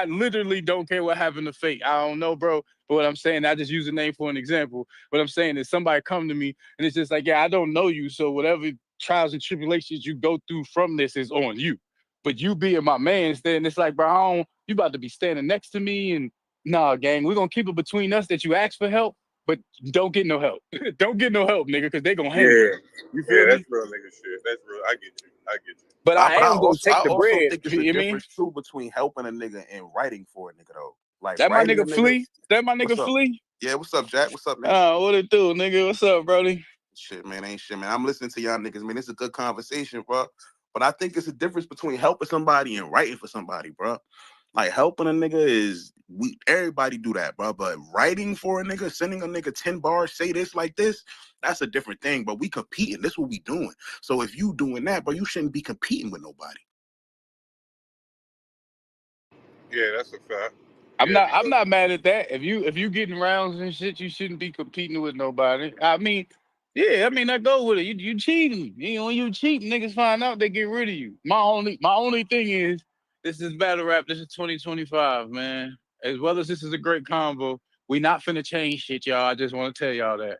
literally don't care what happened to Fate. I don't know, bro. But what I'm saying, I just use a name for an example. What I'm saying is somebody come to me and it's just like, yeah, I don't know you. So whatever trials and tribulations you go through from this is on you. But you being my man, then it's like, bro, you about to be standing next to me and nah, gang, we're gonna keep it between us that you ask for help, but don't get no help. Don't get no help, nigga, because they gonna handle it. You feel me? That's real nigga shit. That's real. I get you. But I am gonna take the bread. Think it's a difference too between helping a nigga and writing for a nigga though. Like that my nigga Flea. That my nigga Flea. Yeah, what's up, Jack? What's up, man? What it do, nigga? What's up, Brody? Shit, man, ain't shit, man. I'm listening to y'all niggas, man. It's a good conversation, bro. But I think it's a difference between helping somebody and writing for somebody, bro. Like helping a nigga is everybody do that, bro. But writing for a nigga, sending a nigga 10 bars, say this like this, that's a different thing. But we competing. This what we doing. So if you doing that, bro, you shouldn't be competing with nobody. Yeah, that's a fact. I'm not mad at that. If you getting rounds and shit, you shouldn't be competing with nobody. I mean, yeah, I go with it. You cheating. When you cheat, niggas find out, they get rid of you. My only thing is, this is battle rap. This is 2025, man. As well as this is a great convo, we not finna change shit, y'all. I just want to tell y'all that.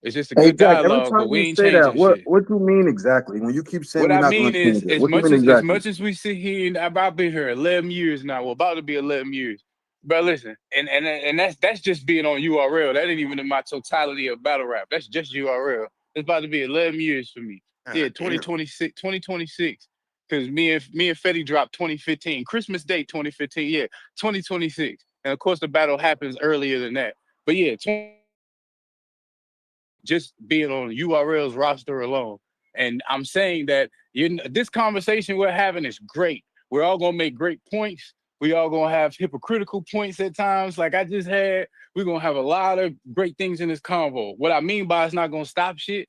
It's just a good dialogue, but we ain't changing shit. What you mean exactly? When you keep saying what I mean is, as much as we sit here, and I've been here 11 years now. We're about to be 11 years. But listen, and that's just being on URL. That ain't even in my totality of battle rap. That's just URL. It's about to be 11 years for me. Yeah, 2026. Because me and Fetty dropped 2015. Christmas Day 2015. Yeah, 2026. And of course the battle happens earlier than that. But yeah, just being on URL's roster alone. And I'm saying that this conversation we're having is great. We're all gonna make great points. We all gonna have hypocritical points at times, like I just had. We're gonna have a lot of great things in this convo. What I mean by it's not gonna stop shit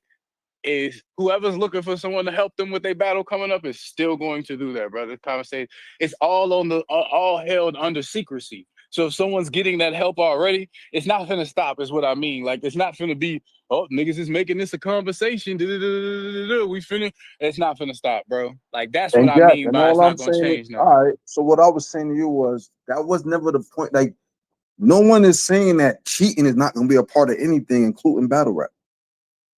is whoever's looking for someone to help them with their battle coming up is still going to do that, brother. Conversation. It's all held under secrecy. So if someone's getting that help already, it's not gonna stop, is what I mean. Like it's not gonna be, oh, niggas is making this a conversation. We finna, it's not gonna stop, bro. Like that's what I mean by it's not gonna change now. All right. So what I was saying to you was that was never the point. Like no one is saying that cheating is not gonna be a part of anything, including battle rap.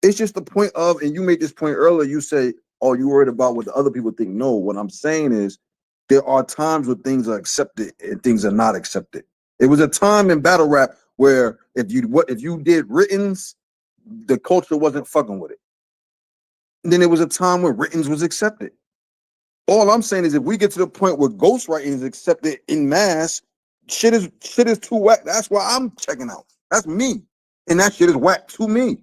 It's just the point of, and you made this point earlier, you say, "Oh, you worried about what the other people think?" No, what I'm saying is there are times where things are accepted and things are not accepted. It was a time in battle rap where if you did writtens, the culture wasn't fucking with it. And then there was a time where writtens was accepted. All I'm saying is if we get to the point where ghostwriting is accepted in mass, shit is too whack. That's why I'm checking out. That's me. And that shit is whack to me.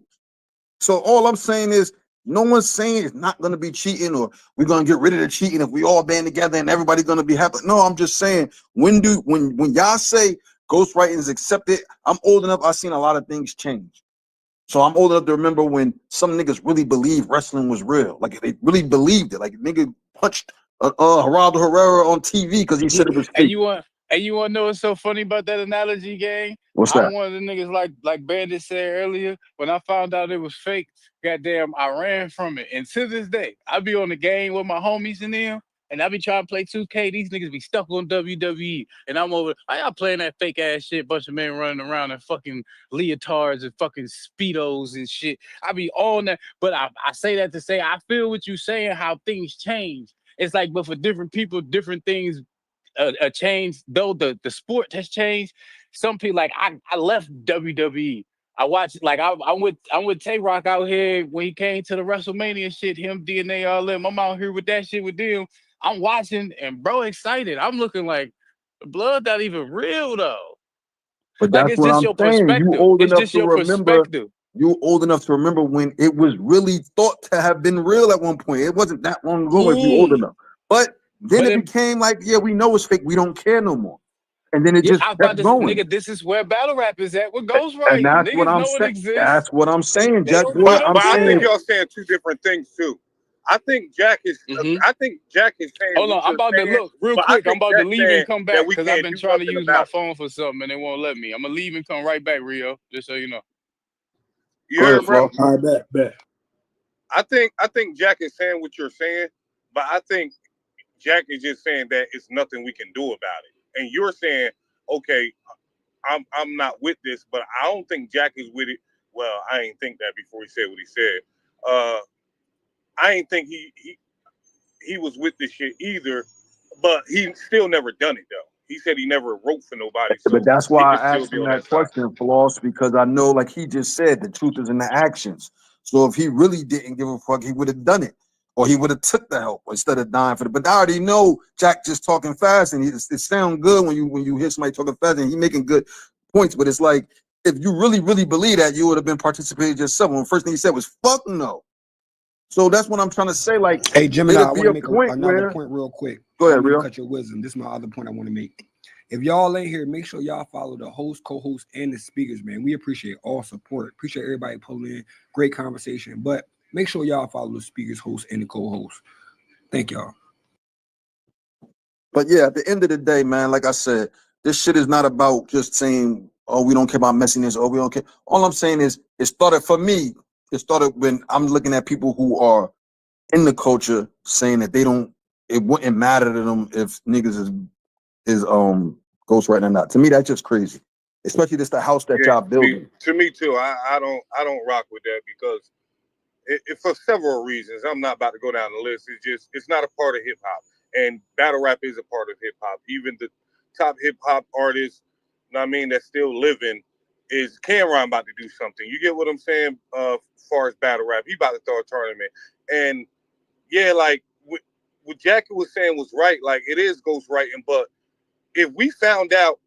So all I'm saying is no one's saying it's not gonna be cheating or we're gonna get rid of the cheating if we all band together and everybody's gonna be happy. No, I'm just saying when y'all say ghostwriting is accepted, I'm old enough, I've seen a lot of things change. So I'm old enough to remember when some niggas really believed wrestling was real. Like they really believed it. Like nigga punched Geraldo Herrera on TV because he said it was fake. And you want to know what's so funny about that analogy, gang? What's I'm that? one of the niggas like Bandit said earlier. When I found out it was fake, goddamn, I ran from it. And to this day, I be on the game with my homies in them, and I be trying to play 2K. These niggas be stuck on WWE, and I'm over. Why y'all playing that fake ass shit? Bunch of men running around in fucking leotards and fucking speedos and shit. I be on that, but I say that to say I feel what you saying. How things change. It's like, but for different people, different things change. Though the sport has changed. Some people like I left WWE. I watched like I'm with Tay Rock out here when he came to the WrestleMania shit. Him, DNA, all them. I'm out here with that shit with them. I'm watching and bro excited. I'm looking like the blood not even real though. But Like that's it's what just I'm your saying. perspective. It's just your perspective. You old enough to remember when it was really thought to have been real at one point. It wasn't that long ago if you old enough. But then it became like, yeah, we know it's fake. We don't care no more. And then it just I was about kept to going. nigga, this is where battle rap is at with And ghostwriting. that's what Niggas I'm know it saying. exists. That's what I'm saying, Jack. But I'm I think saying. y'all saying two different things too. I think Jack is. I think Jack is saying. Hold on, what I'm you're about to saying, look real but I quick. I'm think about to Jack's leave and saying come that back we because I've can't been do trying to nothing use about my it. phone for something and it won't let me. I'm gonna leave and come right back, Rio, just so you know. You heard, bro? All right, bet. I think Jack is saying what you're saying, but I think Jack is just saying that it's nothing we can do about it. And you're saying, okay, I'm not with this, but I don't think Jack is with it. Well, I ain't think that before he said what he said. I ain't think he was with this shit either, but he still never done it though. He said he never wrote for nobody, so But that's he why could I still asked be him on that that side. question, Floss, because I know, like he just said, the truth is in the actions. So if he really didn't give a fuck, he would have done it, or he would have took the help instead of dying for it. But I already know Jack just talking fast, and it sounds good when you hear somebody talking fast, and he making good points. But it's like if you really believe that, you would have been participating yourself. When the first thing he said was "fuck no." So that's what I'm trying to say. Like, Hey, Gemini, I it'll want be to a make point another where. point real quick. Go ahead, I don't mean to Rio. cut your wisdom. This is my other point I want to make. If y'all ain't here, make sure y'all follow the host, co-host, and the speakers, man. We appreciate all support. Appreciate everybody pulling in. Great conversation. But make sure y'all follow the speakers, host, and the co-host. Thank y'all. But yeah, at the end of the day, man, like I said, this shit is not about just saying, oh, we don't care about messiness, or we don't care. All I'm saying is it started for me. It started when I'm looking at people who are in the culture saying that it wouldn't matter to them if niggas is ghostwriting or not. To me, that's just crazy. Especially this the house that y'all building. To me too. I don't rock with that because it for several reasons. I'm not about to go down the list. It's not a part of hip hop, and battle rap is a part of hip hop. Even the top hip hop artists, I mean, that's still living, is Cameron about to do something. You get what I'm saying? As far as battle rap, he about to throw a tournament, and yeah, like what Jackie was saying was right. Like it is ghostwriting, but if we found out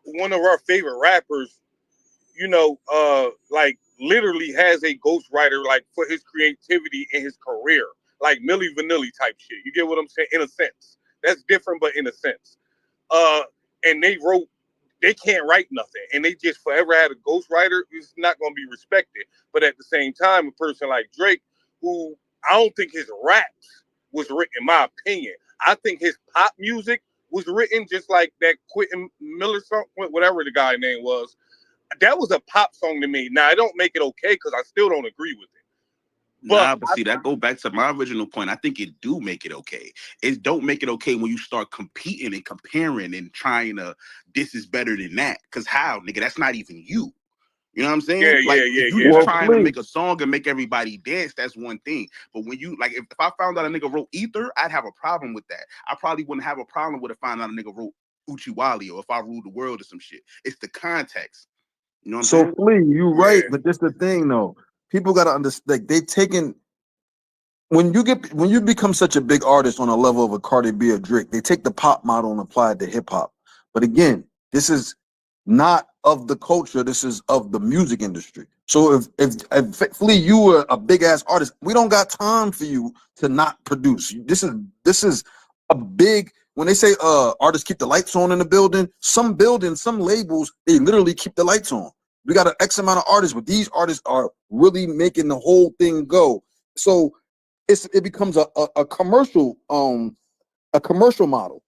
one of our favorite rappers, like literally has a ghostwriter like for his creativity in his career, like Milli Vanilli type shit. You get what I'm saying? In a sense, that's different, but in a sense, and they can't write nothing, and they just forever had a ghostwriter. It's not going to be respected. But at the same time, a person like Drake, who I don't think his raps was written, in my opinion. I think his pop music was written just like that Quentin Miller song, whatever the guy name was. That was a pop song to me. Now, I don't make it okay because I still don't agree with it. But see, that go back to my original point. I think it do make it okay. It don't make it okay when you start competing and comparing and trying to, this is better than that. Because how, nigga? That's not even you. You know what I'm saying? If you just trying to make a song and make everybody dance, that's one thing. But when you like, if I found out a nigga wrote Ether, I'd have a problem with that. I probably wouldn't have a problem with it finding out a nigga wrote Uchiwali or If I Ruled the World or some shit. It's the context. You know what I'm saying? Flea, you right, but this the thing though. People gotta understand. Like, they taking when you become such a big artist on a level of a Cardi B or Drake, they take the pop model and apply it to hip hop. But again, this is not of the culture. This is of the music industry. So if Flea, you were a big ass artist, we don't got time for you to not produce. This is a big. When they say artists keep the lights on in the building, some buildings, some labels, they literally keep the lights on. We got an X amount of artists, but these artists are really making the whole thing go. So it becomes a commercial model.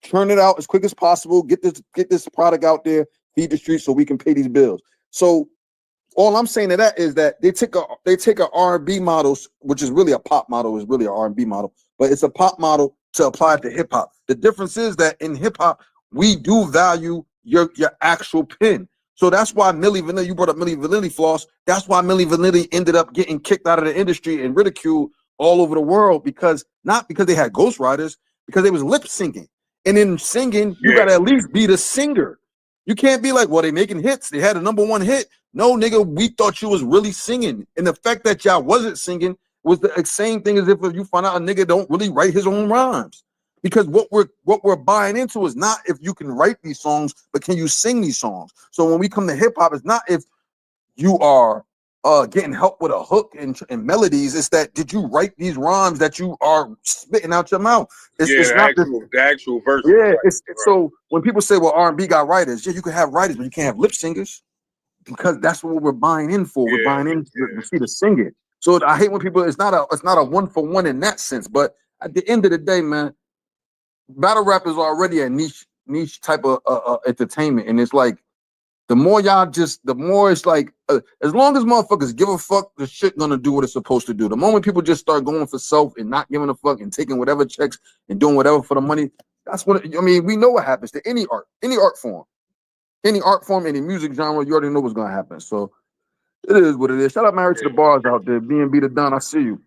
Churn it out as quick as possible. Get this product out there, feed the streets so we can pay these bills. So all I'm saying to that is that they take a R&B model, which is really a pop model, is really an R&B model, but it's a pop model to apply it to hip hop. The difference is that in hip hop, we do value your actual pen. So that's why Milli Vanilli, you brought up Milli Vanilli, Floss. That's why Milli Vanilli ended up getting kicked out of the industry and ridiculed all over the world, not because they had ghostwriters, because they was lip syncing. And in singing, you gotta at least be the singer. You can't be like, well, they making hits. They had a #1 hit. No, nigga, we thought you was really singing. And the fact that y'all wasn't singing was the same thing as if you find out a nigga don't really write his own rhymes. Because what we're buying into is not if you can write these songs, but can you sing these songs? So when we come to hip hop, it's not if you are getting help with a hook and melodies. It's that did you write these rhymes that you are spitting out your mouth? It's not the actual verse. Yeah, right. So when people say, well, R&B got writers, yeah, you can have writers, but you can't have lip singers, because that's what we're buying in for. We're buying in to see the singing. So I hate when people, it's not a 1-for-1 in that sense. But at the end of the day, man, battle rap is already a niche type of entertainment, and it's like the more it's like as long as motherfuckers give a fuck, the shit gonna do what it's supposed to do. The moment people just start going for self and not giving a fuck and taking whatever checks and doing whatever for the money, that's what we know what happens to any art form, any music genre. You already know what's gonna happen. So it is what it is. Shout out Married to the Bars out there. B&B the Don, I see you.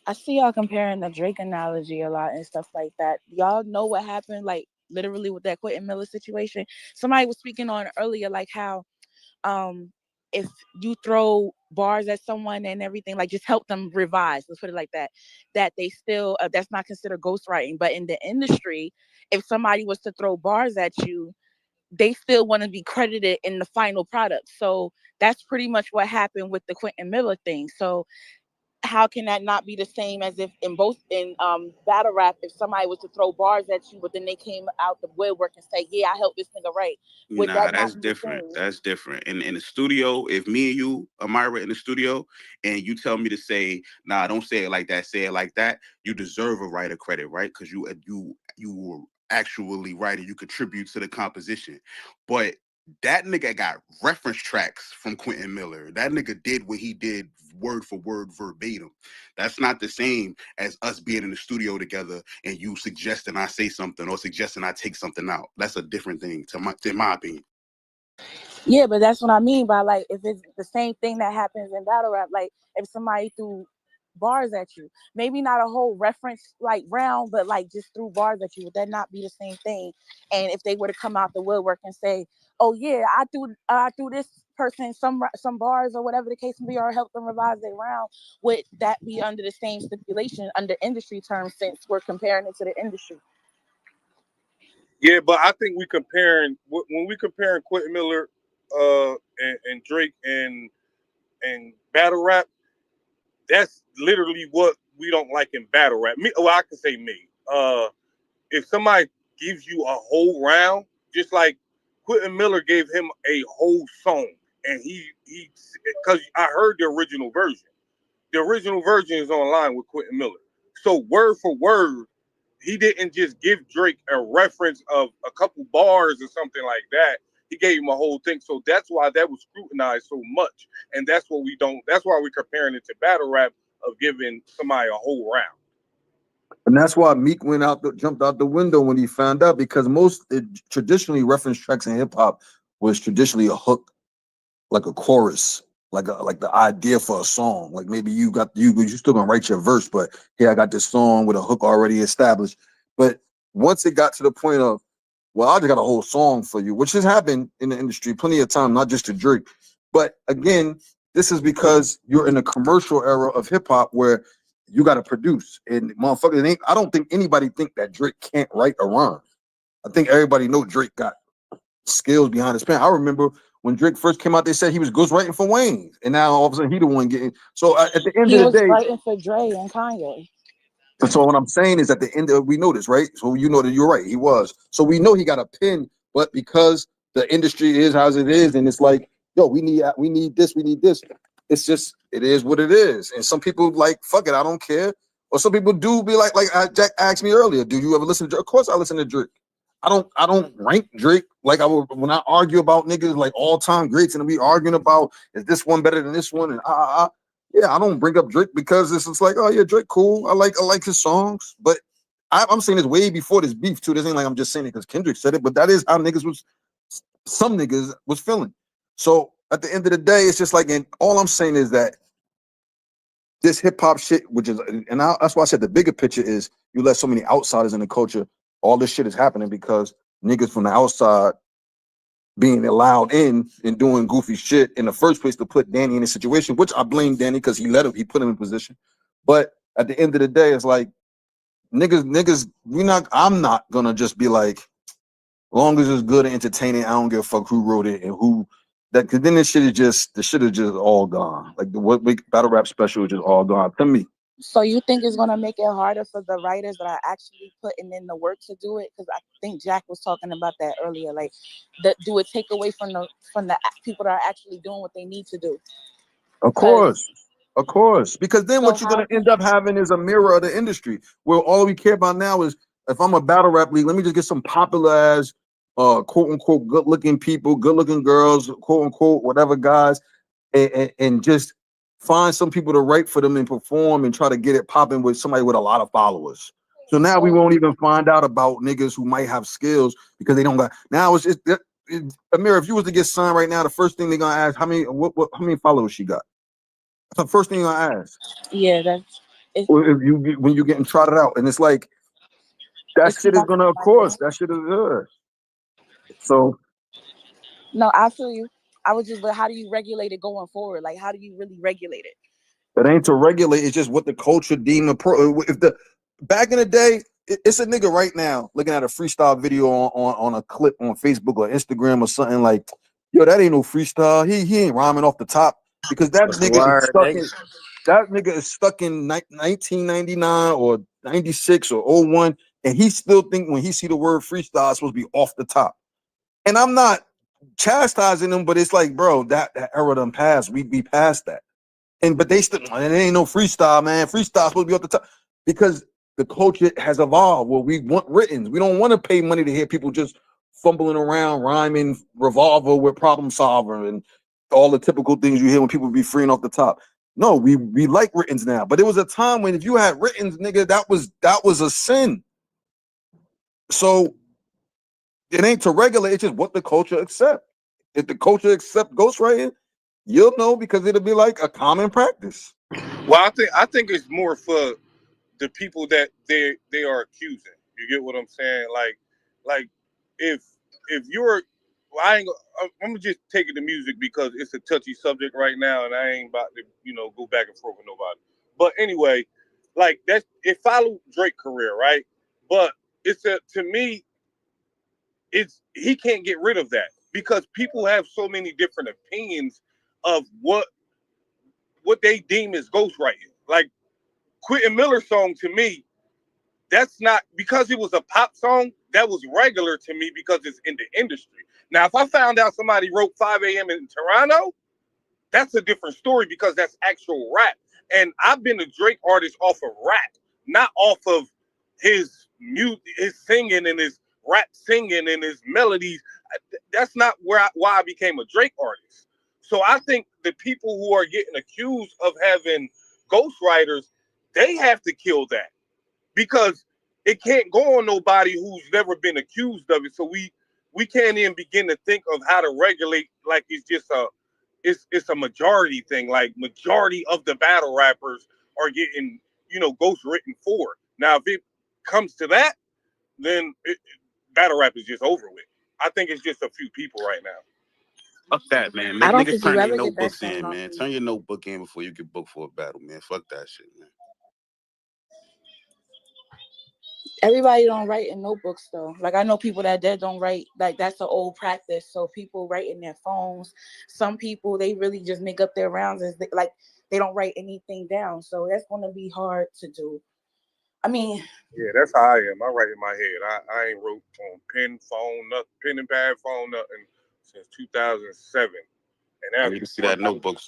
I see y'all comparing the Drake analogy a lot and stuff like that. Y'all know what happened, like literally with that Quentin Miller situation. Somebody was speaking on earlier, like how if you throw bars at someone and everything, like just help them revise, let's put it like that, that they still that's not considered ghostwriting. But in the industry, if somebody was to throw bars at you, they still want to be credited in the final product. So that's pretty much what happened with the Quentin Miller thing. So how can that not be the same as if in battle rap, if somebody was to throw bars at you, but then they came out the woodwork and say, yeah, I helped this nigga write? Nah, that's different. That's different. In the studio, if me and you, Amira, in the studio, and you tell me to say, nah, don't say it like that, say it like that, you deserve a writer credit, right? Because you were actually writing, you contribute to the composition. But that nigga got reference tracks from Quentin Miller. That nigga did what he did word for word, verbatim. That's not the same as us being in the studio together and you suggesting I say something or suggesting I take something out. That's a different thing, in my opinion. Yeah, but that's what I mean by, like, if it's the same thing that happens in battle rap, like if somebody threw bars at you, maybe not a whole reference like round, but like just threw bars at you, would that not be the same thing? And if they were to come out the woodwork and say, oh yeah, I threw this person some bars or whatever the case may be, or help them revise their round, would that be under the same stipulation under industry terms, since we're comparing it to the industry? Yeah, but I think when we comparing Quentin Miller and Drake and battle rap, that's literally what we don't like in battle rap. I can say me. If somebody gives you a whole round, just like Quentin Miller gave him a whole song, and he because I heard the original version. The original version is online with Quentin Miller. So word for word, he didn't just give Drake a reference of a couple bars or something like that. He gave him a whole thing. So that's why that was scrutinized so much. And that's what that's why we're comparing it to battle rap of giving somebody a whole round. And that's why Meek jumped out the window when he found out, because most traditionally reference tracks in hip hop was traditionally a hook, like a chorus, like the idea for a song. Like maybe you still gonna write your verse, but hey, I got this song with a hook already established. But once it got to the point of, well, I just got a whole song for you, which has happened in the industry plenty of time, not just to Drake. But again, this is because you're in a commercial era of hip hop where you got to produce. And motherfuckers, I don't think anybody think that Drake can't write a rhyme. I think everybody know Drake got skills behind his pen. I remember when Drake first came out, they said he was ghostwriting for Wayne, and now all of a sudden he the one getting. So at the end he of was the day, writing for Dre and Kanye. so what I'm saying is at the end of, we know this, right? So you know that you're right. He was. So we know he got a pen, but because the industry is as it is, and it's like, yo, we need this, we need this. It's just, it is what it is. And some people like, fuck it, I don't care. Or some people do be like Jack asked me earlier, do you ever listen to Drake? Of course I listen to Drake. I don't rank Drake like I would when I argue about niggas like all time greats, and we arguing about is this one better than this one, and yeah, I don't bring up Drake because it's just like, oh yeah, Drake cool. I like his songs, but I'm saying this way before this beef too. This ain't like I'm just saying it because Kendrick said it, but that is how some niggas was feeling. So at the end of the day, it's just like, and all I'm saying is that this hip hop shit, which is, and that's why I said the bigger picture is you let so many outsiders in the culture. All this shit is happening because niggas from the outside being allowed in and doing goofy shit in the first place to put Danny in a situation, which I blame Danny because he put him in position. But at the end of the day, it's like niggas, I'm not gonna just be like, long as it's good and entertaining, I don't give a fuck who wrote it and who that, because then the shit is just all gone. Like the what battle rap special is just all gone to me. So you think it's gonna make it harder for the writers that are actually putting in the work to do it? Because I think Jack was talking about that earlier. Like, do it take away from the people that are actually doing what they need to do? Of course. Because then what you're gonna end up having is a mirror of the industry, where all we care about now is if I'm a battle rap league, let me just get some popular ass, quote unquote, good looking people, good looking girls, quote unquote, whatever guys, and just find some people to write for them and perform and try to get it popping with somebody with a lot of followers. So now we won't even find out about niggas who might have skills because they don't got. Now it's just Amir, if you was to get signed right now, the first thing they're gonna ask how many followers she got. That's the first thing you're gonna ask. Yeah, that's. Or if when you're getting trotted out, and it's like that shit is gonna, of course, that shit is good. So. No, I feel you. I was just, but how do you regulate it going forward? Like, how do you really regulate it? It ain't to regulate. It's just what the culture deem if the back in the day, it's a nigga right now looking at a freestyle video on a clip on Facebook or Instagram or something like, yo, that ain't no freestyle. He ain't rhyming off the top because that nigga is stuck in 1999 or 96 or 01, and he still think when he see the word freestyle it's supposed to be off the top. And I'm not chastising them, but it's like, bro, that era done passed. We be past that. But they still, it ain't no freestyle, man. Freestyle supposed to be off the top because the culture has evolved. Well, we want written. We don't want to pay money to hear people just fumbling around, rhyming revolver with problem solver and all the typical things you hear when people be freeing off the top. No, we like writtens now. But there was a time when if you had writtens, nigga, that was a sin. So it ain't to regulate, it's just what the culture accept. If the culture accept ghostwriting, you'll know because it'll be like a common practice. Well, I think it's more for the people that they are accusing. You get what I'm saying? Like if you're, well, I'm gonna just take it to music because it's a touchy subject right now, and I ain't about to go back and forth with nobody. But anyway, like it followed Drake's career, right? But to me, he can't get rid of that because people have so many different opinions of what they deem as ghostwriting. Like Quentin Miller's song, to me, that's not, because it was a pop song, that was regular to me because it's in the industry. Now, if I found out somebody wrote 5 a.m. in Toronto, that's a different story because that's actual rap. And I've been a Drake artist off of rap, not off of his singing and his rap singing and his melodies. That's not why I became a Drake artist. So I think the people who are getting accused of having ghostwriters, they have to kill that because it can't go on nobody who's never been accused of it. So we we can't even begin to think of how to regulate. Like it's just it's a majority thing. Like majority of the battle rappers are getting ghost written for. Now if it comes to that, then battle rap is just over with. I think it's just a few people right now. Fuck that, man. Make niggas turn their notebooks in, man. Turn your notebook in before you get booked for a battle, man. Fuck that shit, man. Everybody don't write in notebooks though. Like I know people that don't write. Like that's an old practice. So people write in their phones. Some people they really just make up their rounds as they don't write anything down. So that's gonna be hard to do. I mean, yeah, that's how I am. I write in my head. I ain't wrote on pen, phone, nothing, pen and pad, phone, nothing since 2007. And you can see that notebook.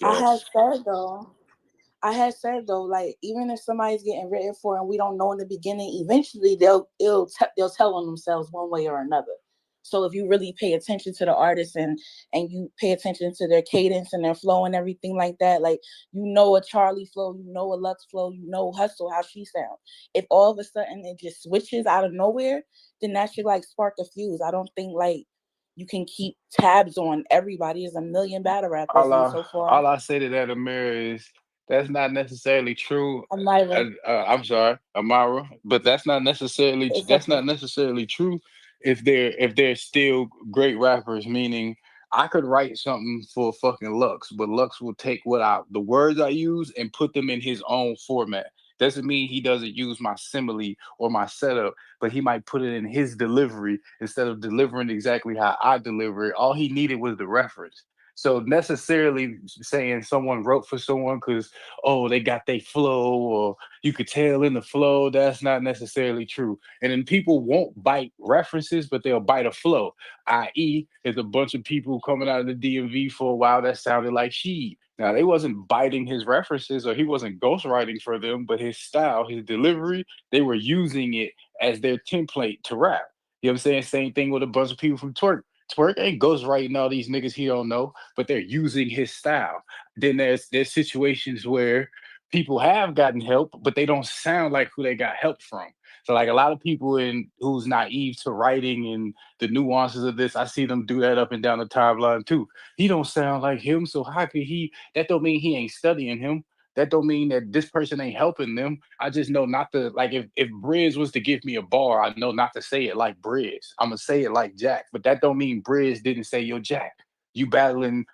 I had said though, like even if somebody's getting written for and we don't know in the beginning, eventually they'll tell on themselves one way or another. So if you really pay attention to the artist and you pay attention to their cadence and their flow and everything like that, like a Charlie flow, a Lux flow, Hustle, how she sounds. If all of a sudden it just switches out of nowhere, then that should like spark a fuse. I don't think like you can keep tabs on everybody. There's a million battle rappers so far. All I say to that, Amira, is that's not necessarily true. Amira. I'm sorry, Amira, but that's not necessarily true if they're still great rappers. Meaning, I could write something for fucking Lux, but Lux will take the words I use and put them in his own format. Doesn't mean he doesn't use my simile or my setup, but he might put it in his delivery instead of delivering exactly how I deliver it. All he needed was the reference. So necessarily saying someone wrote for someone because, they got their flow or you could tell in the flow, that's not necessarily true. And then people won't bite references, but they'll bite a flow, i.e. there's a bunch of people coming out of the DMV for a while that sounded like Sheed. Now, they wasn't biting his references or he wasn't ghostwriting for them, but his style, his delivery, they were using it as their template to rap. You know what I'm saying? Same thing with a bunch of people from Twerk. Twerk ain't ghostwriting all these niggas he don't know, but they're using his style. Then there's situations where people have gotten help, but they don't sound like who they got help from. So like a lot of people who's naive to writing and the nuances of this, I see them do that up and down the timeline too. He don't sound like him, so how could he? That don't mean he ain't studying him. That don't mean that this person ain't helping them. I just know not to, like, if Briz was to give me a bar, I know not to say it like Briz. I'm gonna say it like Jack, but that don't mean Briz didn't say, yo, Jack, you battling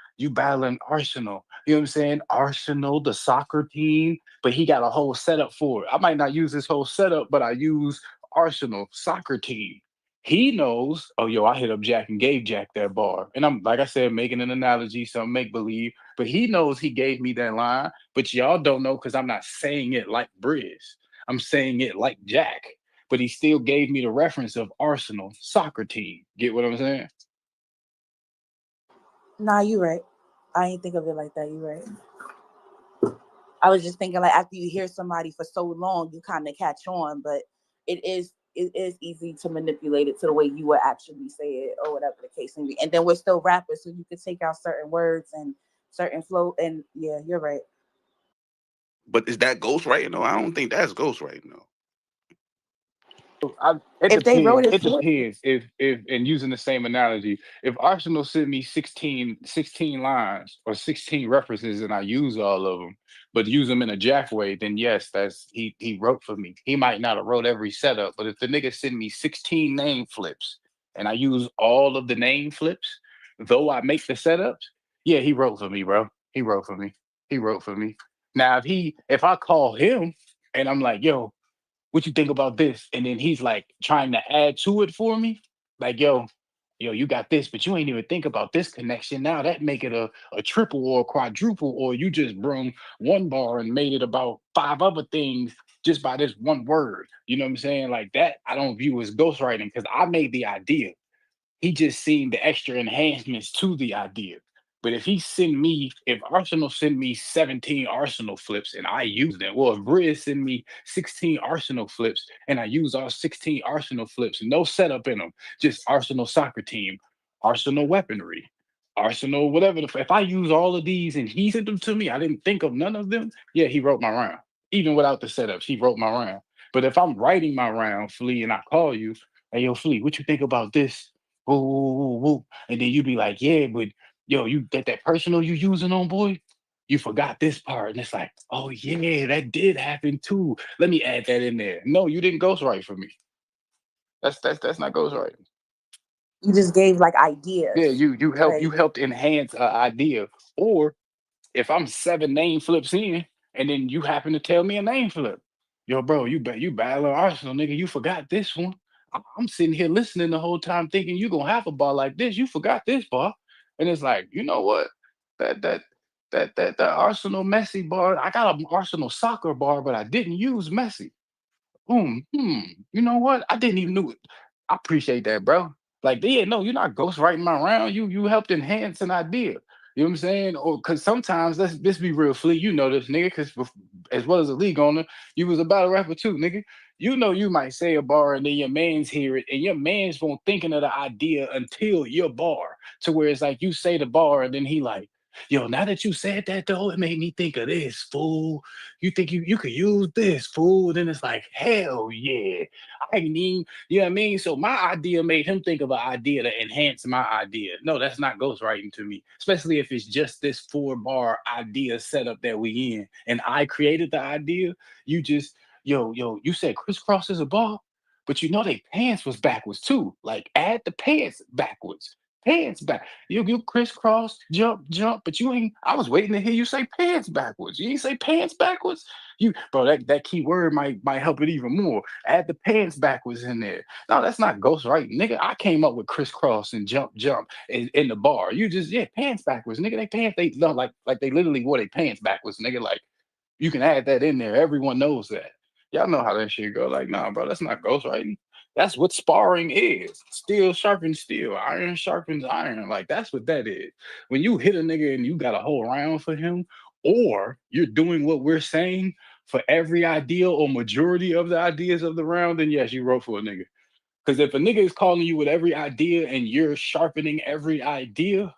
Arsenal. You know what I'm saying? Arsenal, the soccer team, but he got a whole setup for it. I might not use this whole setup, but I use Arsenal, soccer team. He knows, I hit up Jack and gave Jack that bar. And I'm, like I said, making an analogy, some make believe, but he knows he gave me that line, but y'all don't know because I'm not saying it like Briz. I'm saying it like Jack, but he still gave me the reference of Arsenal, soccer team. Get what I'm saying? Nah, you right. I ain't think of it like that. You right. I was just thinking like after you hear somebody for so long, you kind of catch on, but it is easy to manipulate it to the way you would actually say it or whatever the case may be. And then we're still rappers, so you could take out certain words and certain flow. And yeah, you're right. But is that ghostwriting? No, I don't think that's ghostwriting. No. It depends. If and using the same analogy, if Arsenal sent me 16 lines or 16 references and I use all of them, but use them in a Jack way, then yes, that's he wrote for me. He might not have wrote every setup, but if the nigga send me 16 name flips and I use all of the name flips, though I make the setups, yeah, he wrote for me, bro. He wrote for me. He wrote for me. Now if I call him and I'm like, yo, what you think about this? And then he's like trying to add to it for me. Like, yo, you got this, but you ain't even think about this connection. Now that make it a triple or a quadruple, or you just brung one bar and made it about 5 other things just by this one word. You know what I'm saying? Like that, I don't view as ghostwriting because I made the idea. He just seen the extra enhancements to the idea. But if Arsenal send me 17 Arsenal flips and I use them, or if Briz send me 16 Arsenal flips and I use all 16 Arsenal flips, no setup in them, just Arsenal soccer team, Arsenal weaponry, Arsenal whatever. If I use all of these and he sent them to me, I didn't think of none of them. Yeah, he wrote my round. Even without the setups, he wrote my round. But if I'm writing my round, Flea, and I call you, hey, yo, Flea, what you think about this? woo, woo, woo, woo. And then you be like, yeah, but yo, you that personal you using on boy, you forgot this part. And it's like, oh yeah, that did happen too. Let me add that in there. No, you didn't ghostwrite for me. That's not ghostwriting. You just gave like ideas. Yeah, you helped enhance an idea. Or if I'm 7 name flips in, and then you happen to tell me a name flip, yo, bro, you battling Arsenal, nigga. You forgot this one. I'm sitting here listening the whole time, thinking you gonna have a bar like this. You forgot this bar, and it's like, you know what? That Arsenal Messi bar. I got an Arsenal soccer bar, but I didn't use Messi. You know what? I didn't even know it. I appreciate that, bro. Like, yeah, no, you're not ghostwriting my round. You helped enhance an idea. You know what I'm saying? Or because sometimes let's be real, Flea. You know this, nigga, because as well as a league owner, you was a battle rapper too, nigga. You know you might say a bar and then your man's hear it, and your man's won't thinking of the idea until your bar. To where it's like you say the bar, and then he like, yo, now that you said that though, it made me think of this, fool. You think you could use this, fool? Then it's like, hell yeah. I ain't even, you know what I mean? So my idea made him think of an idea to enhance my idea. No, that's not ghostwriting to me, especially if it's just this 4-bar idea setup that we in. And I created the idea. You just, yo, you said crisscross is a bar, but you know they pants was backwards too. Like add the pants backwards. Pants back. You crisscross, jump, but you ain't. I was waiting to hear you say pants backwards. You ain't say pants backwards. Bro, that key word might help it even more. Add the pants backwards in there. No, that's not ghostwriting, nigga. I came up with crisscross and jump in the bar. You just pants backwards, nigga. They pants they no like they literally wore their pants backwards, nigga. Like you can add that in there. Everyone knows that. Y'all know how that shit go. Like, nah, bro, that's not ghostwriting. That's what sparring is. Steel sharpens steel. Iron sharpens iron. Like, that's what that is. When you hit a nigga and you got a whole round for him, or you're doing what we're saying for every idea or majority of the ideas of the round, then yes, you wrote for a nigga. Because if a nigga is calling you with every idea and you're sharpening every idea,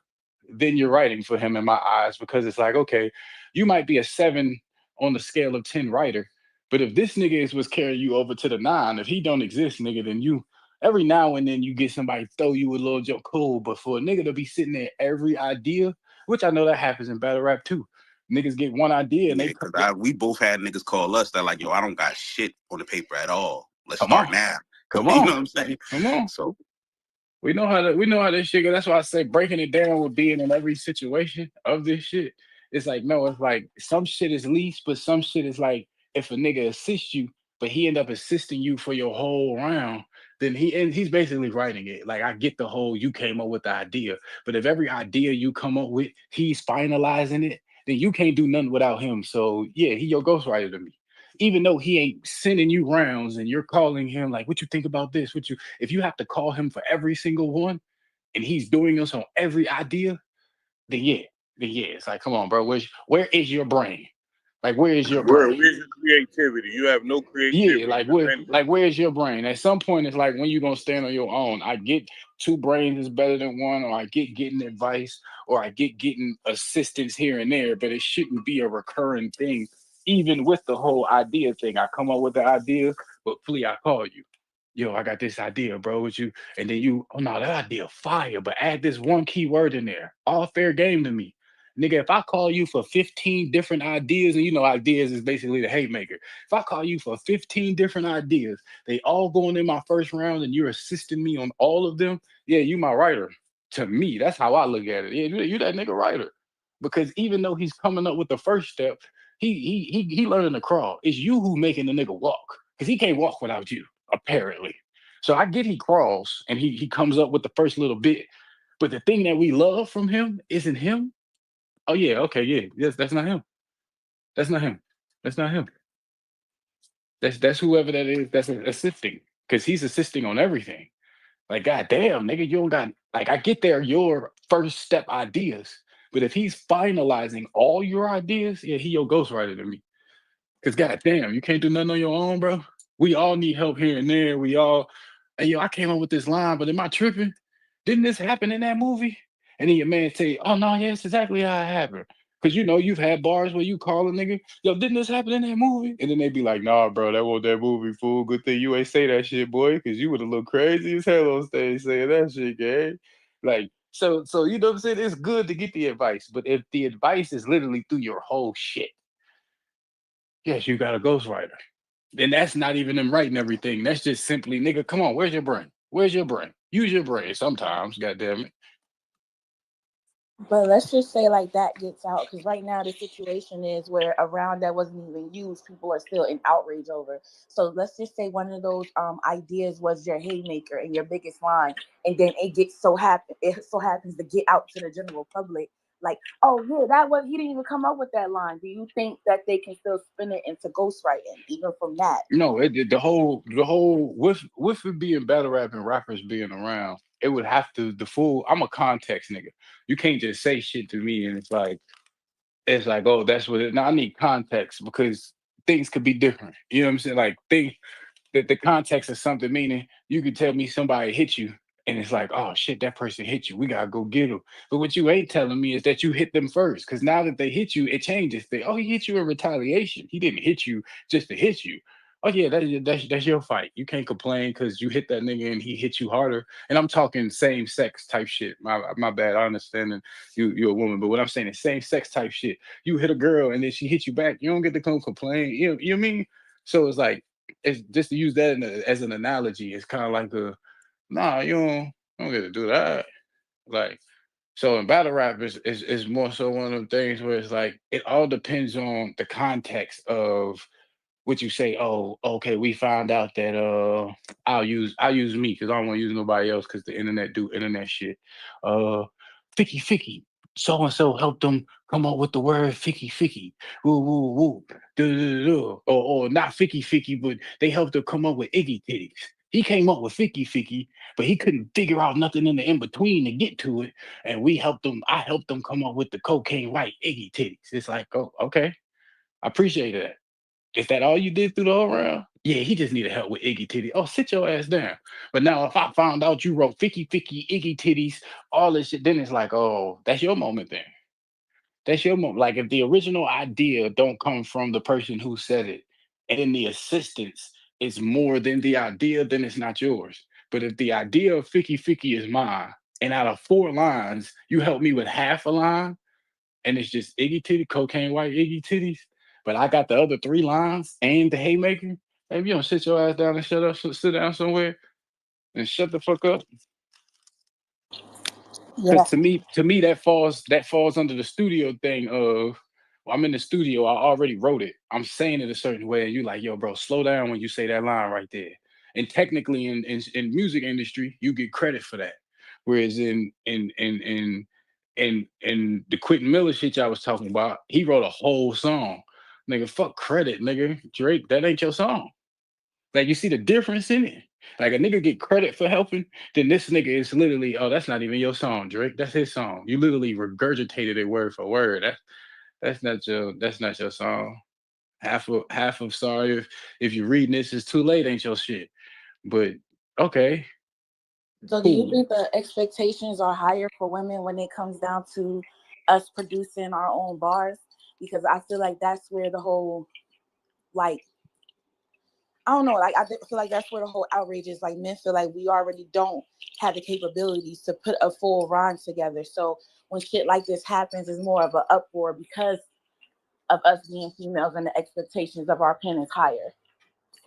then you're writing for him in my eyes, because it's like, okay, you might be a 7 on the scale of 10 writer, but if this nigga was carrying you over to the 9, if he don't exist, nigga, then you every now and then you get somebody throw you a little joke, cool. But for a nigga to be sitting there every idea, which I know that happens in battle rap too. Niggas get one idea and we both had niggas call us that like, yo, I don't got shit on the paper at all. Let's Come start on. now. Come You on. know what I'm saying? Come on. So We know how this shit go. That's why I say breaking it down with being in every situation of this shit. It's like, no, it's like some shit is least, but some shit is like if a nigga assists you, but he end up assisting you for your whole round, then he's basically writing it. Like I get the whole you came up with the idea, but if every idea you come up with, he's finalizing it, then you can't do nothing without him. So yeah, he your ghostwriter to me. Even though he ain't sending you rounds and you're calling him like, what you think about this? If you have to call him for every single one and he's doing this on every idea, then yeah. It's like, come on, bro. Where is your brain? Like, where is your brain? Where's your creativity? You have no creativity. Yeah, where's your brain? At some point, it's like when you gonna stand on your own. I get 2 brains is better than one, or I get getting advice, or I get getting assistance here and there, but it shouldn't be a recurring thing. Even with the whole idea thing, I come up with the idea, but please, I call you. Yo, I got this idea, bro, with you. And then oh no, that idea fire, but add this one key word in there. All fair game to me. Nigga, if I call you for 15 different ideas, and you know ideas is basically the haymaker. If I call you for 15 different ideas, they all going in my first round and you're assisting me on all of them, yeah, you my writer. To me, that's how I look at it. Yeah, you that nigga writer. Because even though he's coming up with the first step, he learning to crawl. It's you who making the nigga walk. Because he can't walk without you, apparently. So I get he crawls and he comes up with the first little bit. But the thing that we love from him isn't him. Oh yeah, okay, yeah. Yes, that's not him. That's not him. That's not him. That's whoever that is that's assisting. Because he's assisting on everything. Like, goddamn, nigga, you don't got like I get there your first step ideas. But if he's finalizing all your ideas, yeah, he your ghostwriter to me. Because goddamn, you can't do nothing on your own, bro. We all need help here and there. Hey, yo, I came up with this line, but am I tripping? Didn't this happen in that movie? And then your man say, oh no, yeah, it's exactly how it happened. Cause you've had bars where you call a nigga, yo, didn't this happen in that movie? And then they be like, nah, bro, that wasn't that movie, fool. Good thing you ain't say that shit, boy, cause you would have looked crazy as hell on stage saying that shit, gang. Like, so you know what I'm saying? It's good to get the advice, but if the advice is literally through your whole shit, yes, you got a ghostwriter. And that's not even them writing everything. That's just simply, nigga, come on, where's your brain? Where's your brain? Use your brain sometimes, goddamn it. But let's just say like that gets out, because right now the situation is where a round that wasn't even used, people are still in outrage over. So let's just say one of those ideas was your haymaker and your biggest line, and then it so happens to get out to the general public. Like, oh yeah, he didn't even come up with that line. Do you think that they can still spin it into ghostwriting even from that? No, the whole with it being battle rap and rappers being around, it would have to I'm a context nigga. You can't just say shit to me and it's like, oh, that's what it. Now I need context because things could be different. You know what I'm saying? Like the context of something, meaning you could tell me somebody hit you and it's like, oh shit, that person hit you. We gotta go get him. But what you ain't telling me is that you hit them first. Because now that they hit you, it changes. He hit you in retaliation. He didn't hit you just to hit you. Oh yeah, that's your fight. You can't complain because you hit that nigga and he hit you harder. And I'm talking same sex type shit. My bad. I understand that you're a woman, but what I'm saying is same sex type shit. You hit a girl and then she hit you back. You don't get to come complain. You know what I mean? So it's like, it's just to use that as an analogy. It's kind of like nah, you don't get to do that. Like, so in battle rap is more so one of them things where it's like it all depends on the context of what you say. Oh, okay, we found out that I'll use me because I don't want to use nobody else because the internet do internet shit. Ficky, so and so helped them come up with the word ficky. Woo woo woo. Or not ficky, but they helped her come up with iggy titties. He came up with ficky, but he couldn't figure out nothing in the in between to get to it. And I helped them come up with the cocaine white iggy titties. It's like, oh, okay. I appreciate that. Is that all you did through the whole round? Yeah, he just needed help with Iggy Titty. Oh, sit your ass down. But now if I found out you wrote Ficky, Iggy Titties, all this shit, then it's like, oh, that's your moment then. That's your moment. Like if the original idea don't come from the person who said it, and then the assistance is more than the idea, then it's not yours. But if the idea of Ficky is mine, and out of 4 lines, you help me with half a line, and it's just Iggy Titty, cocaine white Iggy Titties, but I got the other 3 lines and the haymaker. Maybe you don't sit your ass down and sit down somewhere and shut the fuck up. Because to me, that falls under the studio thing of, well, I'm in the studio, I already wrote it. I'm saying it a certain way, and you like, yo, bro, slow down when you say that line right there. And technically, in music industry, you get credit for that. Whereas in the Quentin Miller shit y'all was talking about, he wrote a whole song. Nigga, fuck credit, nigga. Drake, that ain't your song. Like, you see the difference in it? Like, a nigga get credit for helping, then this nigga is literally, oh, that's not even your song, Drake. That's his song. You literally regurgitated it word for word. That's not your song. Half of sorry if you're reading this, it's too late, ain't your shit. But okay. So do you think the expectations are higher for women when it comes down to us producing our own bars? Because I feel like that's where the whole, like, I don't know, like I feel like that's where the whole outrage is. Like, men feel like we already don't have the capabilities to put a full rhyme together. So when shit like this happens, it's more of an uproar because of us being females and the expectations of our pen is higher.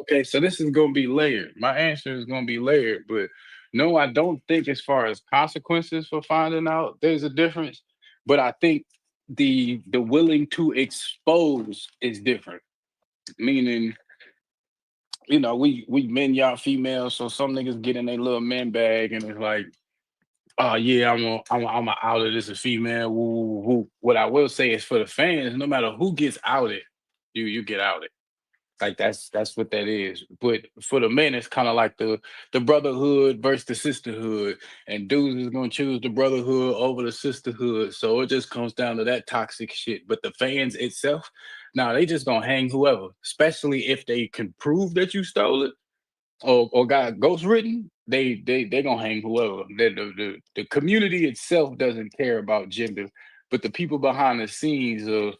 Okay, so this is gonna be layered. My answer is gonna be layered, but no, I don't think as far as consequences for finding out there's a difference. But I think the willing to expose is different. Meaning, you know, we men, y'all females, so some niggas get in their little men bag and it's like, oh yeah, I'm a outed as a female. Woo, woo, woo. What I will say is for the fans, no matter who gets outed, you get outed. Like that's what that is. But for the men, it's kind of like the brotherhood versus the sisterhood, and dudes is gonna choose the brotherhood over the sisterhood. So it just comes down to that toxic shit. But the fans itself, now they just gonna hang whoever, especially if they can prove that you stole it or got ghostwritten. They gonna hang whoever. The community itself doesn't care about gender. but the people behind the scenes of,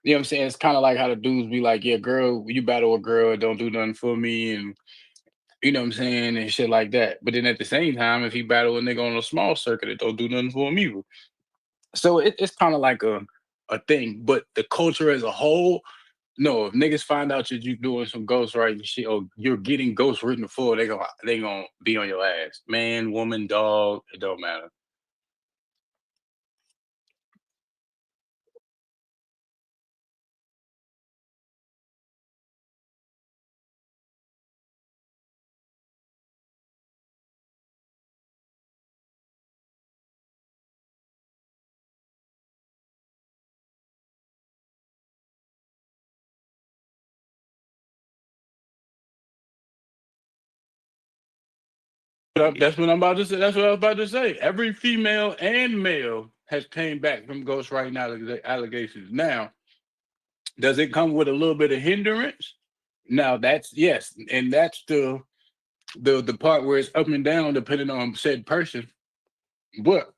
you know what I'm saying? It's kind of like how the dudes be like, yeah, girl, you battle a girl, don't do nothing for me, and you know what I'm saying, and shit like that. But then at the same time, if he battle a nigga on a small circuit, it don't do nothing for him either. So it's kind of like a thing. But the culture as a whole, no, if niggas find out that you doing some ghostwriting shit or you're getting ghost written for, they gonna be on your ass. Man, woman, dog, it don't matter. That's what I'm about to say. That's what I was about to say. Every female and male has came back from ghostwriting allegations. Now, does it come with a little bit of hindrance? Now that's yes, and that's the part where it's up and down depending on said person. But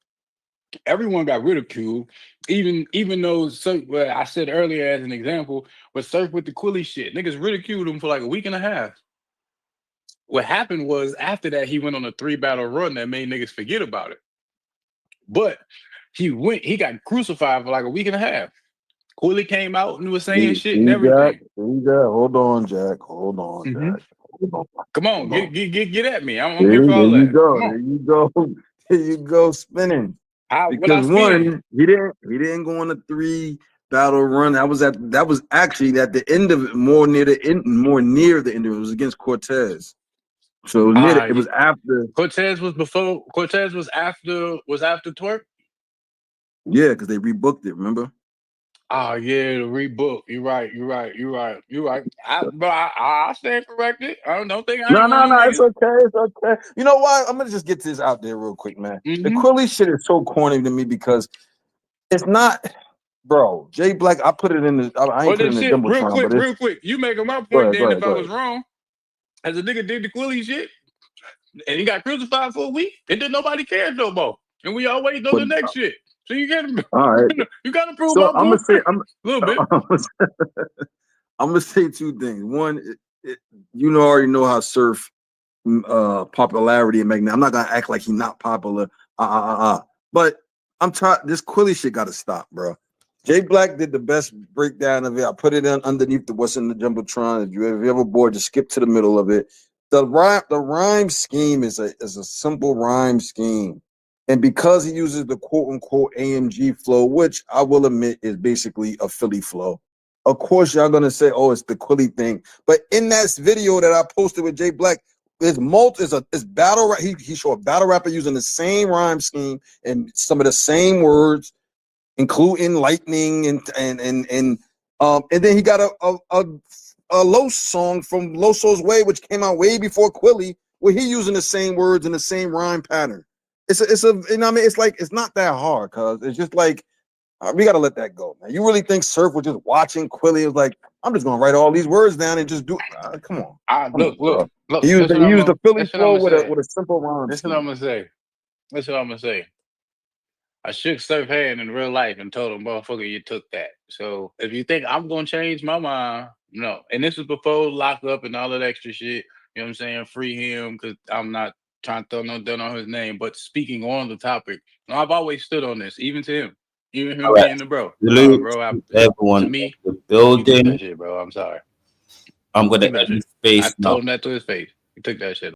everyone got ridiculed, even though well, I said earlier as an example, with Surf with the Quilly shit, niggas ridiculed him for like a week and a half. What happened was after that he went on a 3-battle run that made niggas forget about it. But he got crucified for like a week and a half. Quilly came out and was saying shit and everything. Hold on, Jack. Hold on, Jack. Come on, get at me. I'm here for all that. There you go. There you go, spinning. Because one, he didn't go on a 3-battle run. That was actually at the end of it, more near the end of it. It was against Cortez. So it was after Cortez was after Twerk. Yeah, because they rebooked it. Remember? Oh yeah, the rebook. You're right. I stand corrected. I don't think I. No. It's okay. You know what? I'm gonna just get this out there real quick, man. The Quilly shit is so corny to me because it's not, bro. Jay Black. I put it in the. I ain't put it in the Jumbotron, real quick. You making my point then? If I was wrong, as a nigga did the Quilly shit, and he got crucified for a week, and then nobody cared no more, and we all waiting on the next shit. So you get all right. You got to prove my point. I'm gonna say 2 things. One, you already know how Surf popularity and Magnet. I'm not gonna act like he's not popular. But I'm tired. This Quilly shit got to stop, bro. Jay Black did the best breakdown of it. I put it underneath what's in the Jumbotron. If you ever bored, just skip to the middle of it. The rhyme scheme is a simple rhyme scheme. And because he uses the quote-unquote AMG flow, which I will admit is basically a Philly flow, of course y'all gonna say, oh, it's the Quilly thing. But in that video that I posted with Jay Black, it's battle rap. He showed a battle rapper using the same rhyme scheme and some of the same words, including lightning and then he got a Los song from Loso's Way, which came out way before Quilly, where he using the same words and the same rhyme pattern. It's like it's not that hard, cuz it's just like we gotta let that go, man. You really think Surf was just watching Quilly? It was like, I'm just gonna write all these words down and just do come on. Look. He used the Philly flow with a simple rhyme. That's what I'm gonna say. I shook Surf hand in real life and told him, motherfucker, you took that. So if you think I'm gonna change my mind, no. And this was before lock up and all that extra shit. You know what I'm saying? Free him, because I'm not trying to throw no dirt on his name. But speaking on the topic, I've always stood on this, even to him. Even him being the bro. Everyone to me, the building. Shit, bro. I'm sorry. I'm gonna end space. I told him that to his face. He took that shit.